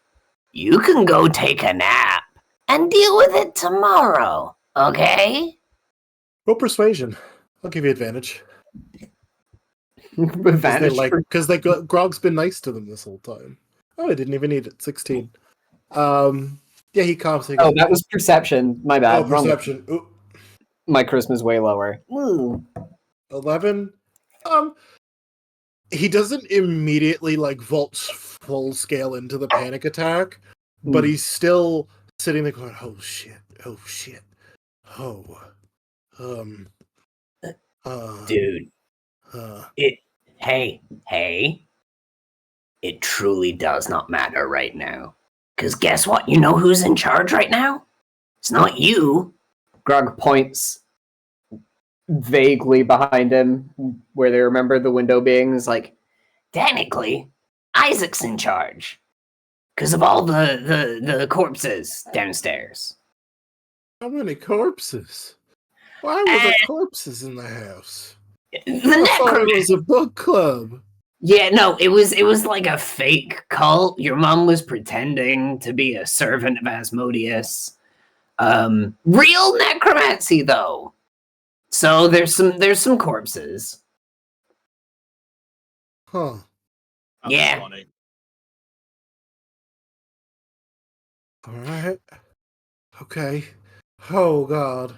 You can go take a nap and deal with it tomorrow, okay? Roll persuasion. I'll give you advantage. Advantage Because Grog's been nice to them this whole time. Oh, I didn't even need it. 16. Yeah, he calms. He goes, Oh, that was perception. My bad. oh, Wrong. perception. Ooh, My charisma's way lower. Ooh. 11. He doesn't immediately vault full scale into the panic attack, but he's still sitting there going, "Oh shit! Oh shit! Oh, Dude. Hey, it truly does not matter right now. Because guess what? You know who's in charge right now? It's not you." Grog points vaguely behind him, where they remember the window being, is like, technically, Isaac's in charge. Because of all the corpses downstairs. How many corpses? Why were there corpses in the house? The I thought it necromancer. was a book club. Yeah, no, it was like a fake cult. Your mom was pretending to be a servant of Asmodeus. Real necromancy though. So there's some corpses. Huh. That's Yeah. funny. All right. Okay. Oh God.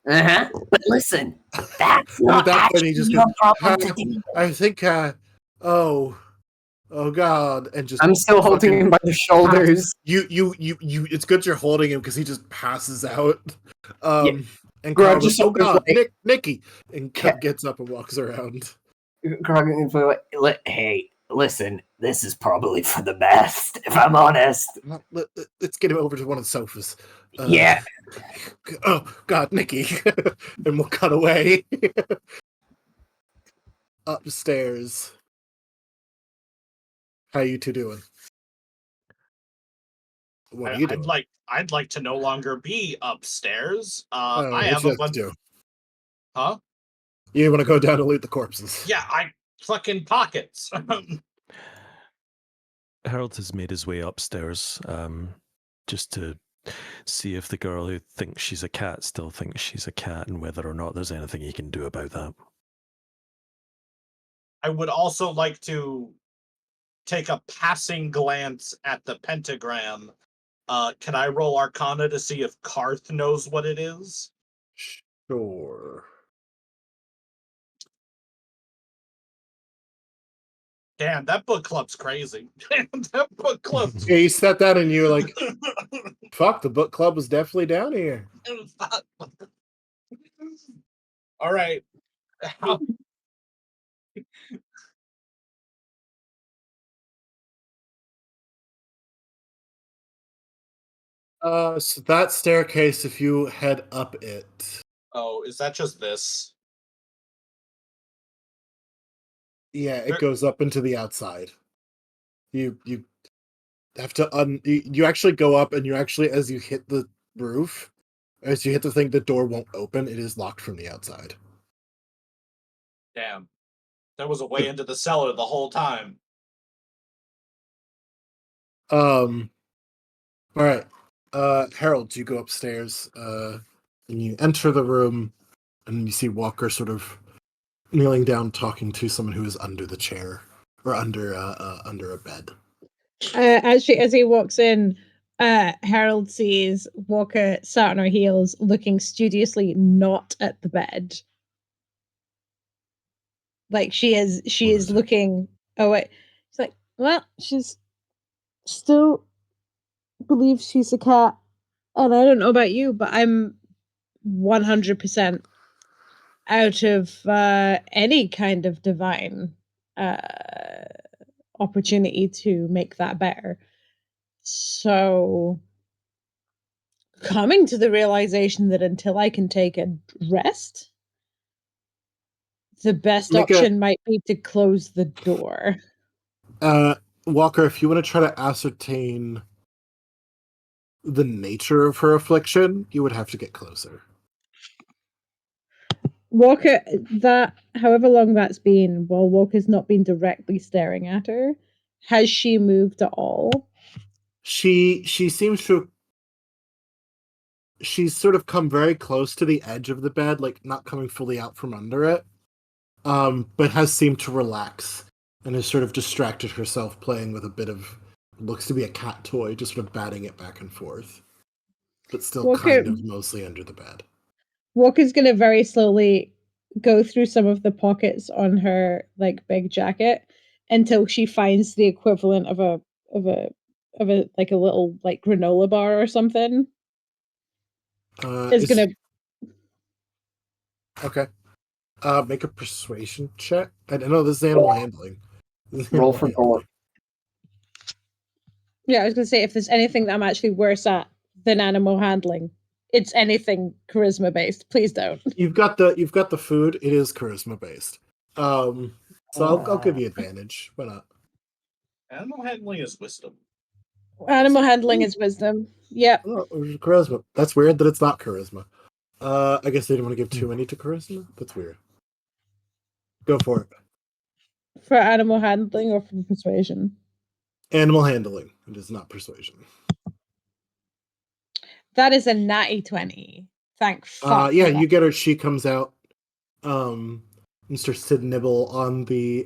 Uh-huh. But listen, that's And not at that point, he actually just your goes, problem to deal with. I think, oh God, and just I'm still holding fucking him by the shoulders. you. It's good you're holding him because he just passes out. Yeah. And Grog Carl goes, just "Oh sort of God, like- Nikki," and gets up and walks around. Grog is like, hey, listen, this is probably for the best, if I'm honest. Let's get him over to one of the sofas. Yeah. Oh God, Nikki, and we'll cut away upstairs. How you two doing? What are you doing? I'd like to no longer be upstairs. I What have you a have to bunch. do? Huh? You want to go down and loot the corpses? Yeah, I fucking pockets. Harold has made his way upstairs, just to see if the girl who thinks she's a cat still thinks she's a cat, and whether or not there's anything he can do about that. I would also like to take a passing glance at the pentagram. Can I roll Arcana to see if Karth knows what it is? Sure. Damn, that book club's crazy. That book club's Yeah, you sat down and you were like, "Fuck, the book club was definitely down here." All right. So that staircase, if you head up it, Oh, is that just this? yeah, it There- goes up into the outside. You have to you actually go up, and you actually, as you hit the roof, as you hit the thing, the door won't open. It is locked from the outside. Damn. There was a way into the cellar the whole time. All right. Harold, you go upstairs, and you enter the room, and you see Walker sort of kneeling down, talking to someone who is under the chair or under a bed. Actually, as he walks in, Harold sees Walker sat on her heels, looking studiously not at the bed. Like she is looking. Oh wait, she's like, well, she's still believes she's a cat, and I don't know about you, but I'm 100% out of any kind of divine opportunity to make that better. So, coming to the realization that until I can take a rest, the best option might be to close the door. Walker, if you want to try to ascertain the nature of her affliction, you would have to get closer. Walker, that however long that's been, while Walker's not been directly staring at her, has she moved at all? She seems to. She's sort of come very close to the edge of the bed, like not coming fully out from under it, but has seemed to relax and has sort of distracted herself playing with a bit of looks to be a cat toy, just sort of batting it back and forth, but still Walker, kind of mostly under the bed. Walker's gonna very slowly go through some of the pockets on her like big jacket until she finds the equivalent of a like a little like granola bar or something. Gonna okay. Make a persuasion check. I don't know. This is animal handling. Roll for gore. Yeah, I was gonna say if there's anything that I'm actually worse at than animal handling, it's anything charisma based. Please don't. You've got the food. It is charisma based. So I'll give you advantage. Why not? Animal handling is wisdom. Animal handling is wisdom. Yep. Oh, charisma. That's weird that it's not charisma. I guess they didn't want to give too many to charisma. That's weird. Go for it. For animal handling or for persuasion? Animal handling. It is not persuasion. That is a natty 20. Thank fuck. Yeah, you get her. She comes out. And starts to nibble on the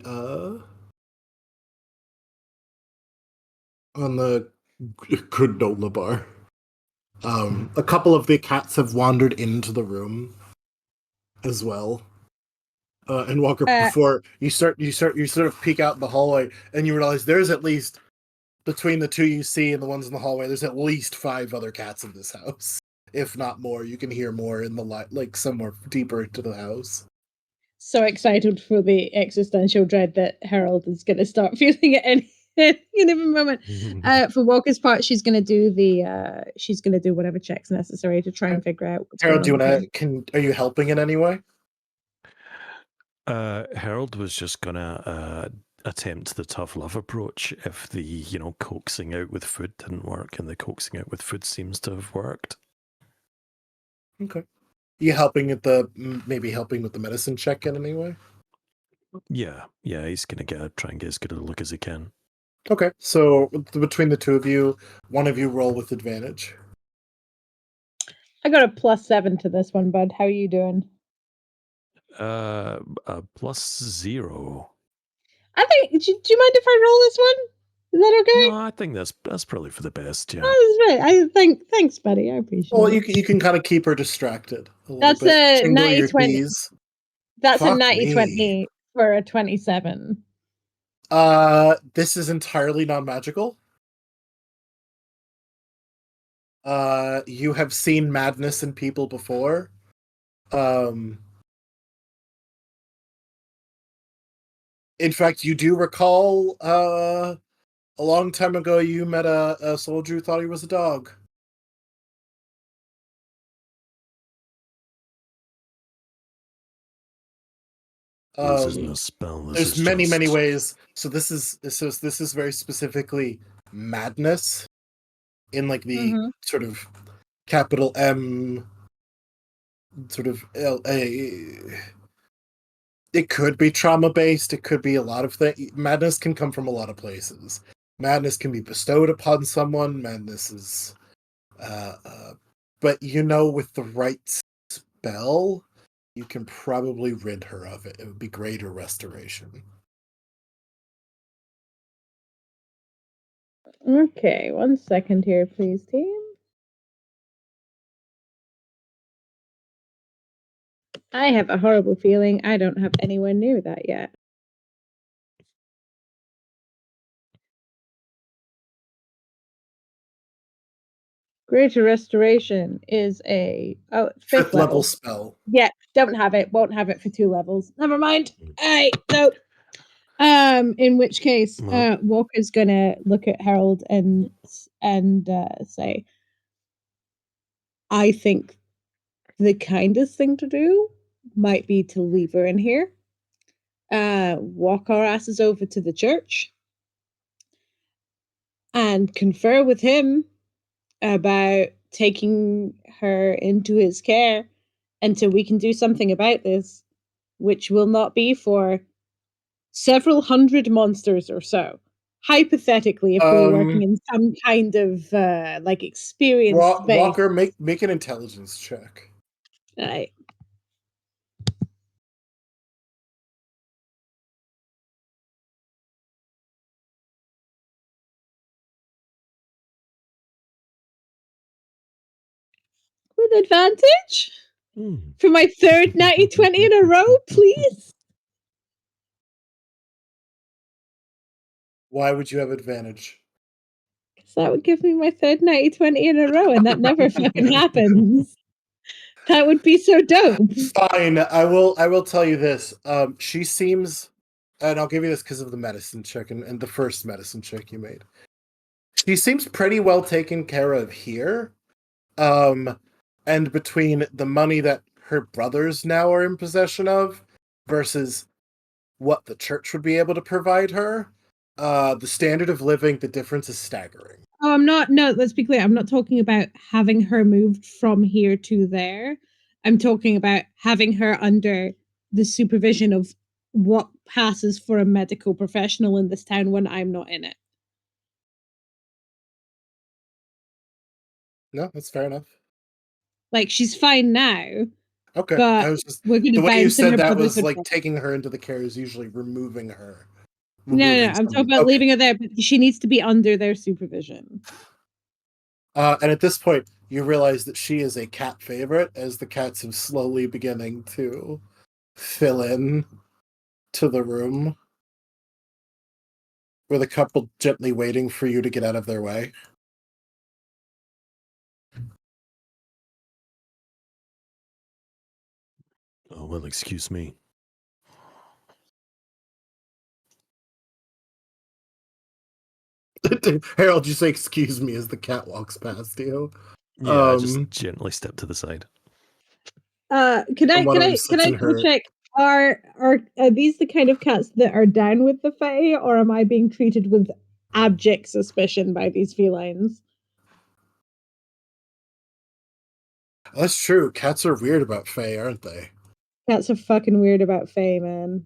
granola bar. A couple of the cats have wandered into the room as well. And Walker, before you sort of peek out the hallway, and you realize there's at least between the two you see and the ones in the hallway, there's at least 5 other cats in this house, if not more. You can hear more in the like somewhere deeper into the house. So excited for the existential dread that Harold is going to start feeling at any given moment. For Walker's part, she's going to do whatever checks necessary to try and figure out what's Harold, going on. Are you helping in any way? Harold was just gonna attempt the tough love approach if the coaxing out with food didn't work, and the coaxing out with food seems to have worked. Okay. You maybe helping with the medicine check in any way? Yeah, he's gonna try and get as good a look as he can. Okay, so between the two of you, one of you roll with advantage. I got a +7 to this one, bud. How are you doing? A +0. I think. Do you mind if I roll this one? Is that okay? No, I think that's probably for the best. Yeah. Oh, I think. Thanks, buddy. I appreciate Well, it. you can kind of keep her distracted. That's a 90-20. That's Fuck a 90-20 for a 27. This is entirely non-magical. You have seen madness in people before. In fact, you do recall a long time ago you met a soldier who thought he was a dog. This isn't a spell. There's many ways. So this is very specifically madness in like the Mhm. sort of capital M sort of it could be trauma based, it could be a lot of things. Madness can come from a lot of places. Madness can be bestowed upon someone. Madness is but with the right spell, you can probably rid her of it. It would be greater restoration. Okay, 1 second here, please, team. I have a horrible feeling I don't have anywhere near that yet. Greater Restoration is a fifth level spell. Yeah, don't have it. Won't have it for 2 levels. Never mind. Hey, no. In which case, Well- Walker's gonna look at Harold and say, I think the kindest thing to do might be to leave her in here, walk our asses over to the church, and confer with him about taking her into his care until we can do something about this, which will not be for several hundred monsters or so. Hypothetically, if we were working in some kind of like experience Walker, make an intelligence check. Right. With advantage? For my third natty 20 in a row, please? Why would you have advantage? Because that would give me my third natty 20 in a row, and that never fucking happens. That would be so dope. Fine, I will tell you this. She seems, and I'll give you this because of the medicine check and the first medicine check you made. She seems pretty well taken care of here. And between the money that her brothers now are in possession of versus what the church would be able to provide her, the standard of living, the difference is staggering. Oh, I'm not. No, let's be clear. I'm not talking about having her moved from here to there. I'm talking about having her under the supervision of what passes for a medical professional in this town when I'm not in it. No, that's fair enough. Like, she's fine now, Okay, but I was just we're going the to way you bounce in said her that brother's was like advice. taking her into the care is usually removing her. No, I'm talking about leaving her there, but she needs to be under their supervision. And at this point, you realize that she is a cat favorite, as the cats have slowly beginning to fill in to the room, with a couple gently waiting for you to get out of their way. Oh, well, excuse me. Harold, you say excuse me as the cat walks past you. Yeah, I just gently step to the side. Can I double check? Are these the kind of cats that are down with the Fae, or am I being treated with abject suspicion by these felines? That's true. Cats are weird about Fae, aren't they? Cats are fucking weird about Fae, man.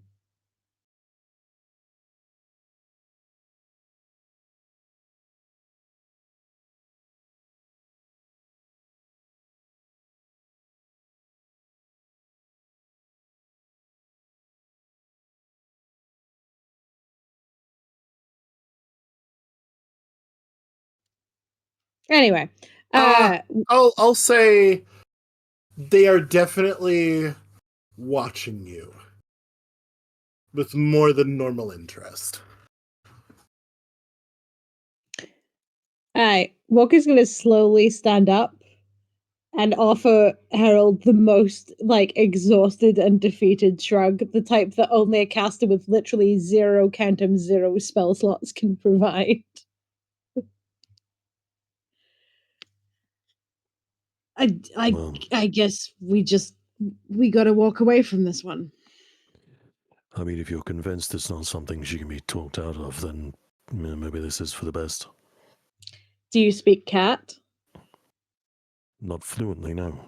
Anyway, I'll say they are definitely watching you with more than normal interest. Walker's gonna slowly stand up and offer Harold the most like exhausted and defeated shrug, the type that only a caster with literally 0 spell slots can provide. I guess we gotta walk away from this one. I mean, if you're convinced it's not something she can be talked out of, then maybe this is for the best. Do you speak cat? Not fluently, no.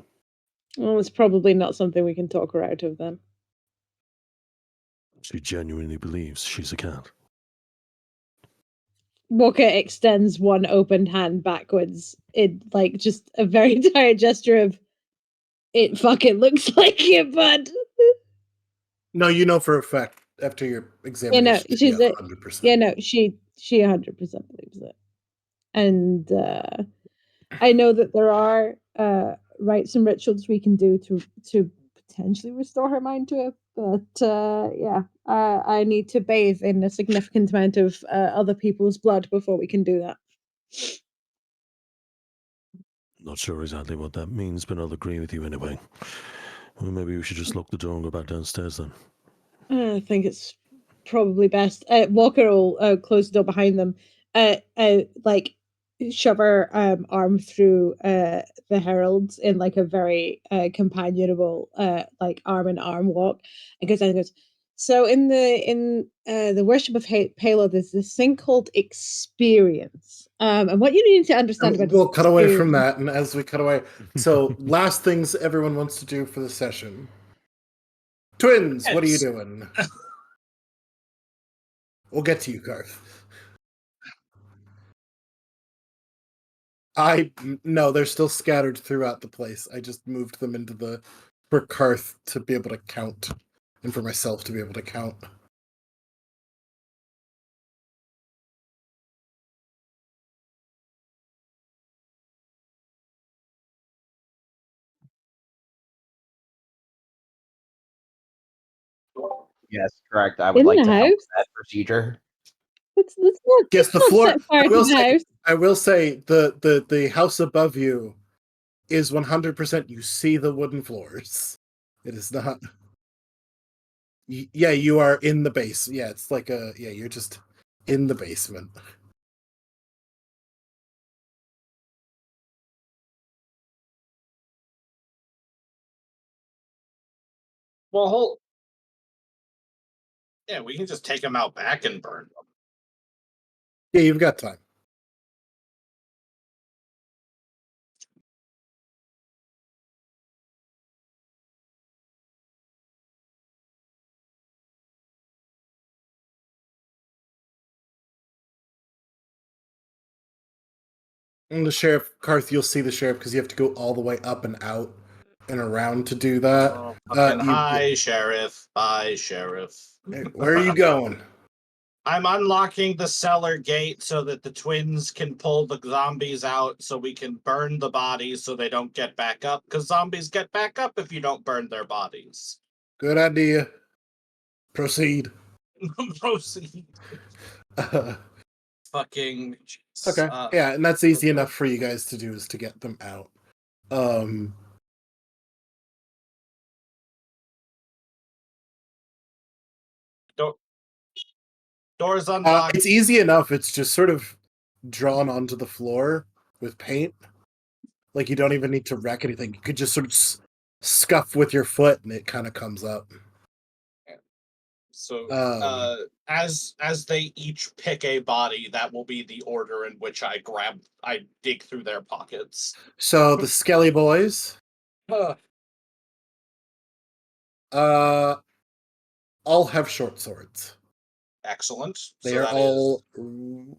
Well, it's probably not something we can talk her out of then. She genuinely believes she's a cat. Walker extends one open hand backwards in like just a very tired gesture of it fucking looks like it, bud. No, you know for a fact after your Yeah, examination. no, she's a 100%. yeah, no, she 100% believes it. And I know that there are rites and rituals we can do to potentially restore her mind to it, but yeah, I need to bathe in a significant amount of other people's blood before we can do that. Not sure exactly what that means, but I'll agree with you anyway. Well, maybe we should just lock the door and go back downstairs then. I think it's probably best. Walker will close the door behind them. Like shove her arm through the heralds in like a very companionable like arm in arm walk, and goes. So in the worship of Palo, there's this thing called experience. And what you need to understand about We'll cut away from experience- that, and as we cut away, so last things everyone wants to do for the session. Twins, what are you doing? We'll get to you, Garth. No, they're still scattered throughout the place. I just moved them into the for Karth to be able to count, and for myself to be able to count. Yes, correct. I would In like the to help house? with that procedure. Let's not. Yes, Let's the not floor. set fire to the house. I will say the house above you is 100%. You see the wooden floors. It is not. Yeah, you are in the base. Yeah, it's like you're just in the basement. Well, yeah, we can just take them out back and burn them. Yeah, you've got time. And the sheriff, Karth, you'll see the sheriff because you have to go all the way up and out and around to do that. Oh, fucking hi, Sheriff. Bye, Sheriff. Where are you going? I'm unlocking the cellar gate so that the twins can pull the zombies out so we can burn the bodies so they don't get back up, because zombies get back up if you don't burn their bodies. Good idea. Proceed. Proceed. Fucking. Okay. Yeah, and that's easy enough for you guys to do is to get them out. Doors unlocked. It's easy enough. It's just sort of drawn onto the floor with paint. Like you don't even need to wreck anything. You could just sort of scuff with your foot, and it kind of comes up. So, as they each pick a body, that will be the order in which I dig through their pockets. So the Skelly boys, all have short swords. Excellent. They So are that all in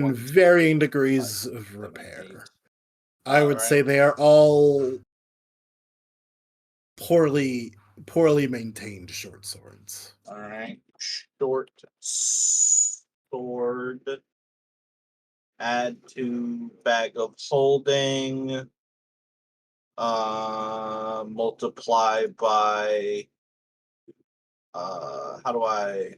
1, 2, varying degrees 5, of 7, repair. 8. I would say they are all poorly maintained short swords. All right. Short sword. Add to bag of holding. Multiply by. How do I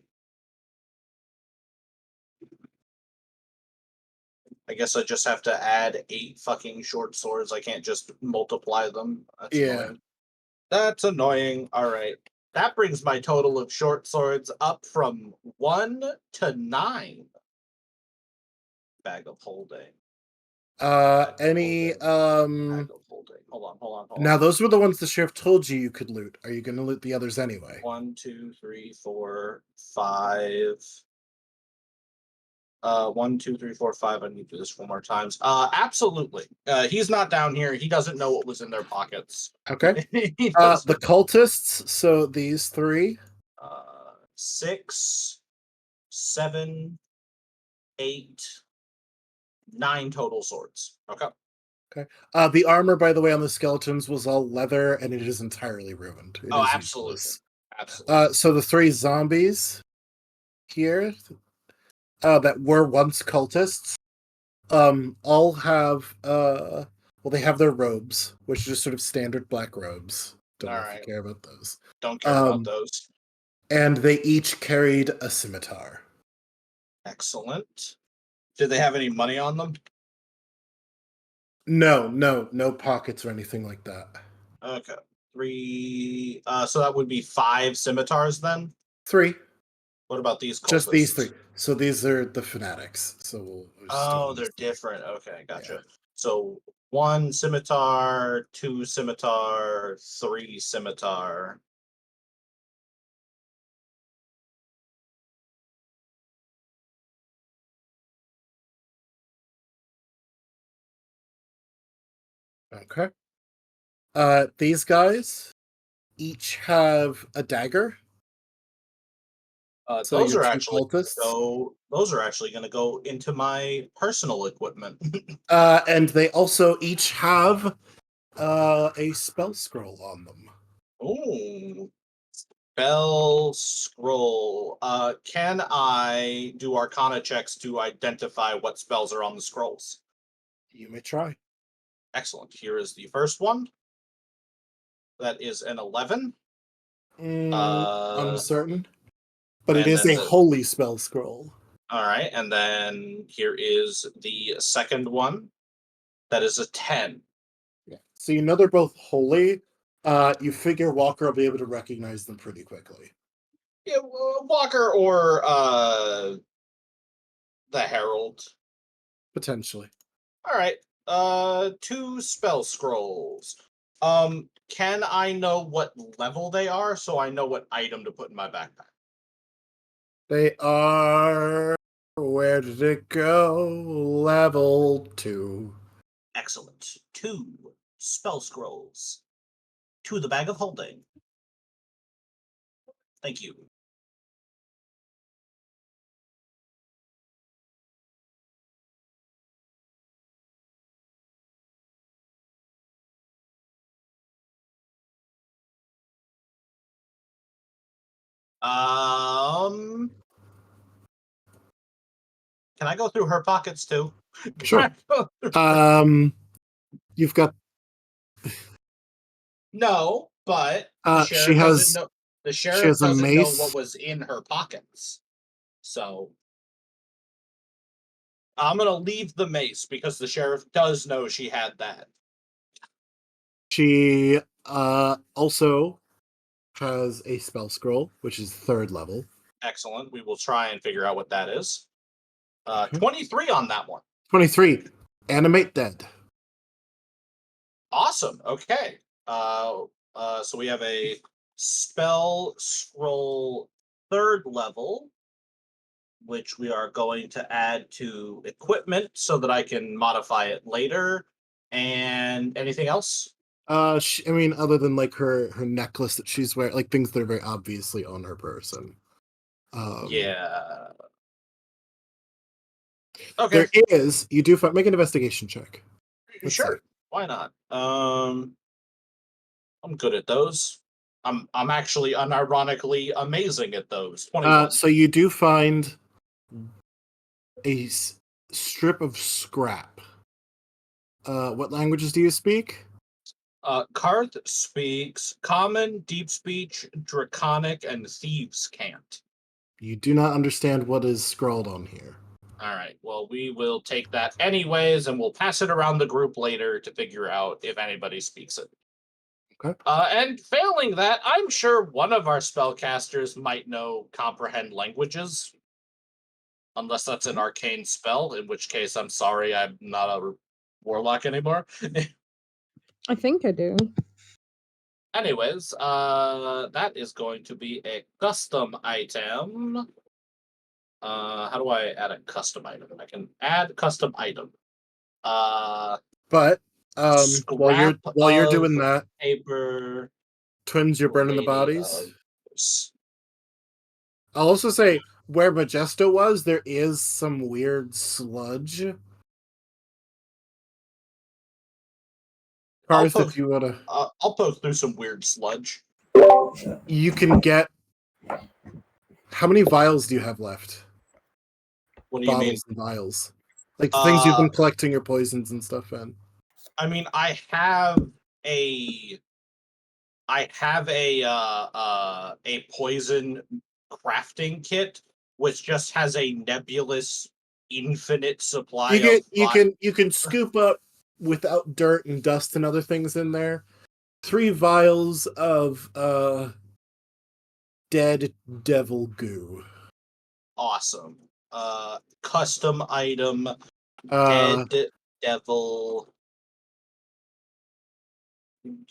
guess I just have to add 8 fucking short swords. I can't just multiply them. That's annoying. That's annoying. All right. That brings my total of short swords up from 1 to 9. Bag of holding. Any Bag of holding. Hold on. Now those were the ones the sheriff told you could loot. Are you going to loot the others anyway? 1, 2, 3, 4, 5. 1, 2, 3, 4, 5. I need to do this 4 more times. Absolutely. He's not down here. He doesn't know what was in their pockets. Okay. He doesn't. The cultists, so these three. 6, 7, 8, 9 total swords. Okay. The armor, by the way, on the skeletons was all leather, and it is entirely ruined. It is Absolutely. useless. Absolutely. So the three zombies here, that were once cultists, all have they have their robes, which are just sort of standard black robes. Don't know if Alright. you care about those. Don't care about those. And they each carried a scimitar. Excellent. Did they have any money on them? No pockets or anything like that. Okay. 3. So that would be 5 scimitars then? 3. What about these cultists? Just these 3. So these are the fanatics. So we'll just do Oh, them they're as 3. different. Okay, gotcha. Yeah. So 1 scimitar, 2 scimitar, 3 scimitar. Okay. These guys each have a dagger. So those your are two actually cultists. those are actually going to go into my personal equipment. And they also each have a spell scroll on them. Ooh. Spell scroll. Can I do Arcana checks to identify what spells are on the scrolls? You may try. Excellent. Here is the first one. That is an 11. Uncertain. But it and is then a holy spell scroll. All right, and then here is the second one. That is a 10. Yeah. So you know they're both holy. You figure Walker will be able to recognize them pretty quickly. Yeah, Walker or the Herald. Potentially. All right. 2 spell scrolls. Can I know what level they are so I know what item to put in my backpack? They are. Where did it go? Level 2. Excellent. 2 spell scrolls. To the bag of holding. Thank you. Can I go through her pockets too? Sure. You've got. No, but the sheriff doesn't know. The sheriff has a doesn't know mace. what was in her pockets. So I'm gonna leave the mace because the sheriff does know she had that. She also has a spell scroll, which is 3rd level. Excellent. We will try and figure out what that is. Okay. 23 on that one. 23. Animate dead. Awesome. Okay. So we have a spell scroll 3rd level, which we are going to add to equipment so that I can modify it later. And anything else? Other than like her necklace that she's wearing, like things that are very obviously on her person. Yeah. Okay. There is. You do make an investigation check. Let's Sure. see. Why not? I'm good at those. I'm actually unironically amazing at those. 21. So you do find a strip of scrap. What languages do you speak? Karth speaks Common, Deep Speech, Draconic, and Thieves' Cant. You do not understand what is scrawled on here. All right. Well, we will take that anyways, and we'll pass it around the group later to figure out if anybody speaks it. Okay. And failing that, I'm sure one of our spellcasters might know comprehend languages. Unless that's an arcane spell, in which case I'm sorry, I'm not a warlock anymore. I think I do. Anyways, that is going to be a custom item. How do I add a custom item? I can add custom item. But while you're Scrap doing of that, paper. twins, you're burning the remaining bodies. of- I'll also say where Majesto was, there is some weird sludge. Cars, if you wanna, I'll poke through some weird sludge. you can get. How many vials do you have left? What do you mean? Bottles and vials, like the things you've been collecting your poisons and stuff in. I mean, I have a poison crafting kit, which just has a nebulous infinite supply You can scoop up without dirt and dust and other things in there. 3 vials of dead devil goo. awesome. Custom item, Uh, dead devil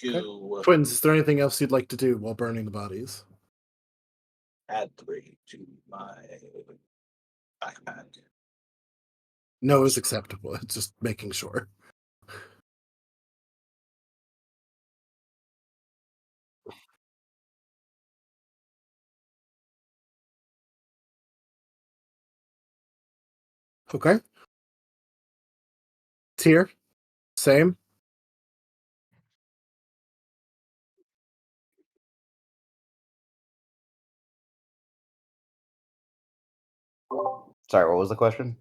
goo. okay. Twins, is there anything else you'd like to do while burning the bodies? Add 3 to my backpack. No is acceptable. It's just making sure. Okay. Tier. Same. Sorry, what was the question?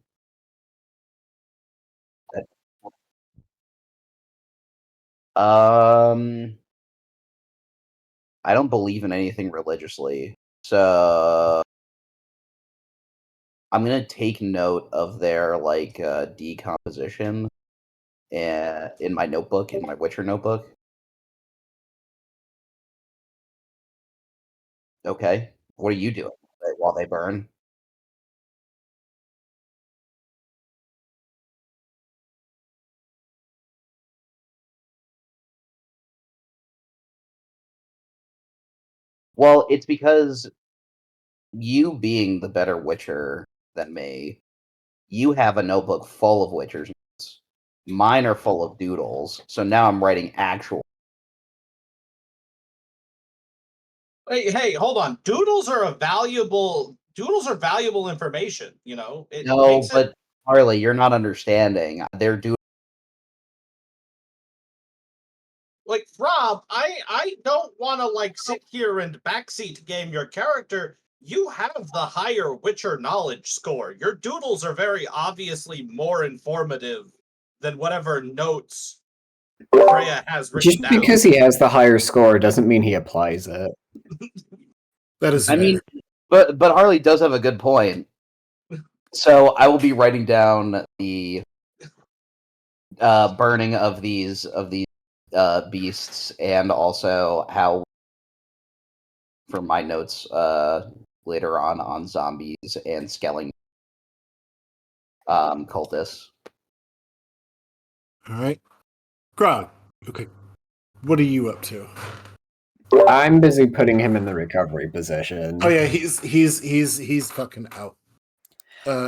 I don't believe in anything religiously, so I'm gonna take note of their decomposition in my notebook, in my Witcher notebook. Okay, what are you doing while they burn? Well, it's because you being the better Witcher than me, you have a notebook full of Witcher's notes. Mine are full of doodles, so now I'm writing actual. Hey, hold on. Doodles are valuable information, you know. It No, makes but it Harley, you're not understanding. They're doing. like Rob, I don't want to like sit here and backseat game your character. You have the higher Witcher knowledge score. Your doodles are very obviously more informative than whatever notes Freya has written Just down. because he has the higher score doesn't mean he applies it. That is I fair. mean, but Harley does have a good point. So I will be writing down the burning of these beasts, and also how for my notes later on zombies and skelling cultists. All right. Grog. Okay. What are you up to? I'm busy putting him in the recovery position. Oh yeah, he's fucking out.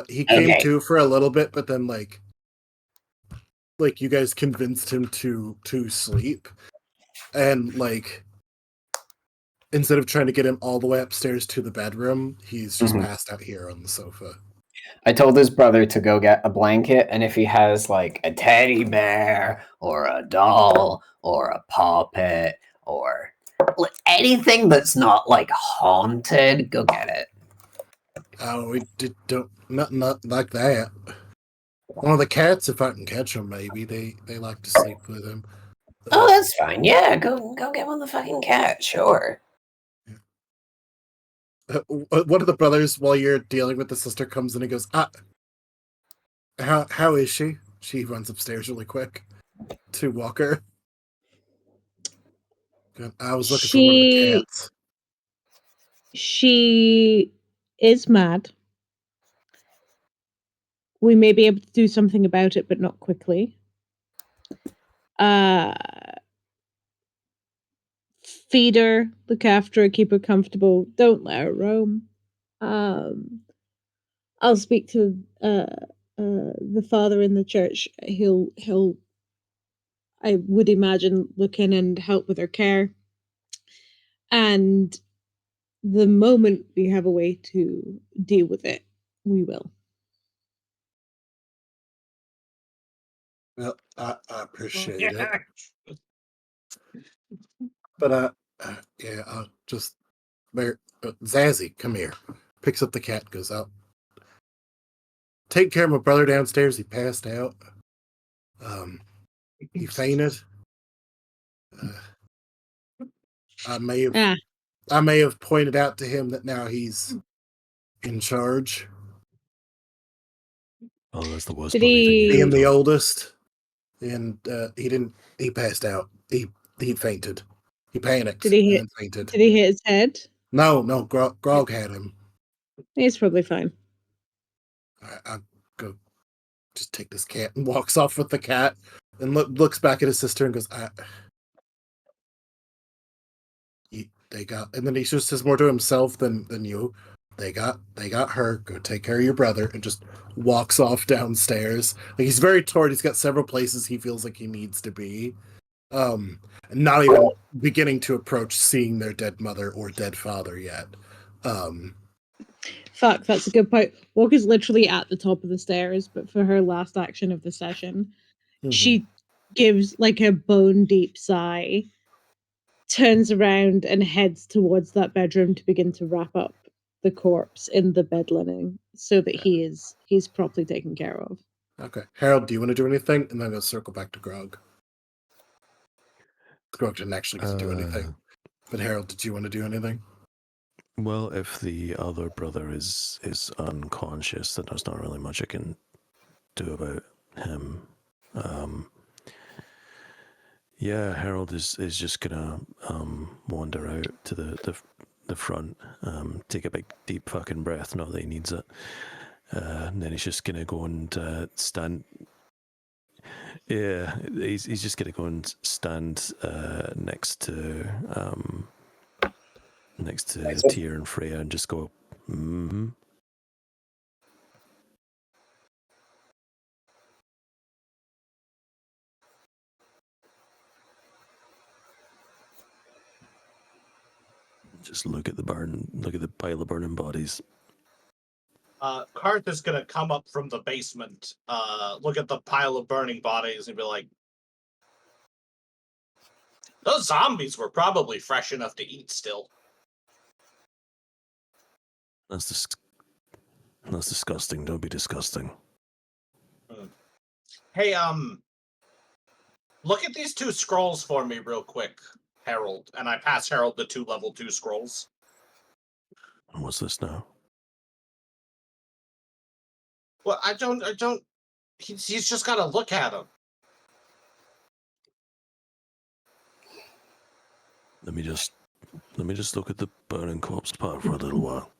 He came Okay. to for a little bit, but then like you guys convinced him to sleep, and like instead of trying to get him all the way upstairs to the bedroom, he's just passed out here on the sofa. I told his brother to go get a blanket, and if he has like a teddy bear or a doll or a puppet or anything that's not like haunted, go get it. Oh, don't not like that. One of the cats, if I can catch them, maybe they like to sleep with him. Oh, that's fine. Yeah, go get one of the fucking cats. Sure. One of the brothers, while you're dealing with the sister, comes in and goes, how is she? She runs upstairs really quick to Walker. I was looking for one of the cats. She is mad. We may be able to do something about it, but not quickly. Feed her, look after her, keep her comfortable. Don't let her roam. I'll speak to the father in the church. He'll I would imagine look in and help with her care. And the moment we have a way to deal with it, we will. Well, I appreciate it. But yeah, just Zazzy, come here. Picks up the cat, goes out. Take care of my brother downstairs. He passed out. He fainted. I may have pointed out to him that now he's in charge. Oh, that's the worst Did bloody thing you he- could Being have the done. oldest, and he passed out. He fainted. He panicked Did he and fainted. Did he hit his head? No, Grog had him. He's probably fine. I go just take this cat and walks off with the cat and looks back at his sister and goes, they got, and then he just says more to himself than you. They got her. Go take care of your brother, and just walks off downstairs. Like he's very torn. He's got several places he feels like he needs to be. And not even beginning to approach seeing their dead mother or dead father yet. Fuck, that's a good point. Walker's literally at the top of the stairs, but for her last action of the session, she gives like a bone deep sigh, turns around and heads towards that bedroom to begin to wrap up the corpse in the bed linen so that he's properly taken care of. Okay. Harold, do you want to do anything? And then I'll circle back to Grog. Grog didn't actually get to do anything. But Harold, did you want to do anything? Well, if the other brother is unconscious, then there's not really much I can do about him. Yeah, Harold is just gonna wander out to the front, take a big deep fucking breath. Not that he needs it. And then he's just gonna go and stand. Yeah, he's just gonna go and stand next to Tyr and Freya and just go, mm-hmm. Just look at the pile of burning bodies. Karth is gonna come up from the basement, look at the pile of burning bodies, and be like, "Those zombies were probably fresh enough to eat still." That's disgusting. Don't be disgusting. Hey, look at these 2 scrolls for me real quick, Harold. And I pass Harold the 2 level 2 scrolls. What's this now? Well, I don't. He's just got to look at them. Let me just look at the burning corpse part for a little while.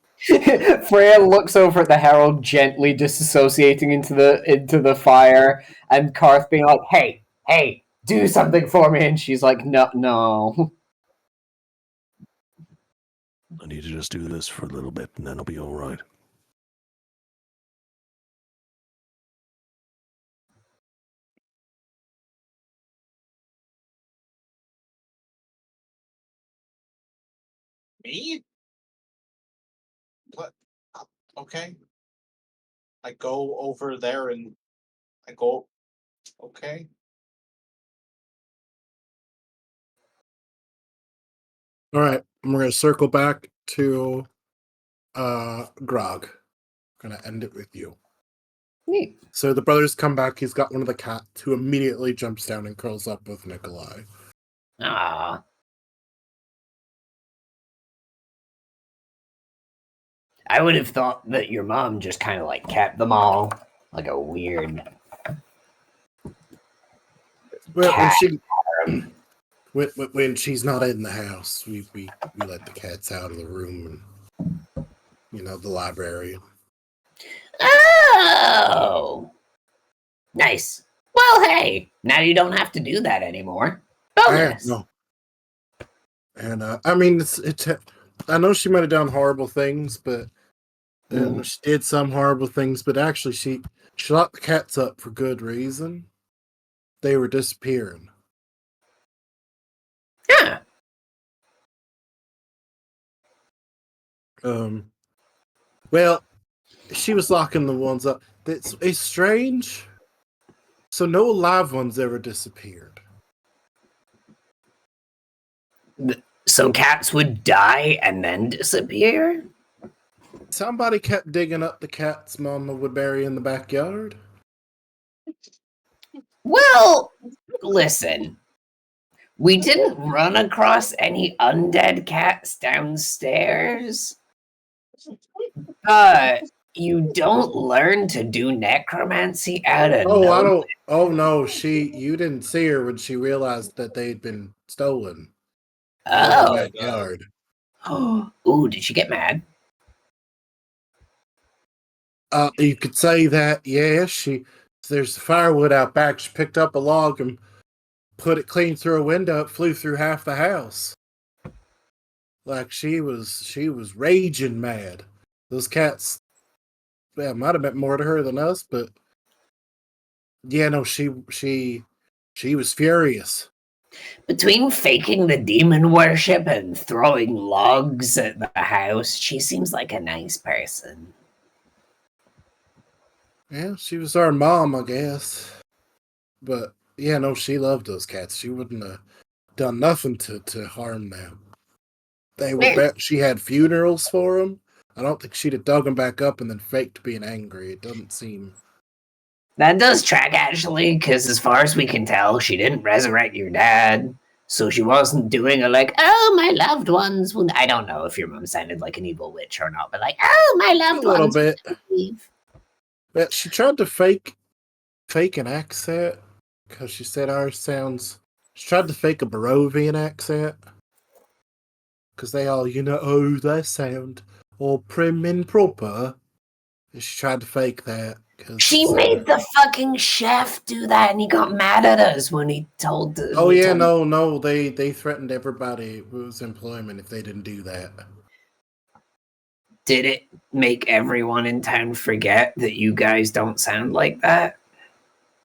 Freya looks over at the Herald, gently disassociating into the fire, and Karth being like, "Hey, do something for me!" And she's like, "No." I need to just do this for a little bit, and then I'll be all right. Me? What? Okay. I go over there and I go. Okay. All right. We're going to circle back to Grog. Going to end it with you. Neat. So the brothers come back. He's got one of the cats who immediately jumps down and curls up with Nikolai. Ah. I would have thought that your mom just kind of like kept them all like a weird. Well, when she's not in the house, we let the cats out of the room and the library. Oh, nice. Well, hey, now you don't have to do that anymore. Bonus. No. And I mean, it's. I know she might have done horrible things, but and she did some horrible things, but actually she locked the cats up for good reason. They were disappearing. Yeah. Well, she was locking the ones up. It's strange. So no live ones ever disappeared. So cats would die and then disappear? Somebody kept digging up the cats Mama would bury in the backyard. Well, listen. We didn't run across any undead cats downstairs. But you don't learn to do necromancy out of Oh, I nowhere. don't. Oh no, you didn't see her when she realized that they'd been stolen. In the Oh. backyard. Ooh, did she get mad? You could say that. Yeah, there's firewood out back. She picked up a log and put it clean through a window. It flew through half the house. Like she was raging mad. Those cats, yeah, might have meant more to her than us, but yeah, no, she was furious. Between faking the demon worship and throwing logs at the house, she seems like a nice person. Yeah, she was our mom, I guess. But yeah, no, she loved those cats. She wouldn't have done nothing to harm them. They were she had funerals for them. I don't think she'd have dug them back up and then faked being angry. It doesn't seem. That does track, actually, because as far as we can tell, she didn't resurrect your dad. So she wasn't doing a like, oh, my loved ones. Well, I don't know if your mom sounded like an evil witch or not, but like, oh, my loved A little ones. bit. But she tried to fake an accent because she said ours sounds. She tried to fake a Barovian accent because they all, oh, they sound all prim and proper. And she tried to fake that. She made the fucking chef do that, and he got mad at us when he told. No, they threatened everybody who was employment if they didn't do that. Did it make everyone in town forget that you guys don't sound like that?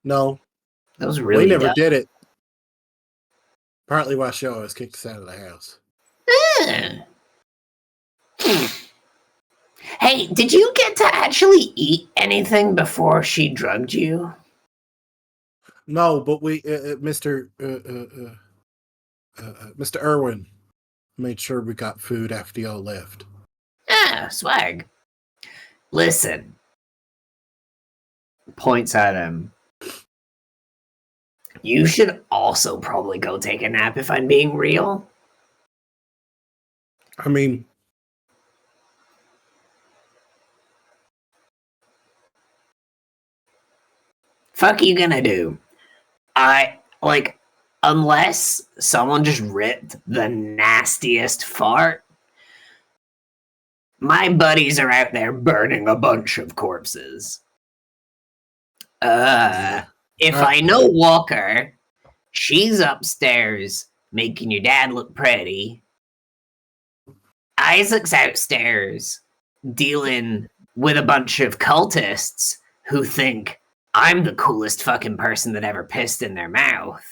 No. That was really We never dumb. did it. Partly why she always kicked us out of the house. Hey, did you get to actually eat anything before she drugged you? No, but we, Mr. Mr. Irwin made sure we got food after y'all left. Ah, swag. Listen. Points at him. You should also probably go take a nap if I'm being real. I mean, fuck you gonna do? Unless someone just ripped the nastiest fart, my buddies are out there burning a bunch of corpses. If I know Walker, she's upstairs making your dad look pretty. Isaac's outstairs dealing with a bunch of cultists who think I'm the coolest fucking person that ever pissed in their mouth.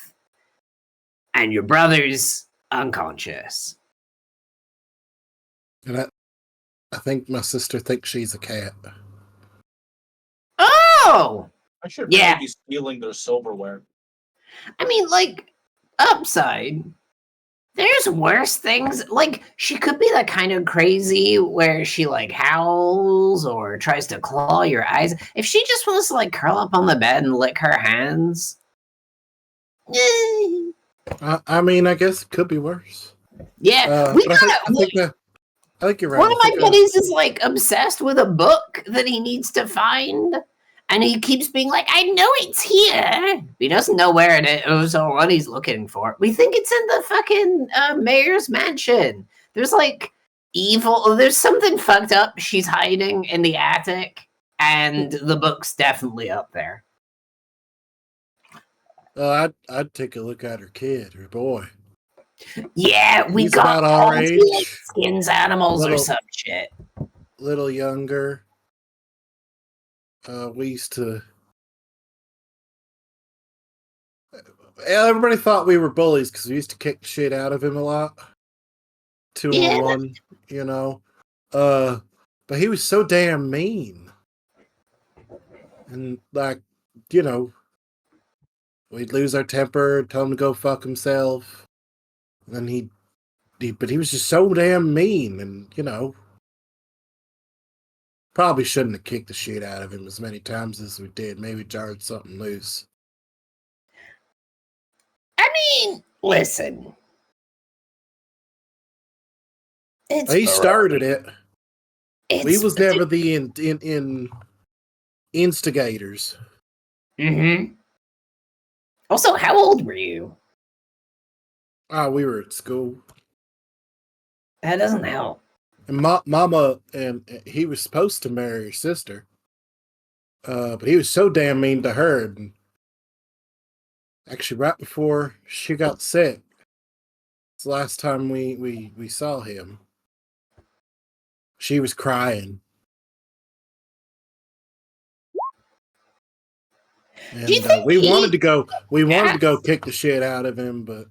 And your brother's unconscious. and I think my sister thinks she's a cat. Oh! I should really Yeah. be stealing their silverware. I mean, like, upside. There's worse things. Like, she could be that kind of crazy where she, like, howls or tries to claw your eyes. If she just wants to, like, curl up on the bed and lick her hands. I mean, I guess it could be worse. Yeah, I think you're right. One of my buddies is, like, obsessed with a book that he needs to find. And he keeps being like, I know it's here. He doesn't know where it is or what he's looking for. We think it's in the fucking mayor's mansion. There's like there's something fucked up she's hiding in the attic. And the book's definitely up there. I'd take a look at her kid, her boy. Yeah, we He's got about our all age. skins animals or some shit. little younger, we used to. Everybody thought we were bullies because we used to kick the shit out of him a lot. 2-on-1, you know. But he was so damn mean. And, like, you know, we'd lose our temper, tell him to go fuck himself. And then but he was just so damn mean. And, you know, probably shouldn't have kicked the shit out of him as many times as we did. Maybe jarred something loose. I mean, listen. He started it. We was never never the instigators. Mm-hmm. Also, how old were you? We were at school. That doesn't help. And Mama, and he was supposed to marry her sister. But he was so damn mean to her. And actually, right before she got sick, it's the last time we saw him. She was crying. And Do you think we wanted to go kick the shit out of him, but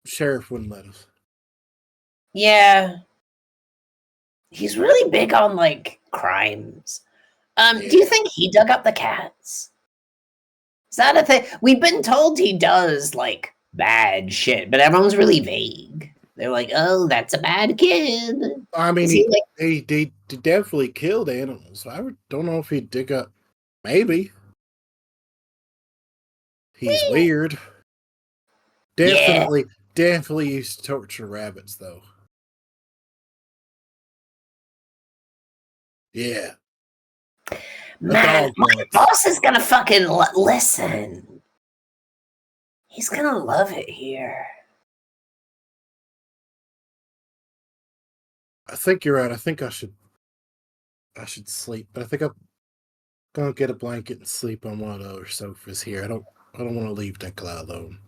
sheriff wouldn't let us. Yeah. He's really big on, like, crimes. Do you think he dug up the cats? Is that a thing? We've been told he does, like, bad shit, but everyone's really vague. They're like, oh, that's a bad kid. I mean, he definitely killed animals. Don't know if he'd dig up. Maybe. He's weird. Definitely used to torture rabbits, though. Yeah. Man, my boss is gonna fucking listen. He's gonna love it here. I think you're right. I think I should sleep, but I think I'm gonna get a blanket and sleep on one of the other sofas here. I don't want to leave Nikolai alone.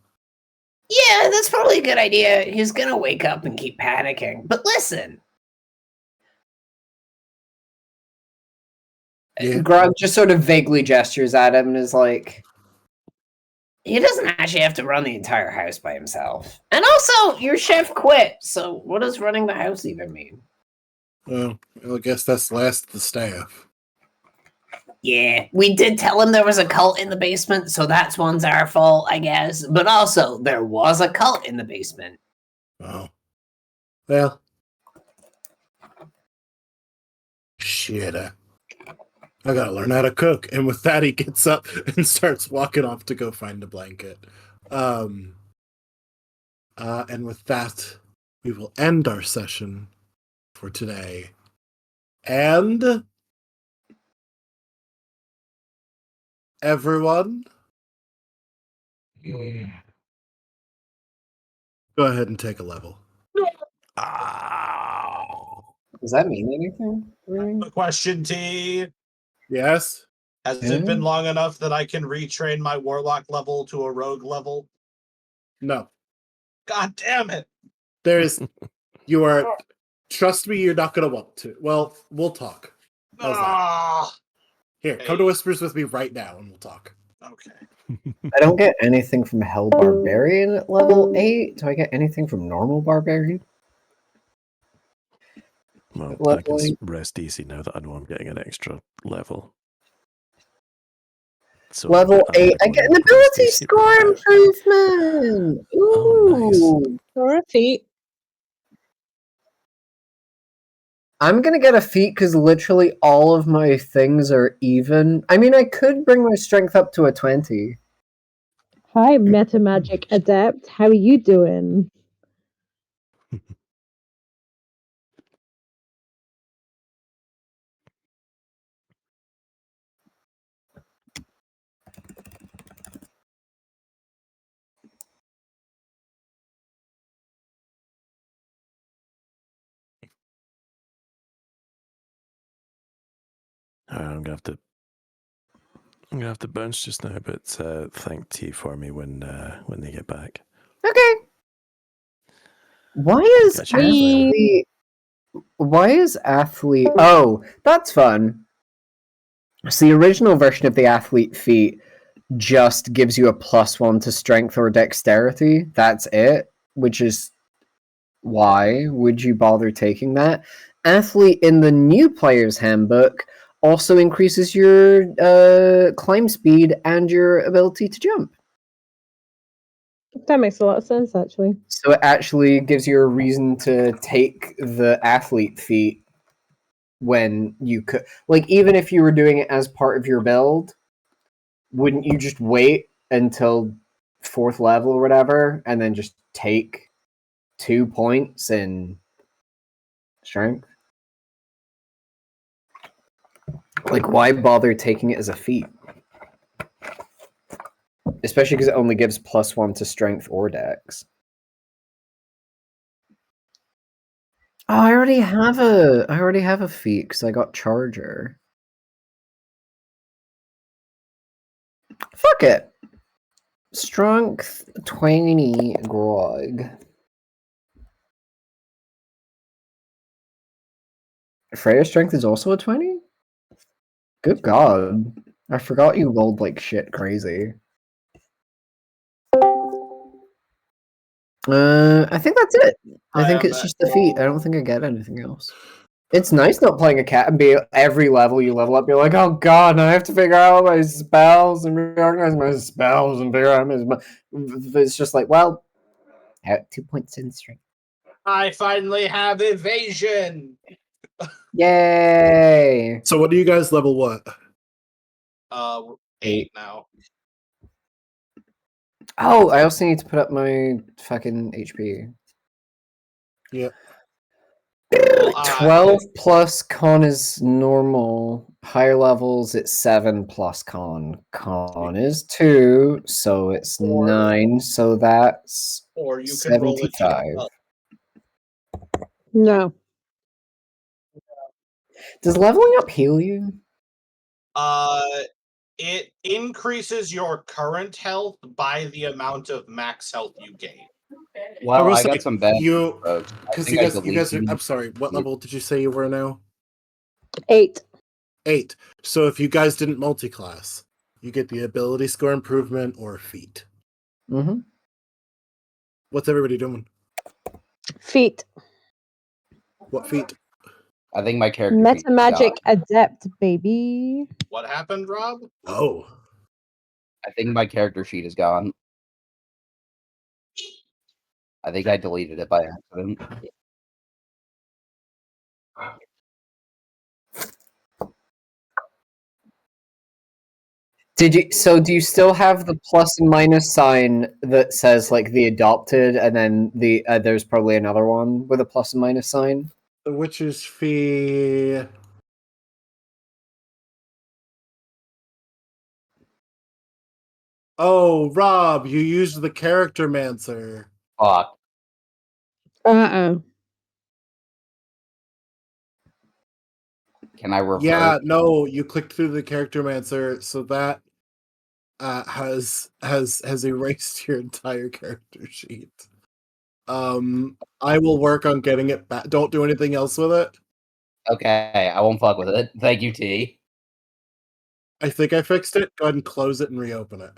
Yeah, that's probably a good idea. He's gonna wake up and keep panicking. But listen. Yeah. Grog just sort of vaguely gestures at him and is like, he doesn't actually have to run the entire house by himself. And also, your chef quit, so what does running the house even mean? Well, I guess that's the last of the staff. Yeah, we did tell him there was a cult in the basement, so that's one's our fault, I guess. But also, there was a cult in the basement. Oh. Well. Shit, I gotta learn how to cook. And with that, he gets up and starts walking off to go find a blanket. And with that, we will end our session for today. And everyone, go ahead and take a level. Does that mean anything? A question, T. Yes? Has it been long enough that I can retrain my warlock level to a rogue level? No. God damn it. Trust me, you're not going to want to. Well, we'll talk. How's that? Here, come to Whispers with me right now and we'll talk. Okay. I don't get anything from Hell Barbarian at level 8. Do I get anything from normal Barbarian? Well, I can rest easy now that I know I'm getting an extra level. So level 8, I get an ability score improvement! Ooh! Oh, nice. Or a feat. I'm gonna get a feat because literally all of my things are even. I mean, I could bring my strength up to a 20. Hi, Meta Magic Adept. How are you doing? I'm gonna have to bounce just now, but thank T for me when they get back. Okay. Why is Catch you later. Why is athlete? Oh, that's fun. So the original version of the athlete feat just gives you a +1 to strength or dexterity. That's it, which is why would you bother taking that? Athlete in the new player's handbook also increases your climb speed and your ability to jump. That makes a lot of sense, actually. So it actually gives you a reason to take the athlete feat when you could. Like, even if you were doing it as part of your build, wouldn't you just wait until 4th level or whatever and then just take 2 points in strength? Like, why bother taking it as a feat? Especially because it only gives +1 to strength or dex. Oh, I already have a feat because I got Charger. Fuck it. Strength 20 grog. Freya's strength is also a 20? Good god. I forgot you rolled like shit crazy. I think that's it. I think it's just the feat. I don't think I get anything else. It's nice not playing a cat and be every level you level up, you're like, oh god, I have to figure out my spells and reorganize my spells and figure out my. It's just like, well, 2 points in strength. I finally have evasion. Yay! So what do you guys level what? 8 now. Oh, I also need to put up my fucking HP. Yep. 12 plus con is normal. Higher levels, it's 7 plus con. Con is 2, so it's 9. So that's Or you can roll a 75. No. Does leveling up heal you? It increases your current health by the amount of max health you gain. Well, I say, got some bad you folks. because you guys are. I'm sorry. What level did you say you were now? 8. 8. So if you guys didn't multi-class, you get the ability score improvement or feat. Mm-hmm. What's everybody doing? Feet. What feat? I think my character sheet Meta magic adept, baby. What happened, Rob? Oh. I think my character sheet is gone. I think I deleted it by accident. Did you? So do you still have the plus and minus sign that says like the adopted, and then the there's probably another one with a plus and minus sign? The Witcher's Fee. Oh, Rob, you used the character mancer. Fuck. Uh-oh. Can I revert? Yeah, no, you clicked through the character mancer, so that has erased your entire character sheet. I will work on getting it back. Don't do anything else with it. Okay, I won't fuck with it. Thank you, T. I think I fixed it. Go ahead and close it and reopen it.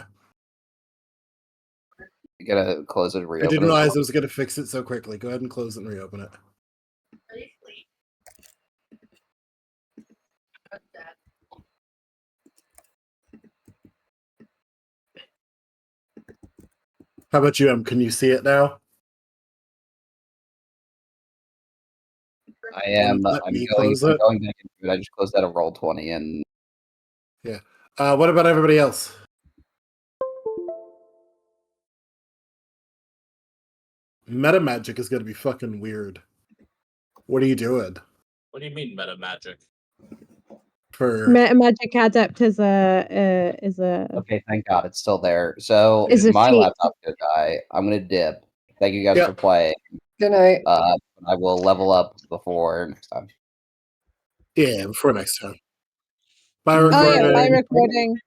You gotta close it and I reopen didn't it. realize I was going to fix it so quickly. Go ahead and close it and reopen it. How about you, Em? Can you see it now? I am. Let I'm me going. close I'm it. going back into it. I just closed out of Roll20 and. Yeah. What about everybody else? Meta magic is going to be fucking weird. What are you doing? What do you mean meta magic? For Meta magic adept is a Okay, thank God it's still there. So Is a my feat. laptop's gonna die. I'm gonna dip. Thank you guys Yep. for playing. Good night. I will level up before next time. yeah, before next time. Bye, Oh yeah, recording. by recording.